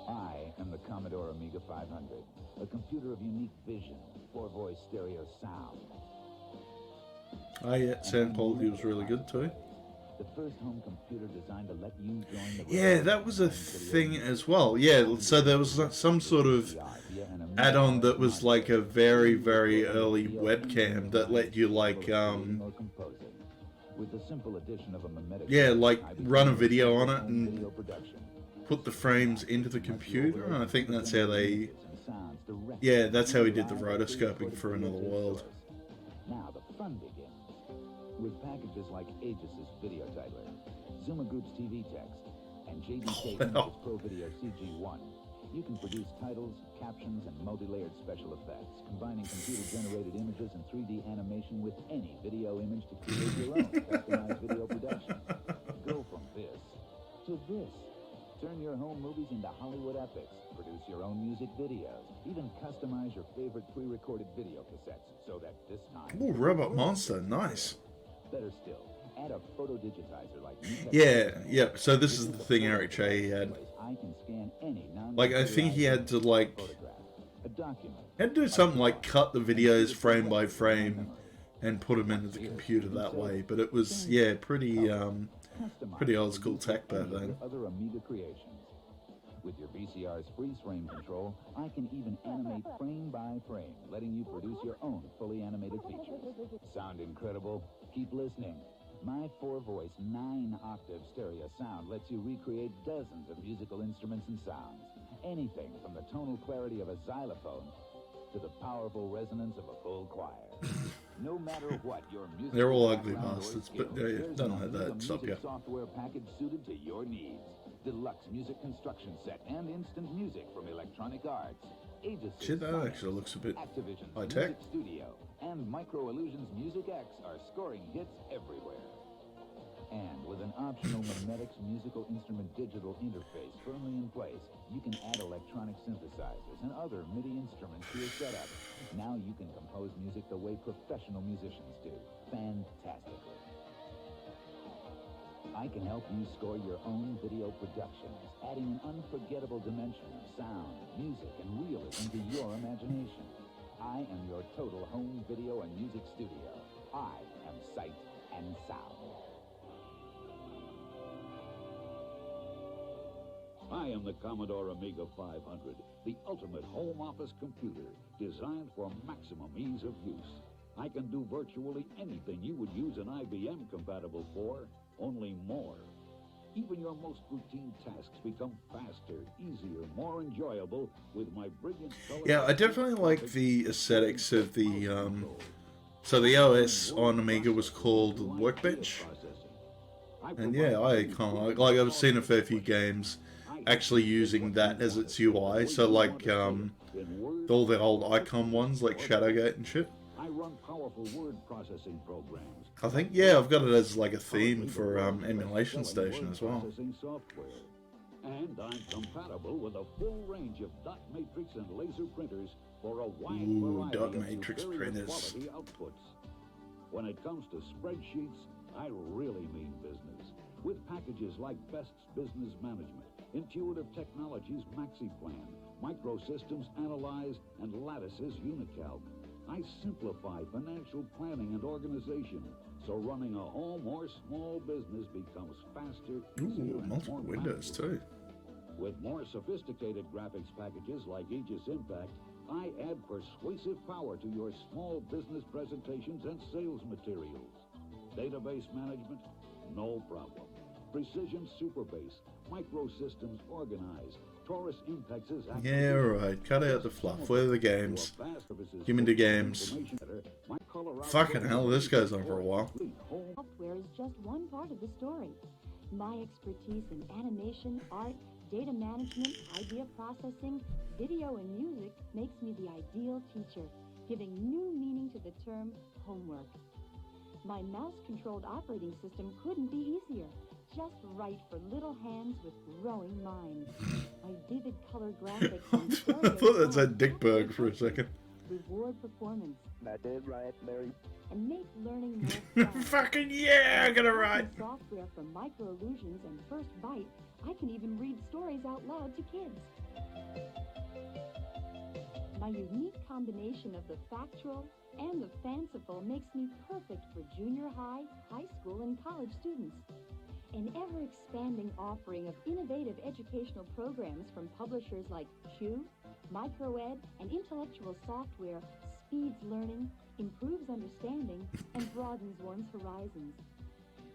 I am the Commodore Amiga 500, a computer of unique vision, 4-voice stereo sound. Oh yeah, sound quality was really good too. The first home computer designed to let you join the... Yeah, that was a thing as well. Yeah, so there was some sort of add-on that was like a very, very early webcam that let you like, with the simple addition of a mimetic... yeah, like run a video on it and put the frames into the computer, and I think that's how they... Yeah, that's how he did the rotoscoping for Another World. Now the fun begins. With packages like Aegis's Video Titler, Zuma Group's TV Text, and JDK Images Pro Video CG1, you can produce titles, captions, and multi-layered special effects, combining computer-generated images and 3D animation with any video image to create your own customized video production. Go from this to this. Turn your home movies into Hollywood epics. Produce your own music videos. Even customize your favorite pre-recorded video cassettes so that this time... Ooh, Robot Monster, nice. Better still, add a photo digitizer like... Yeah, so this is the thing Eric Che had. Like, I think he had to, like... had to do something like cut the videos frame by frame and put them into the computer that way. But it was, yeah, pretty old school tech back then. Other Amiga creations. With your VCR's freeze frame control, I can even animate frame by frame, letting you produce your own fully animated features. Sound incredible? Keep listening. My 4-voice, 9-octave stereo sound lets you recreate dozens of musical instruments and sounds. Anything from the tonal clarity of a xylophone to the powerful resonance of a full choir. No matter what your music... They're all ugly bastards, but don't let that stop you. Software package suited to your needs. Deluxe music construction set and instant music from Electronic Arts. Aegis Shit, that actually looks a bit high-tech. Studio and Microillusions Music X are scoring hits everywhere. And with an optional Memetics musical instrument digital interface firmly in place, you can add electronic synthesizers and other MIDI instruments to your setup. Now you can compose music the way professional musicians do. Fantastically. I can help you score your own video productions, adding an unforgettable dimension of sound, music, and realism to your imagination. I am your total home video and music studio. I am Sight and Sound. I am the Commodore Amiga 500, the ultimate home office computer designed for maximum ease of use. I can do virtually anything you would use an IBM compatible for, only more. Even your most routine tasks become faster, easier, more enjoyable with my brilliant color. Yeah, I definitely like the aesthetics of the so the OS on Amiga was called Workbench. And yeah, I kind of like I've seen a fair few games actually using that as its UI. So like all the old icon ones like Shadowgate and shit. I run powerful word processing programs. I think yeah, I've got it as like a theme for Emulation Station as well. And I'm compatible with a full range of dot matrix and laser printers for a wide variety dot of matrix superior printers. quality outputs. When it comes to spreadsheets, I really mean business. With packages like Best's Business Management, Intuitive Technologies MaxiPlan, Microsystems Analyze, and Lattice's Unicalc, I simplify financial planning and organization, so running a home or small business becomes faster, easier, and multiple more windows manageable. too. With more sophisticated graphics packages like Aegis Impact, I add persuasive power to your small business presentations and sales materials. Database management? No problem. Precision Superbase, Microsystems Organize, Taurus Impex's... Yeah, right. Cut out the fluff. Where are the games? Give me the games. Fucking hell, this goes on for a while. Software is just one part of the story. My expertise in animation, art, data management, idea processing, video, and music makes me the ideal teacher, giving new meaning to the term homework. My mouse-controlled operating system couldn't be easier. Just right for little hands with growing minds. My vivid color graphics and I thought that said Dickberg for a second. reward performance That did right, Larry. and make learning more fun. Fucking yeah, I got it right. Using software from Micro Illusions and First Bite, I can even read stories out loud to kids. My unique combination of the factual and the fanciful makes me perfect for junior high, high school, and college students. An ever-expanding offering of innovative educational programs from publishers like Chew, Microed, and Intellectual Software speeds learning, improves understanding, and broadens one's horizons.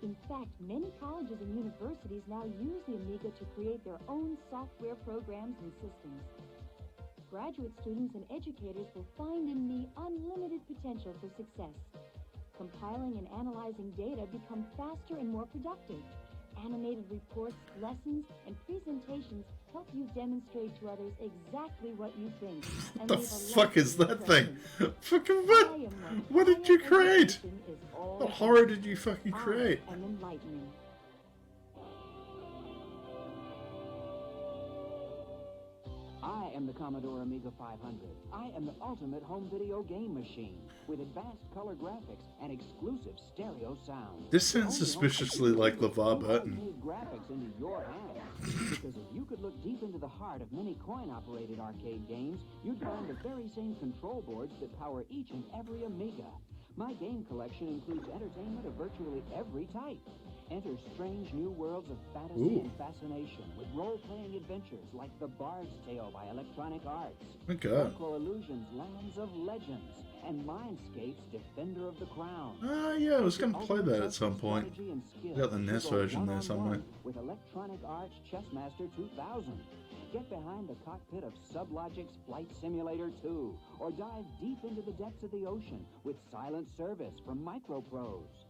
In fact, many colleges and universities now use the Amiga to create their own software programs and systems. Graduate students and educators will find in me unlimited potential for success. Compiling and analyzing data become faster and more productive. Animated reports, lessons, and presentations help you demonstrate to others exactly what you think. What the fuck is that thing? Fucking what? What did you create? What horror did you fucking create? And enlightening. I am the Commodore Amiga 500. I am the ultimate home video game machine with advanced color graphics and exclusive stereo sound. This sounds suspiciously like LeVar Burton. Made graphics into your hands. Because if you could look deep into the heart of many coin-operated arcade games, you'd find the very same control boards that power each and every Amiga. My game collection includes entertainment of virtually every type. Enter strange new worlds of fantasy and fascination with role-playing adventures like The Bard's Tale by Electronic Arts, Okay. Micro Illusions Lands of Legends, and Mindscape's Defender of the Crown. Yeah, I was going to play that at some point. I got the NES version there somewhere. With Electronic Arts Chessmaster 2000. Get behind the cockpit of Sublogic's Flight Simulator 2, or dive deep into the depths of the ocean with Silent Service from Microprose.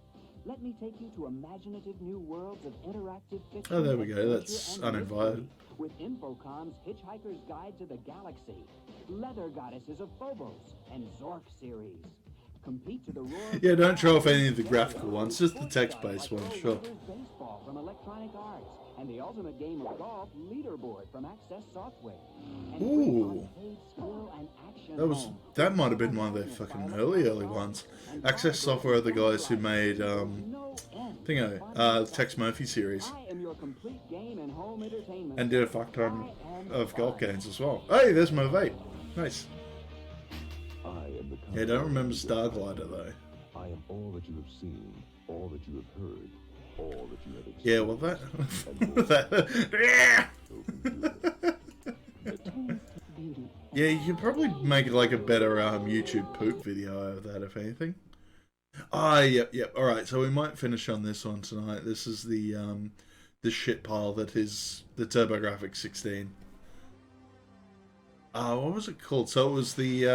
Let me take you to imaginative new worlds of interactive fiction. Oh, there we go. That's and uninvited. mystery with Infocom's Hitchhiker's Guide to the Galaxy, Leather Goddesses of Phobos, and Zork series. Compete to the roar. Yeah, don't show off any of the graphical ones, just the text-based ones, sure. Baseball from Electronic Arts, and the ultimate game of golf, Leaderboard from Access Software. Ooh. That might have been one of their fucking early ones. Access Software are the guys who made Tex Murphy series. And did a fuck ton of golf games as well. Hey, there's my vape. Nice. Yeah, don't remember Starglider though. I am all that you have seen, all that you have heard, all that you have experienced. Yeah, well that... Yeah, you could probably make like a better YouTube poop video out of that, if anything. Ah, yep. Alright, so we might finish on this one tonight. This is the shit pile that is the TurboGrafx 16. What was it called? So it was the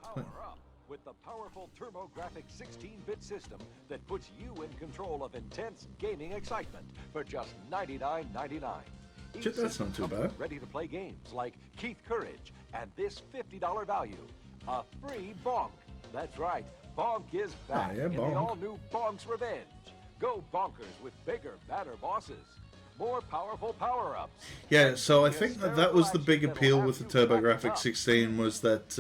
Power up with the powerful TurboGrafx 16-bit system that puts you in control of intense gaming excitement for just $99.99. Shit, that's not too bad. Ready to play games like Keith Courage and this $50 value, a free bonk. That's right, bonk is back in the all-new Bonk's Revenge. Go bonkers with bigger, badder bosses. More powerful power-ups. Yeah, so I think that was the big appeal with the TurboGrafx 16 was that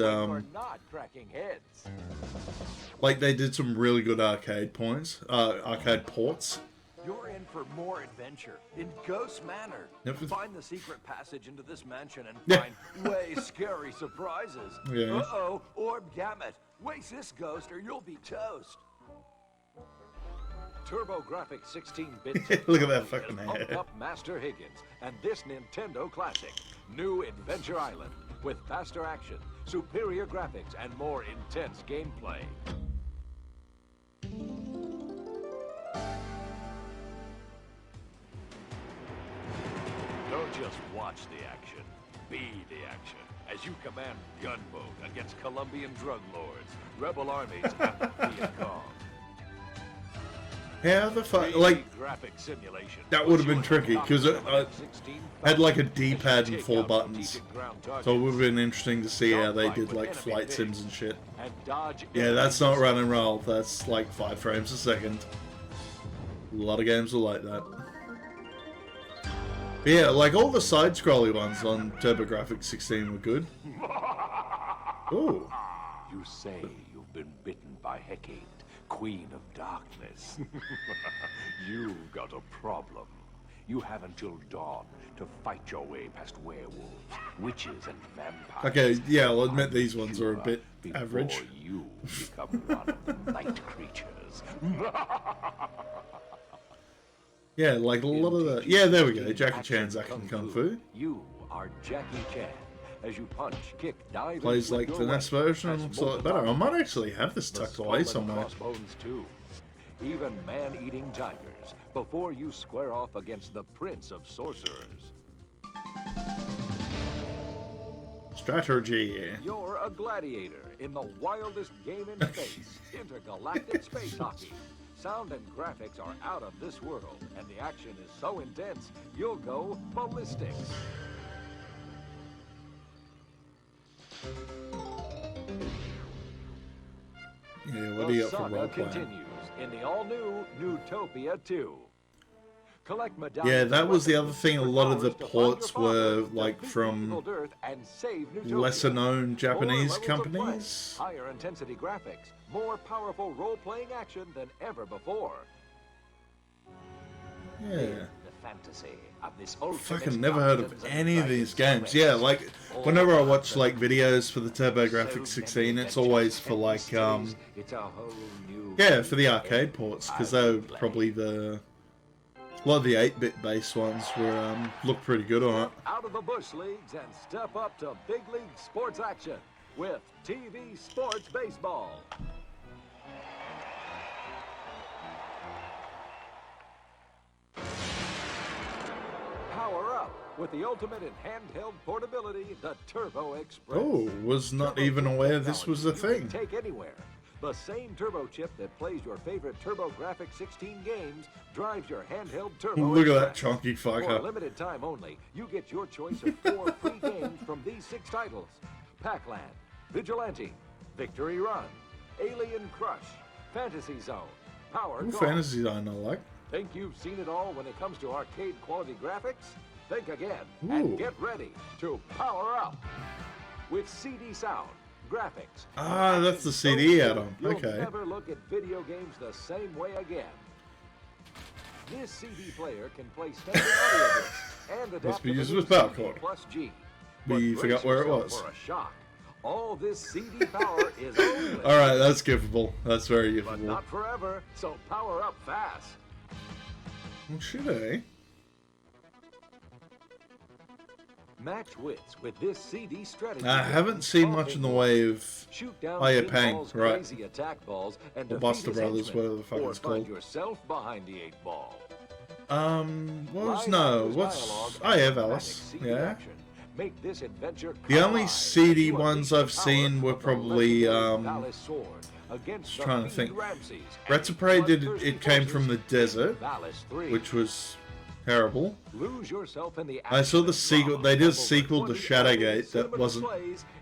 like they did some really good arcade ports. You're in for more adventure in Ghost Manor. Find the secret passage into this mansion and find way scary surprises. Yeah. Uh-oh, Orb Gamut. Waste this ghost or you'll be toast. TurboGrafx 16-bit. Look at that fucking hair. Up Master Higgins and this Nintendo classic, New Adventure Island, with faster action, superior graphics, and more intense gameplay. Don't just watch the action, be the action, as you command gunboat against Colombian drug lords, rebel armies, and the Viet Cong. How the fuck, like, that would have been tricky, because it had like a D-pad and 4 buttons, so it would have been interesting to see how they did like flight sims and shit. Yeah, that's not run and roll, that's like 5 frames a second. A lot of games are like that. But yeah, like all the side-scrolly ones on TurboGrafx 16 were good. Ooh. You say you've been bitten by Hecate, Queen of Darkness. You've got a problem. You have until dawn to fight your way past werewolves, witches, and vampires. Okay, yeah, I'll admit these ones are a bit average. You become one of the night creatures. Yeah, like a lot of the... Yeah, there we go, Jackie Chan's acting Kung Fu. You are Jackie Chan. As you punch, kick, dive, Plays like the NES version and looks a lot better. I might actually have this tucked away somewhere. Too. Even man-eating tigers, before you square off against the Prince of Sorcerers. Strategy. You're a gladiator in the wildest game in space, intergalactic space hockey. Sound and graphics are out of this world, and the action is so intense, you'll go ballistics. Yeah, what do you got for role playing? Continues in the all-new Newtopia 2. Collect Yeah, that was the other thing. A lot of the ports were like from lesser-known Japanese companies. Higher intensity graphics, more powerful role-playing action than ever before. Yeah. The fantasy of this Fucking never heard of any of these games. Yeah, like whenever I watch like videos for the TurboGrafx 16, it's always for like yeah, for the arcade ports, because they're probably a lot of the 8-bit based ones were look pretty good on it. Out of the bush leagues and step up to big league sports action with TV Sports Baseball. Power up with the ultimate in handheld portability, the Turbo Express. Oh, was not even aware this was a thing. Take anywhere. The same turbo chip that plays your favorite TurboGrafx 16 games drives your handheld Turbo Look at that Express. chunky For a fucker. limited time only, you get your choice of 4 free games from these 6 titles: Pac-Land, Vigilante, Victory Run, Alien Crush, Fantasy Zone, Power Ooh, Golf. Fantasy Zone I like. Think you've seen it all when it comes to arcade quality graphics? Think again Ooh. and get ready to power up with CD sound, graphics. Ah, that's the CD add-on. You'll Okay. never look at video games the same way again. This CD player can play standard audio discs and adapt Must be to the used new with power CD cord. plus G. We But forgot brace where it yourself was. For a shock. All this CD power is only. Alright, that's giftable. That's very But giftable. not forever, so power up fast. Well, should I? Match wits with this CD strategy. I haven't seen much in the way of Pang, right? Crazy attack balls and or Buster Brothers, whatever the fuck it's called. Yourself behind the 8-ball. I have Alice, yeah. Make this adventure the only CD ones I've seen were probably, just trying to think. Retropray it came from the desert, which was terrible. I saw the sequel, they did a sequel to Shadowgate that wasn't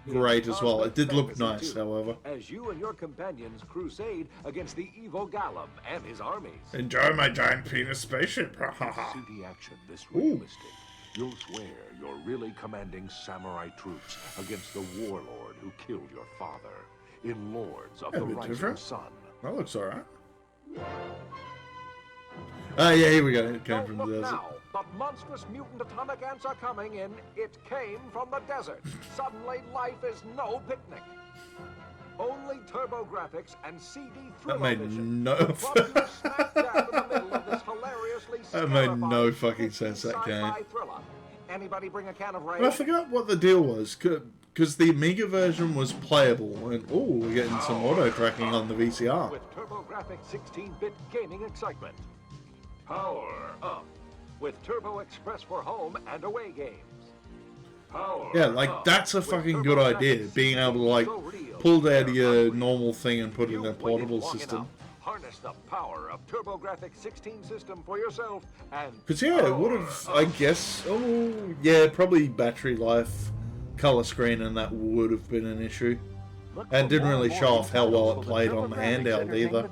great as well. It did look nice, however. As you and your companions crusade against the evil Gollum and his armies. Enjoy my giant penis spaceship. See the action this realistic. You'll swear you're really commanding samurai troops against the warlord who killed your father in Lords of the Rising Sun. That looks alright. Yeah, here we go. It came from the desert. Now, the monstrous mutant atomic ants are coming in. It came from the desert. Suddenly, life is no picnic. Only TurboGrafx and CD That made that made no fucking sense, that game. Anybody bring a can of rain? But I forgot what the deal was, because the Amiga version was playable, and we're getting some auto tracking on the VCR. With TurboGrafx 16-bit gaming excitement. Power up with Turbo Express for home and away games. Yeah, like that's a fucking good idea, being able to like pull down your normal thing and put it in a portable system. Harness the power of TurboGrafx 16 system for yourself and because yeah, it would have, I guess, probably battery life, color screen, and that would have been an issue. And it didn't really show off how well it played on the handheld either.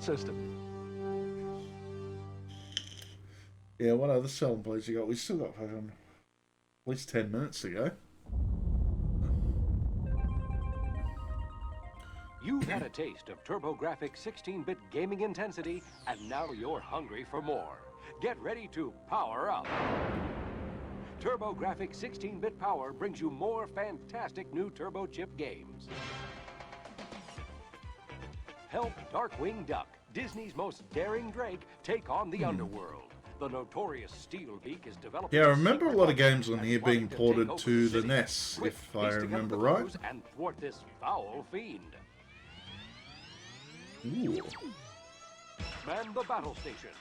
Yeah, what other selling points you got? We still got fucking at least 10 minutes to go. You've had a taste of TurboGrafx 16-bit gaming intensity, and now you're hungry for more. Get ready to power up. TurboGrafx 16-bit power brings you more fantastic new Turbo Chip games. Help Darkwing Duck, Disney's most daring Drake, take on the underworld. The notorious Steelbeak is developing. Yeah, I remember a lot of games on here being ported to the NES, if I remember right. And thwart this foul fiend. Ooh. Man the battle stations.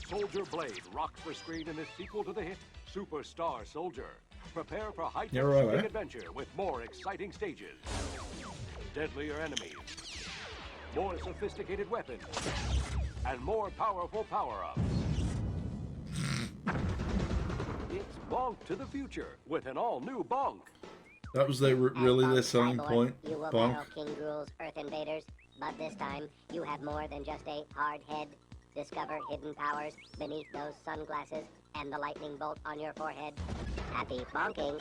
Soldier Blade rocks the screen in the sequel to the hit Superstar Soldier. Prepare for high-tech adventure with more exciting stages, deadlier enemies, more sophisticated weapons, and more powerful power-ups. It's Bonk to the future with an all-new Bonk. That was really their selling point, You will Bonk. battle King Gruel's Earth Invaders, but this time you have more than just a hard head. Discover hidden powers beneath those sunglasses and the lightning bolt on your forehead. Happy bonking.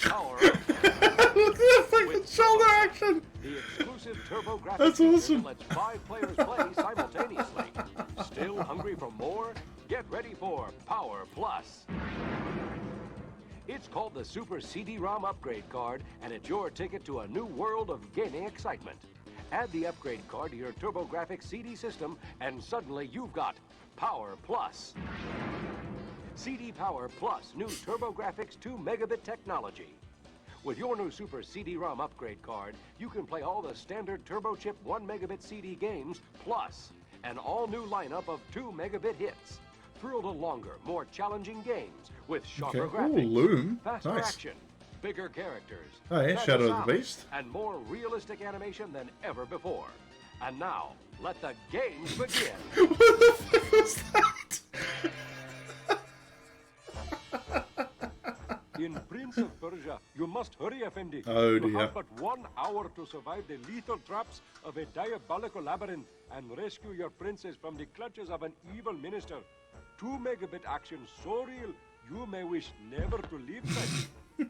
Power Look at that fucking shoulder action! The exclusive TurboGrafx That's awesome. lets 5 players play simultaneously. Still hungry for more? Get ready for Power Plus. It's called the Super CD-ROM Upgrade Card, and it's your ticket to a new world of gaming excitement. Add the upgrade card to your TurboGrafx CD system, and suddenly you've got Power Plus. CD Power Plus, new TurboGrafx 2 megabit technology. With your new Super CD-ROM upgrade card, you can play all the standard Turbo Chip 1 megabit CD games, plus an all-new lineup of 2 megabit hits. Thrill to longer, more challenging games with sharper graphics, Loom. faster Nice. action, bigger characters, Oh, yeah, better Shadow of the sound, Beast. and more realistic animation than ever before. And now, let the games begin. What the fuck was that? In Prince of Persia, you must hurry, Effendi. Oh, You dear. have but 1 hour to survive the lethal traps of a diabolical labyrinth and rescue your princess from the clutches of an evil minister. 2 megabit action so real, you may wish never to leave them.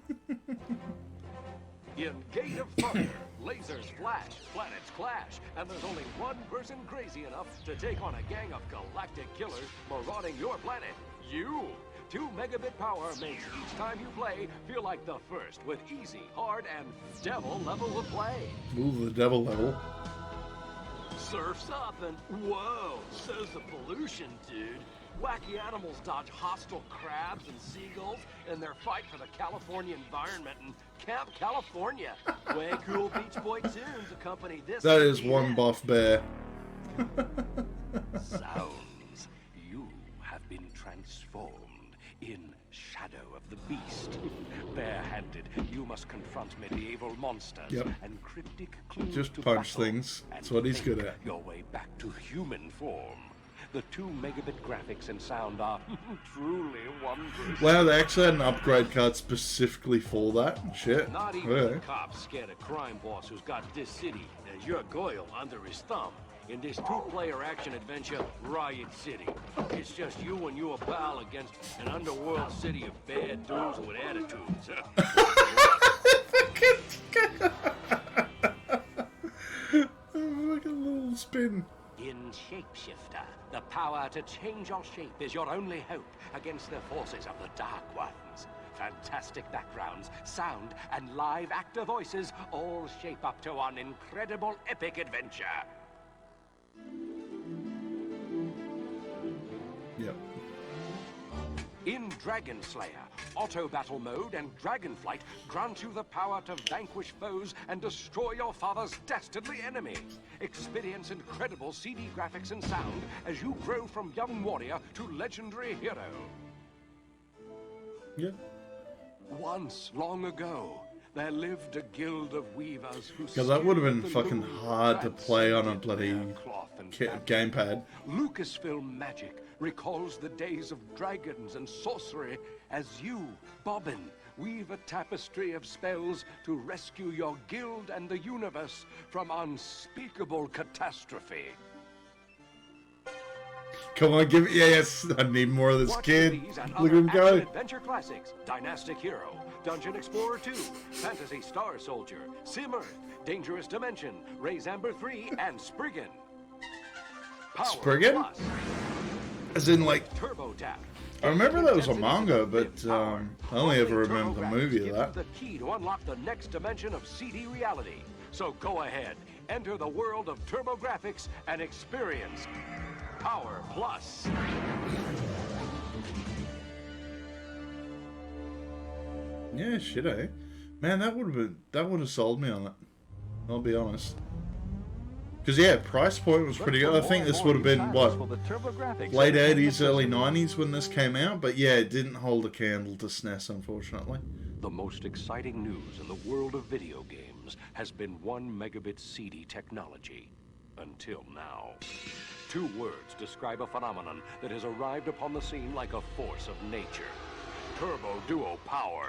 In Gate of Thunder, lasers flash, planets clash, and there's only one person crazy enough to take on a gang of galactic killers marauding your planet. You! 2 megabit power makes each time you play feel like the first with easy, hard, and devil level of play. Ooh, the devil level. Surf's up and whoa, so's the pollution, dude. Wacky animals dodge hostile crabs and seagulls in their fight for the California environment in Camp California. Way cool Beach Boy tunes accompany this. That is one buff bear. Sounds. You have been transformed in Shadow of the Beast. Barehanded, you must confront medieval monsters and cryptic clues. Just to punch battle things. That's what he's good at. Your way back to human form. The 2 megabit graphics and sound are truly wondrous. Wow, they actually had an upgrade card specifically for that. Shit. Not even Okay. the cops scared a crime boss who's got this city and your Goyle under his thumb. In this 2-player action adventure, Riot City. It's just you and your pal against an underworld city of bad dudes with attitudes. Like a little spin. In Shapeshifter, the power to change your shape is your only hope against the forces of the Dark Ones. Fantastic backgrounds, sound, and live actor voices all shape up to one incredible epic adventure. Yep. In Dragon Slayer, auto battle mode and Dragonflight grant you the power to vanquish foes and destroy your father's dastardly enemy. Experience incredible CD graphics and sound as you grow from young warrior to legendary hero. Yeah. Once, long ago, there lived a guild of weavers who... Because that would have been fucking hard to play on a bloody gamepad. Lucasfilm magic recalls the days of dragons and sorcery as you, Bobbin, weave a tapestry of spells to rescue your guild and the universe from unspeakable catastrophe. Come on, give it. Yes, I need more of this kid. Look at him go. Adventure classics: Dynastic Hero, Dungeon Explorer 2, Fantasy Star Soldier, Sim Earth, Dangerous Dimension, Raise Amber 3, and Spriggan. Spriggan? As in, like, Turbo Tap. I remember that was a manga, but I only ever remember the movie of that. The key to unlock the next dimension of CD reality. So go ahead, enter the world of TurboGrafx and experience Power Plus. Yeah, shit, eh? Man, that would have sold me on it. I'll be honest. Because yeah, price point was pretty good. I think this would have been what, late 80s, early 90s when this came out. But yeah, it didn't hold a candle to SNES, unfortunately. The most exciting news in the world of video games has been 1 megabit CD technology. Until now. 2 words describe a phenomenon that has arrived upon the scene like a force of nature. Turbo Duo Power.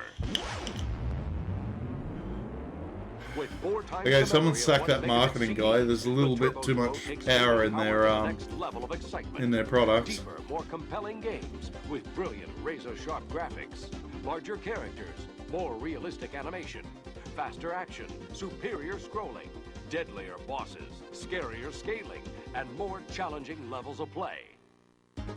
With 4 times Okay, someone sack that marketing guy. There's a little bit too much power in their products. Deeper, more compelling games with brilliant razor-sharp graphics, larger characters, more realistic animation, faster action, superior scrolling, deadlier bosses, scarier scaling, and more challenging levels of play.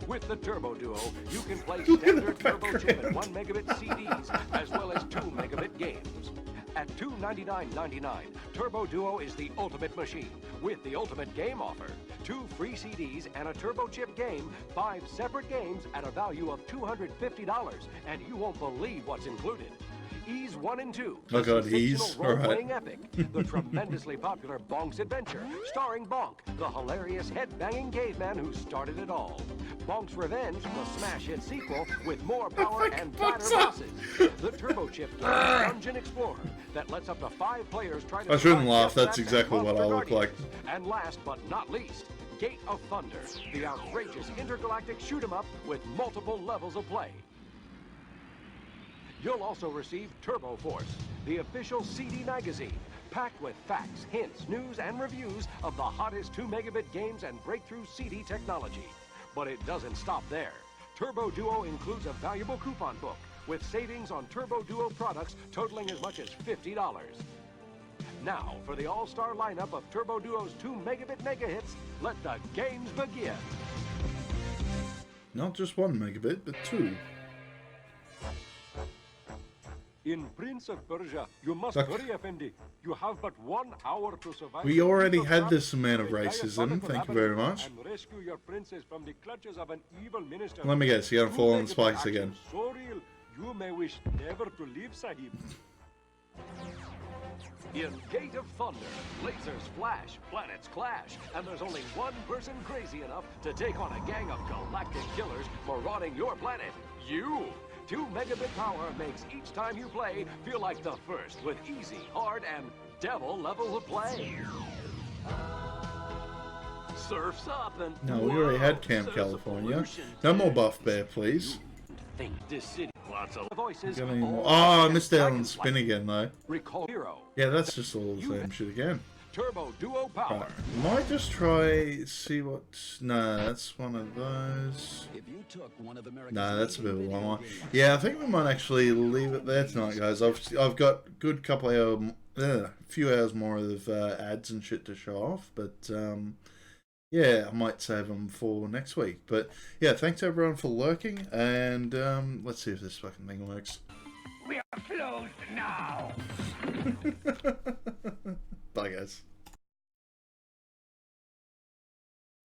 With the Turbo Duo, you can play standard Turbo Chip and 1 megabit CDs, as well as 2 megabit games. At $299.99, Turbo Duo is the ultimate machine, with the ultimate game offer. 2 free CDs and a Turbo Chip game, 5 separate games at a value of $250, and you won't believe what's included. Ease 1 and 2. Oh god, Ease. Role-playing epic. The tremendously popular Bonk's Adventure, starring Bonk, the hilarious head-banging caveman who started it all. Bonk's Revenge, the smash hit sequel with more power and badder bosses. The Turbo Chip game, Dungeon Explorer, that lets up to 5 players try to... I shouldn't laugh, that's exactly what I look like. And last but not least, Gate of Thunder, the outrageous intergalactic shoot-'em-up with multiple levels of play. You'll also receive Turbo Force, the official CD magazine, packed with facts, hints, news, and reviews of the hottest 2 megabit games and breakthrough CD technology. But it doesn't stop there. Turbo Duo includes a valuable coupon book with savings on Turbo Duo products totaling as much as $50. Now, for the all-star lineup of Turbo Duo's 2 megabit mega hits, let the games begin. Not just 1 megabit, but 2. In Prince of Persia, you must Look. hurry, Effendi. You have but 1 hour to survive. We already had this amount of racism. Thank you very much. And rescue your princess from the clutches of an evil minister. Let me guess, you're gonna fall on the spikes again. So real, you may wish never to leave, Sahib. In Gate of Thunder, lasers flash, planets clash, and there's only one person crazy enough to take on a gang of galactic killers marauding your planet. You! 2 megabit power makes each time you play feel like the first, with easy, hard, and devil levels of play. Surf's up and... No, we already had Camp California. No more Buff Bear, please. Think this city, lots of voices. Got any more? Oh, I missed out on spin again, though. Recall Hero. Yeah, that's just all the same shit again. Turbo Duo Power. Right. Might just try, see what... No, that's one of those. No, that's a bit of a long one. Yeah, I think we might actually leave it there tonight, guys. I've got a good couple of hours, few hours more of ads and shit to show off, but yeah, I might save them for next week. But yeah, thanks everyone for lurking, and let's see if this fucking thing works. We are closed now.